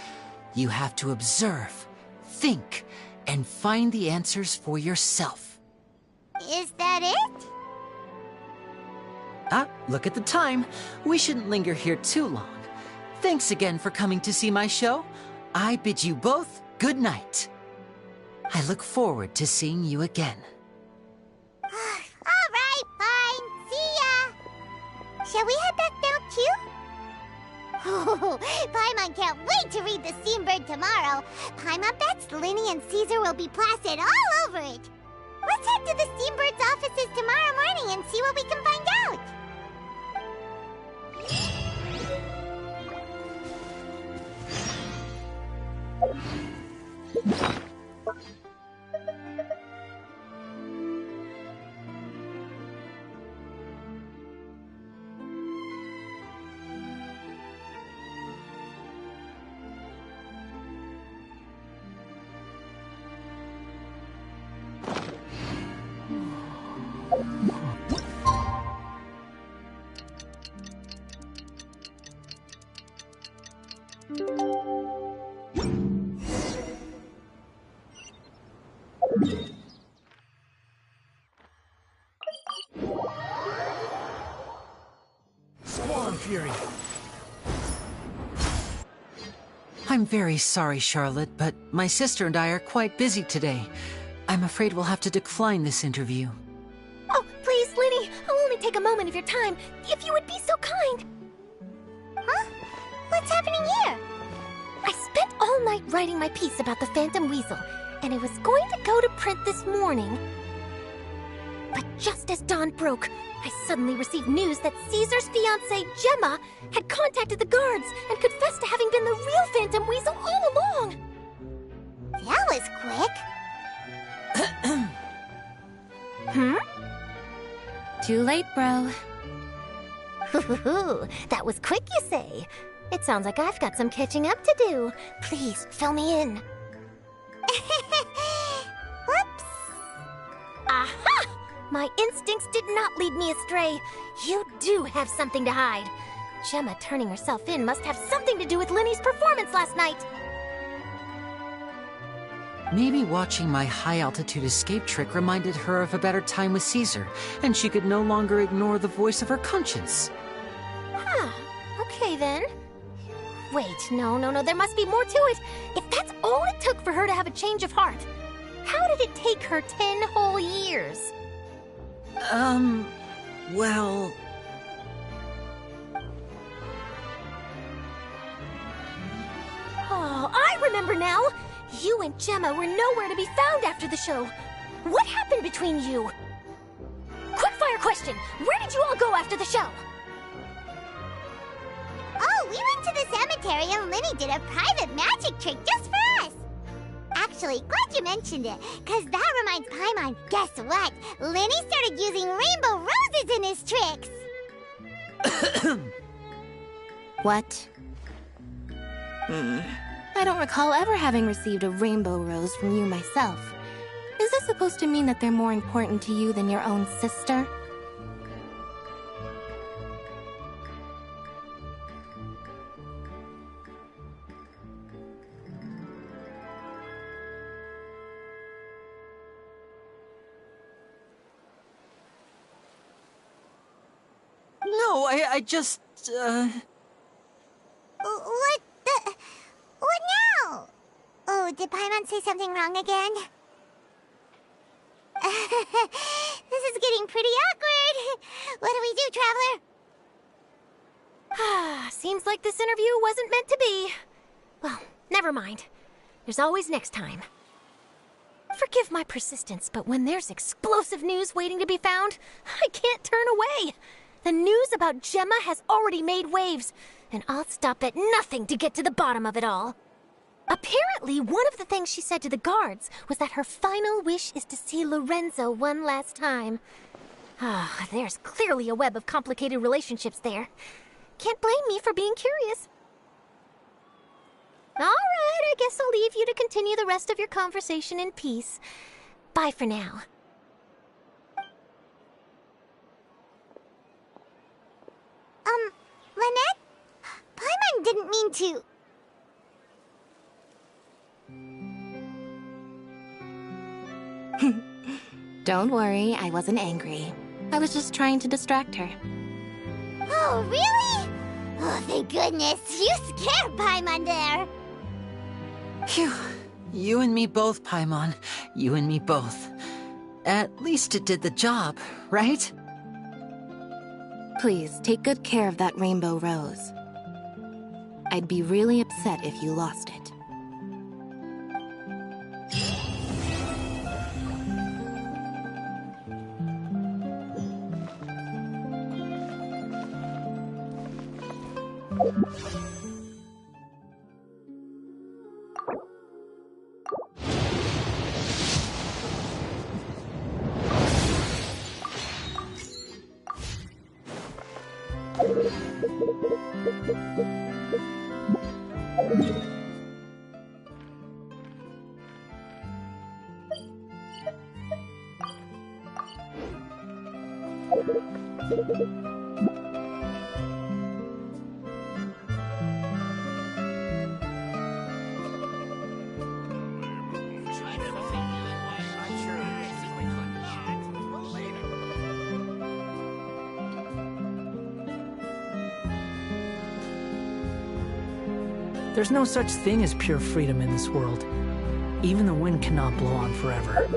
You have to observe, think, and find the answers for yourself. Is that it? Ah, look at the time. We shouldn't linger here too long. Thanks again for coming to see my show. I bid you both good night. I look forward to seeing you again. All right, fine. See ya. Shall we head back now, too? Oh, Paimon can't wait to read The Steam Bird tomorrow. Paimon bets Linny and Caesar will be plastered all over it. Let's head to the Steam Bird's offices tomorrow morning and see what we can find out. Spawn Fury! I'm very sorry, Charlotte, but my sister and I are quite busy today. I'm afraid we'll have to decline this interview. Oh, please, Linny, I'll only take a moment of your time, if you would be so kind. Huh? What's happening here? I spent all night writing my piece about the Phantom Weasel, and it was going to go to print this morning. But just as dawn broke, I suddenly received news that Caesar's fiancée, Gemma, had contacted the guards and confessed to having been the real Phantom Weasel all along. That was quick. Too late, bro. That was quick, you say? It sounds like I've got some catching up to do. Please, fill me in. Whoops. Aha! My instincts did not lead me astray. You do have something to hide. Gemma turning herself in must have something to do with Linny's performance last night. Maybe watching my high-altitude escape trick reminded her of a better time with Caesar, and she could no longer ignore the voice of her conscience. Huh. Okay, then. Wait, no, there must be more to it. If that's all it took for her to have a change of heart, how did it take her 10 whole years? Well... Oh, I remember now! You and Gemma were nowhere to be found after the show. What happened between you? Quickfire question! Where did you all go after the show? Oh, we went to the cemetery and Linny did a private magic trick just for us. Actually, glad you mentioned it, because that reminds Paimon, guess what? Linny started using rainbow roses in his tricks. What? I don't recall ever having received a rainbow rose from you myself. Is this supposed to mean that they're more important to you than your own sister? No, I just, What now? Oh, did Paimon say something wrong again? This is getting pretty awkward. What do we do, Traveler? Seems like this interview wasn't meant to be. Well, never mind. There's always next time. Forgive my persistence, but when there's explosive news waiting to be found, I can't turn away. The news about Gemma has already made waves, and I'll stop at nothing to get to the bottom of it all. Apparently, one of the things she said to the guards was that her final wish is to see Lorenzo one last time. There's clearly a web of complicated relationships there. Can't blame me for being curious. All right, I guess I'll leave you to continue the rest of your conversation in peace. Bye for now. Lynette? Paimon didn't mean to... Don't worry, I wasn't angry. I was just trying to distract her. Oh, really? Oh, thank goodness. You scared Paimon there. Phew. You and me both, Paimon. You and me both. At least it did the job, right? Please, take good care of that rainbow rose. I'd be really upset if you lost it. There's no such thing as pure freedom in this world. Even the wind cannot blow on forever.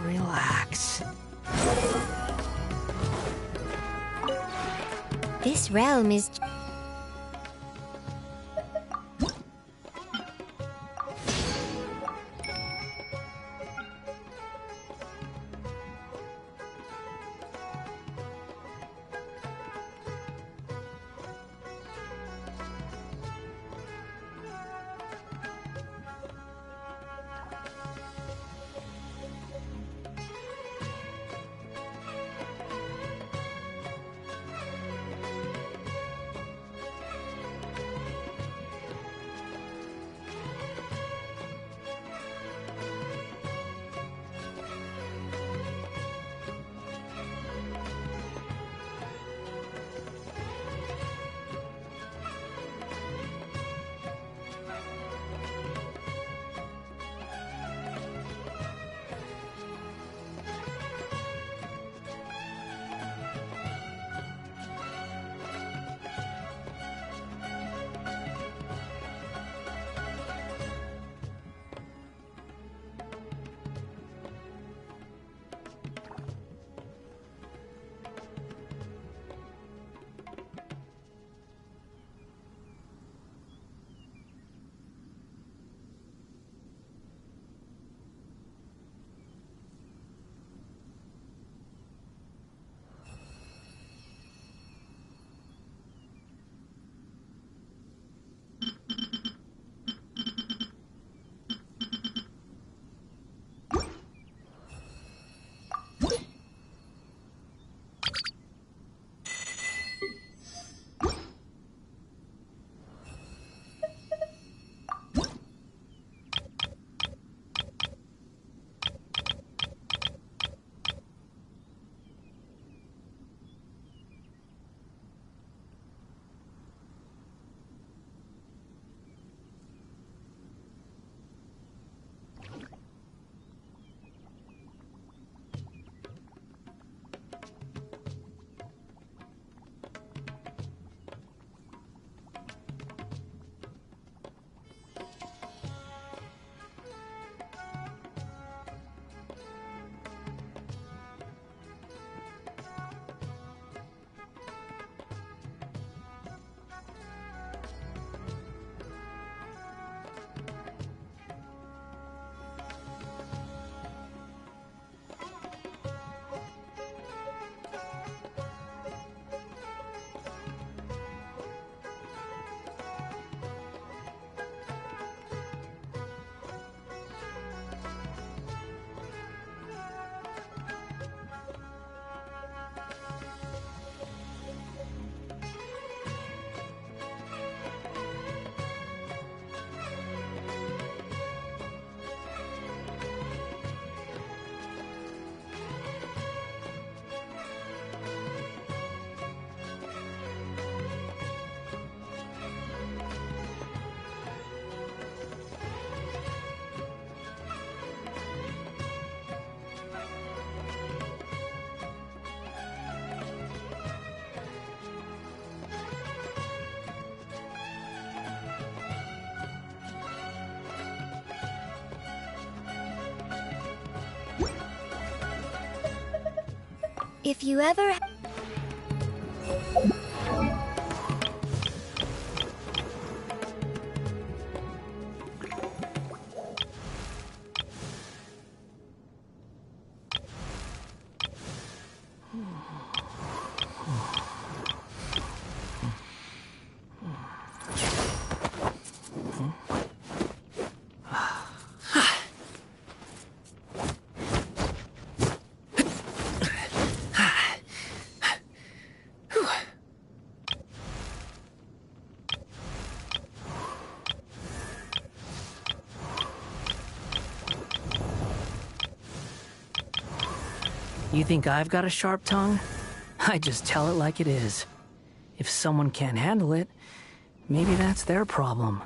Relax. This realm is... If you ever... You think I've got a sharp tongue? I just tell it like it is. If someone can't handle it, maybe that's their problem.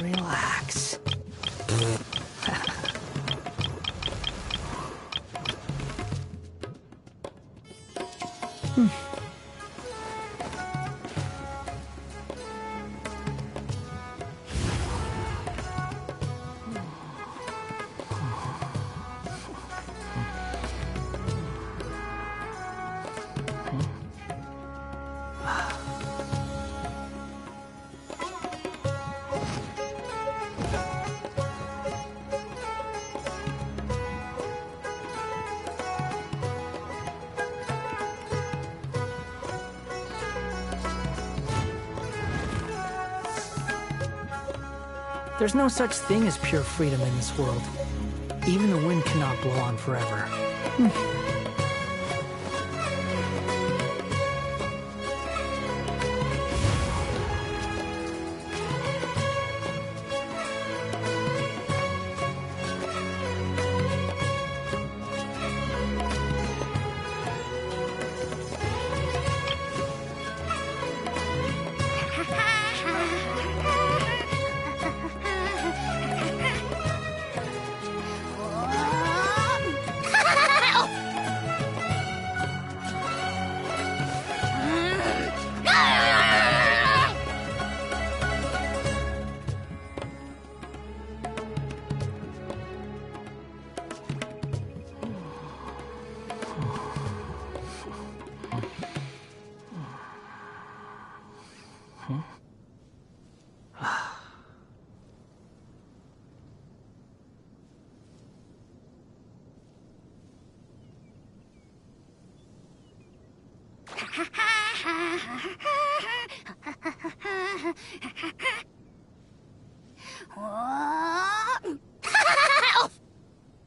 Relax. There's no such thing as pure freedom in this world. Even the wind cannot blow on forever.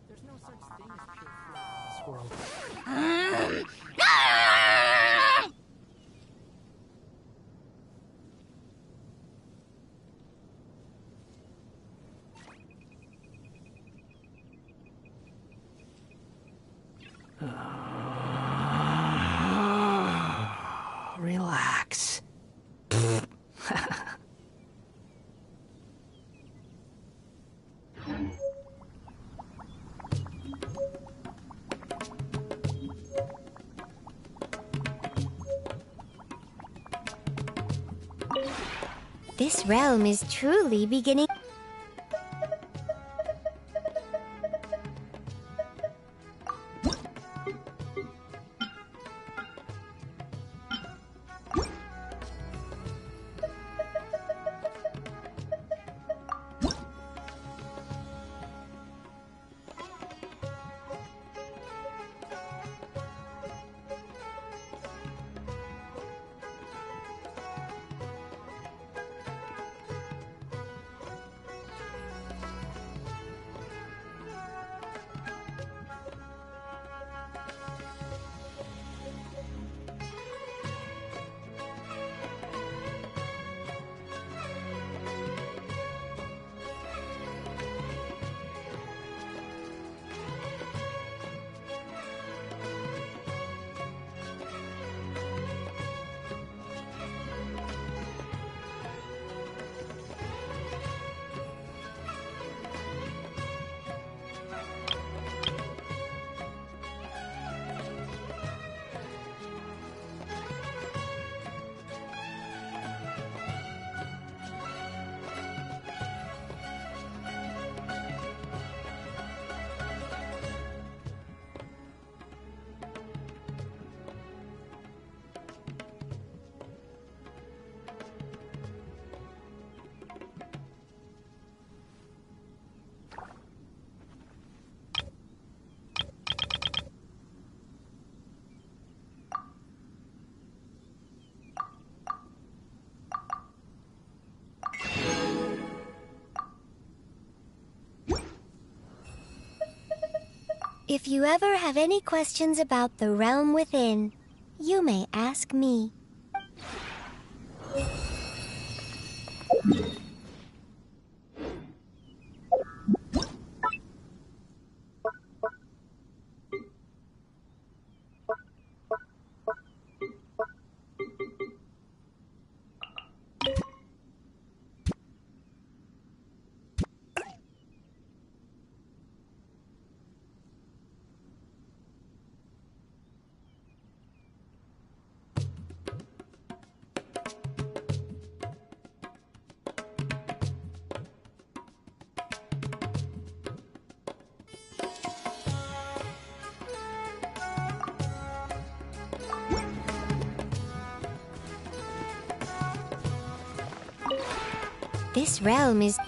There's no such thing as pure freedom in this world. Relax. This realm is truly beginning... If you ever have any questions about the realm within, you may ask me. This realm is...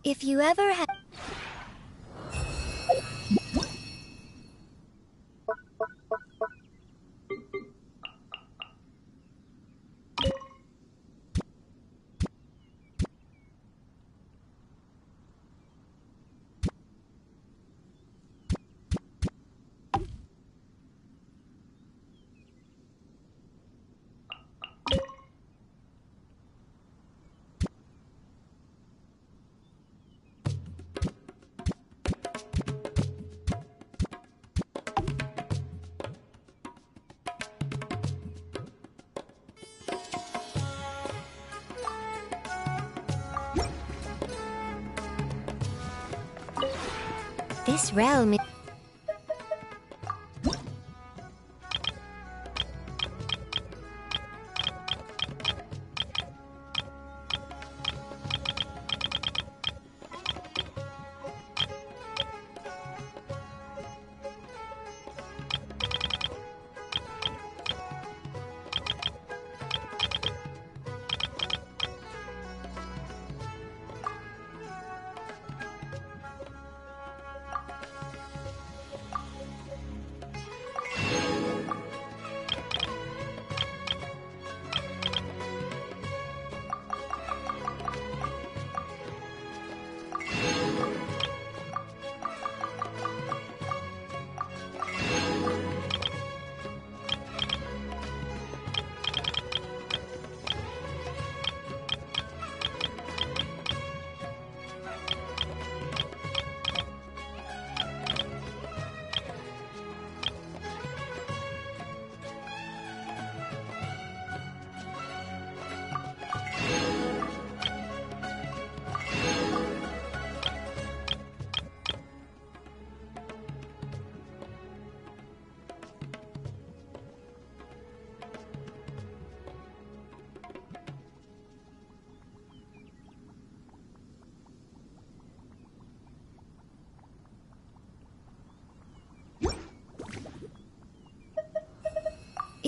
If you ever have... This realm is...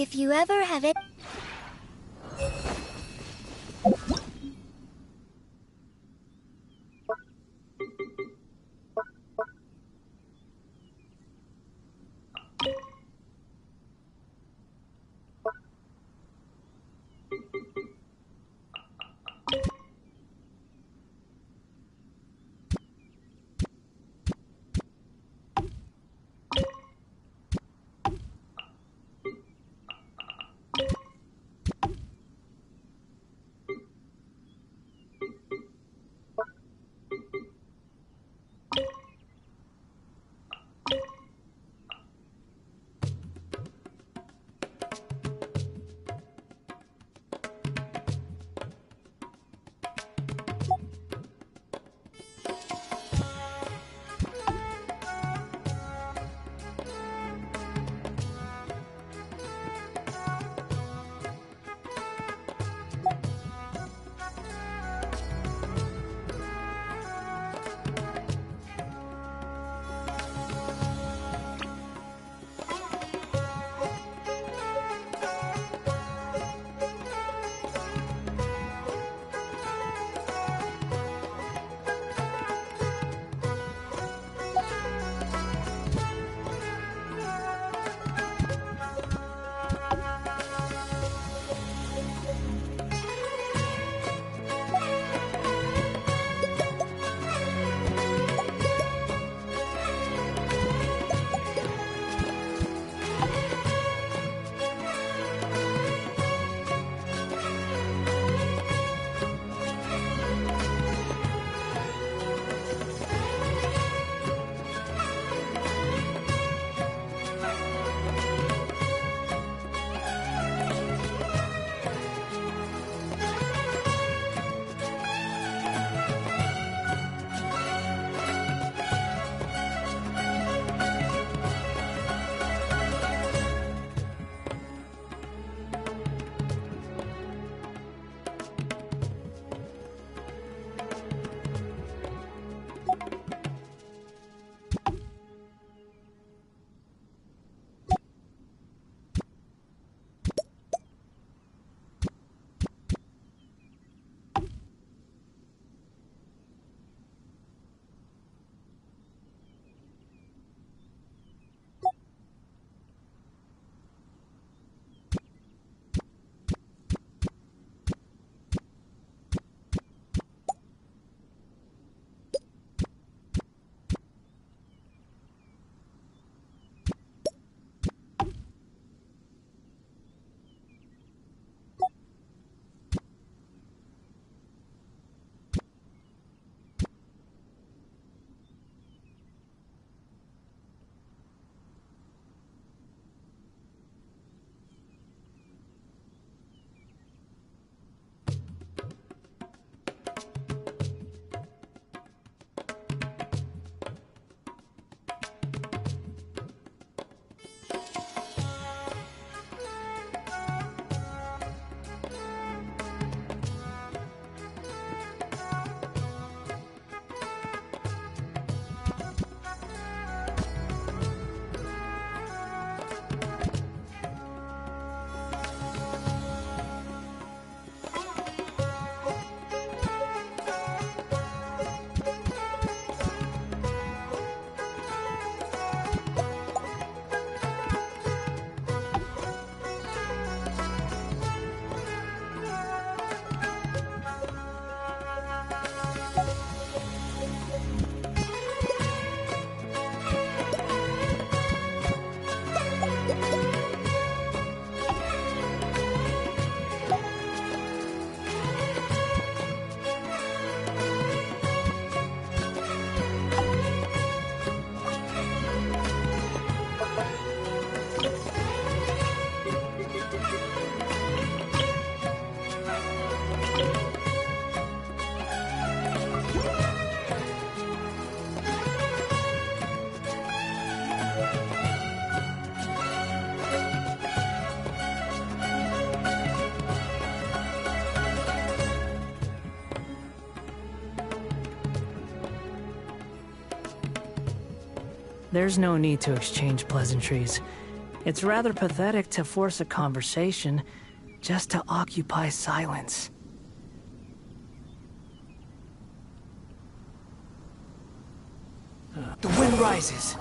If you ever have it... There's no need to exchange pleasantries. It's rather pathetic to force a conversation just to occupy silence. The wind rises.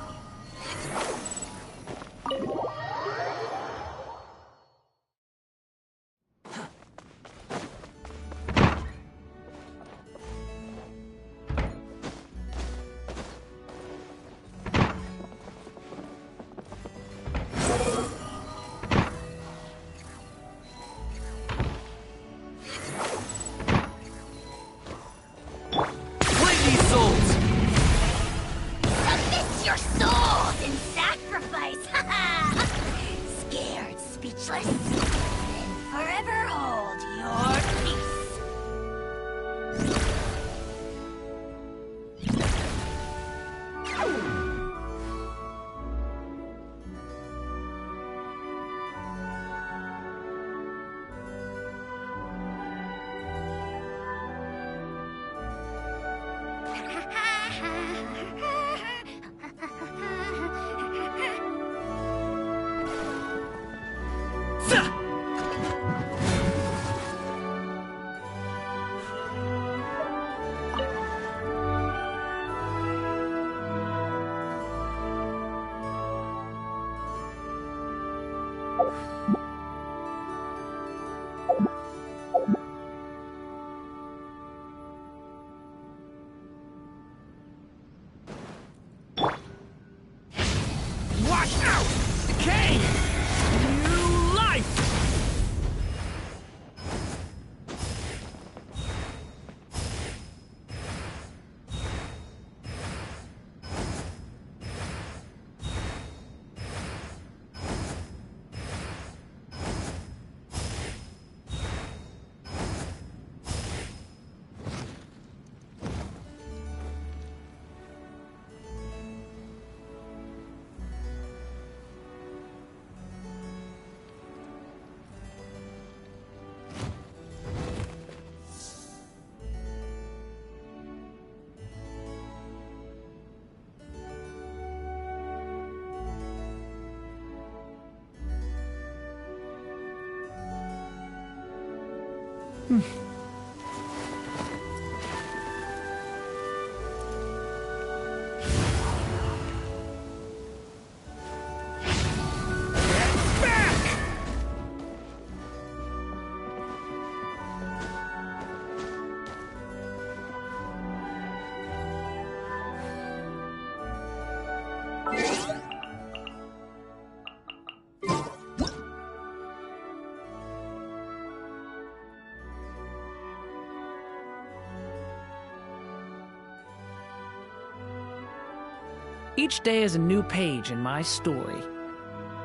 Each day is a new page in my story.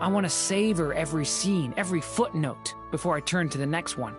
I want to savor every scene, every footnote, before I turn to the next one.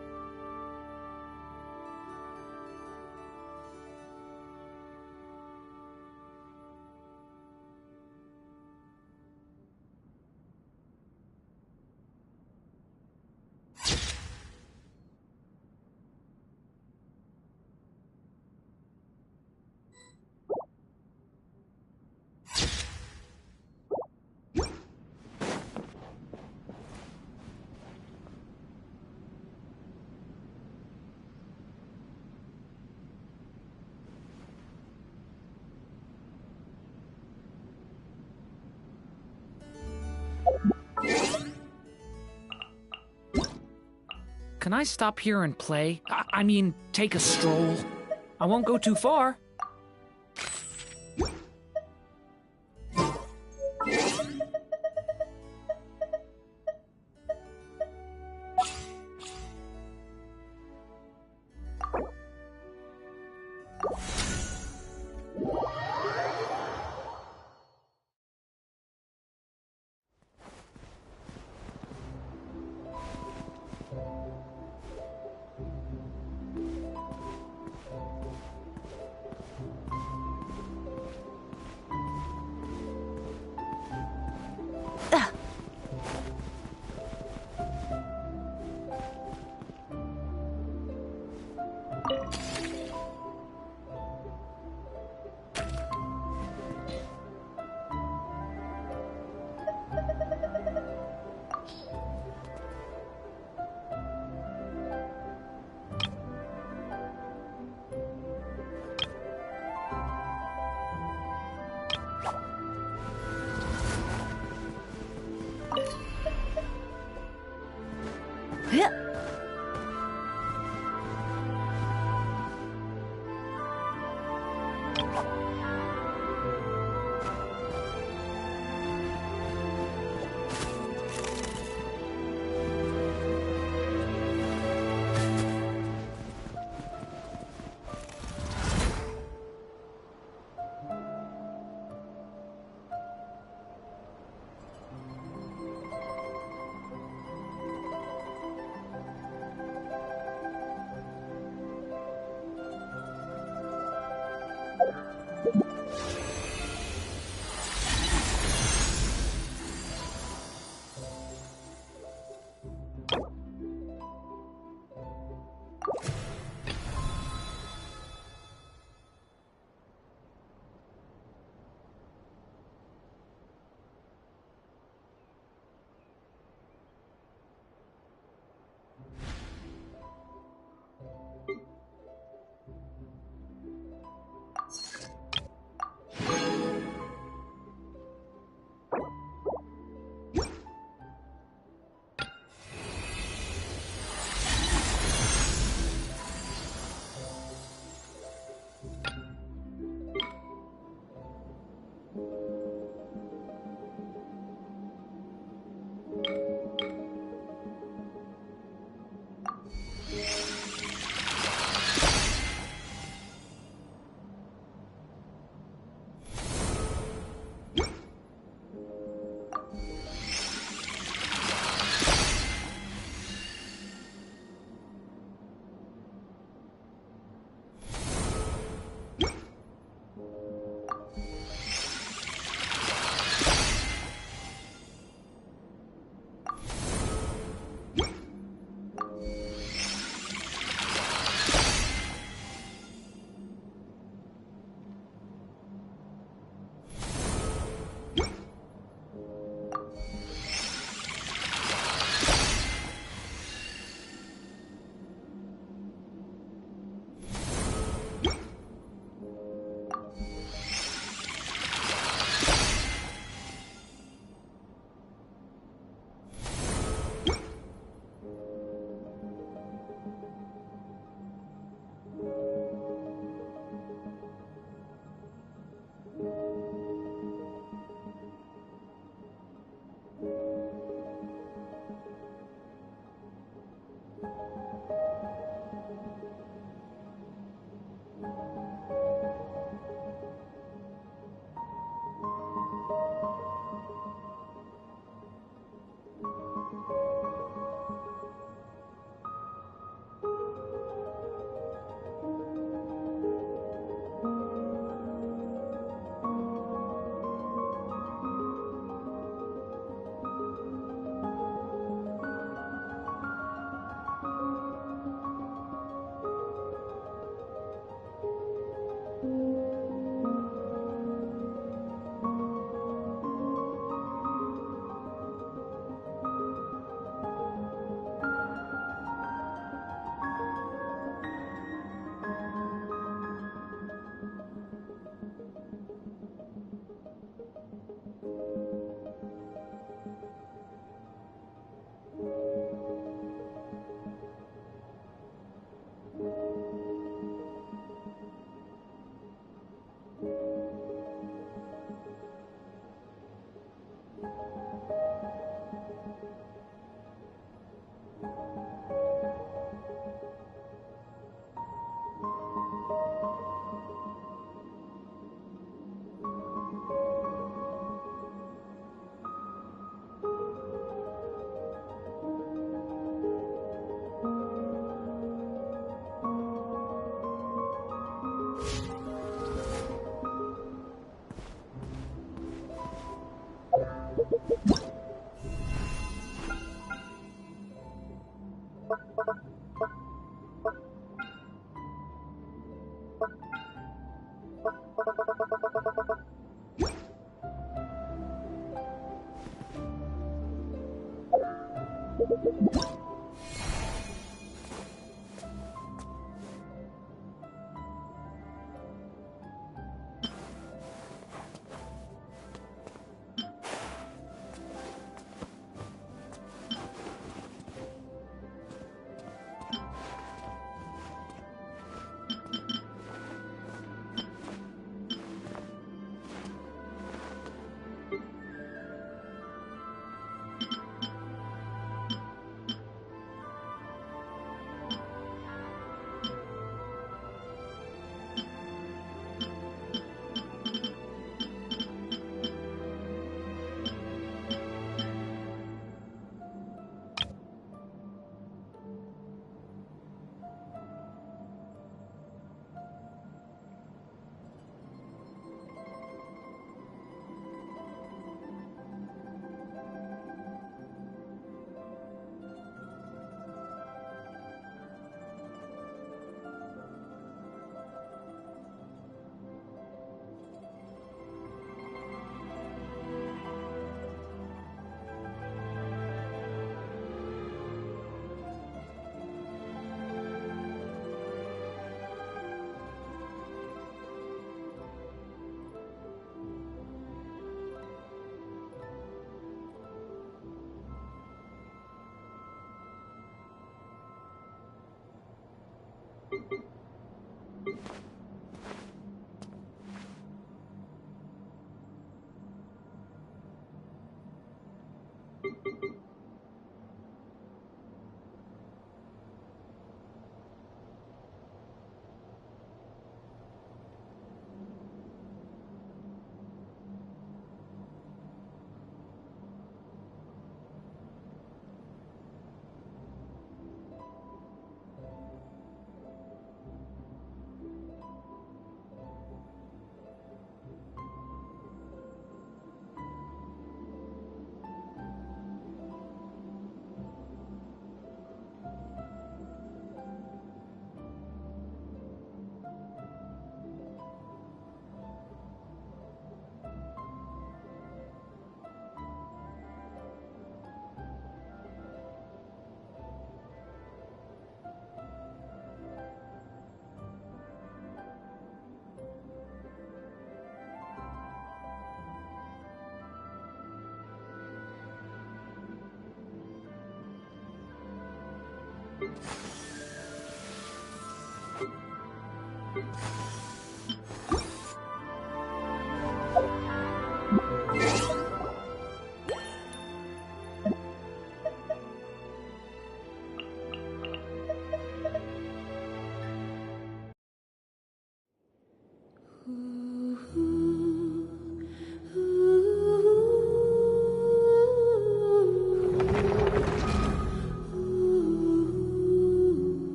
Can I stop here and play? I mean, take a stroll. I won't go too far.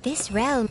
This realm...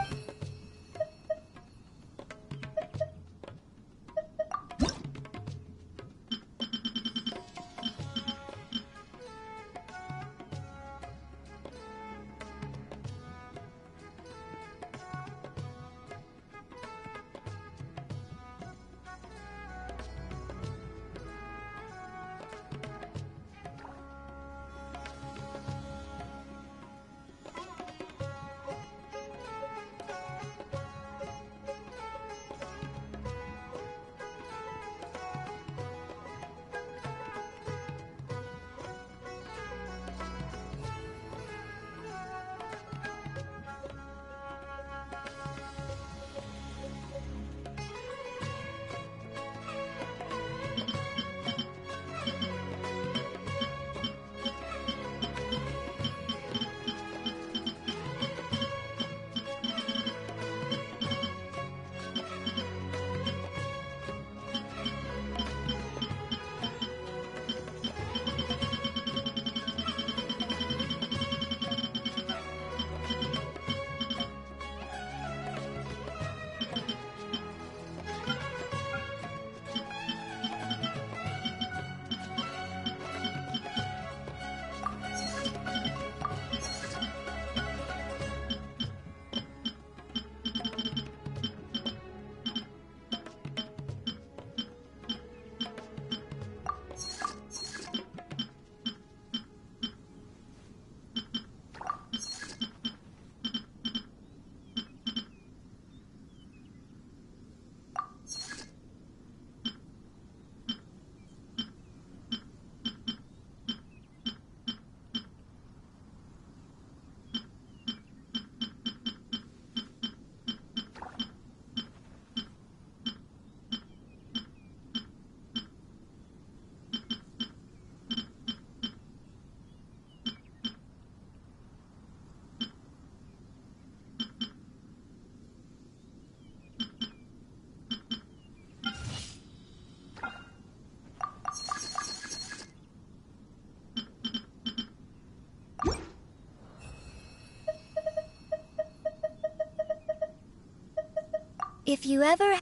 If you ever...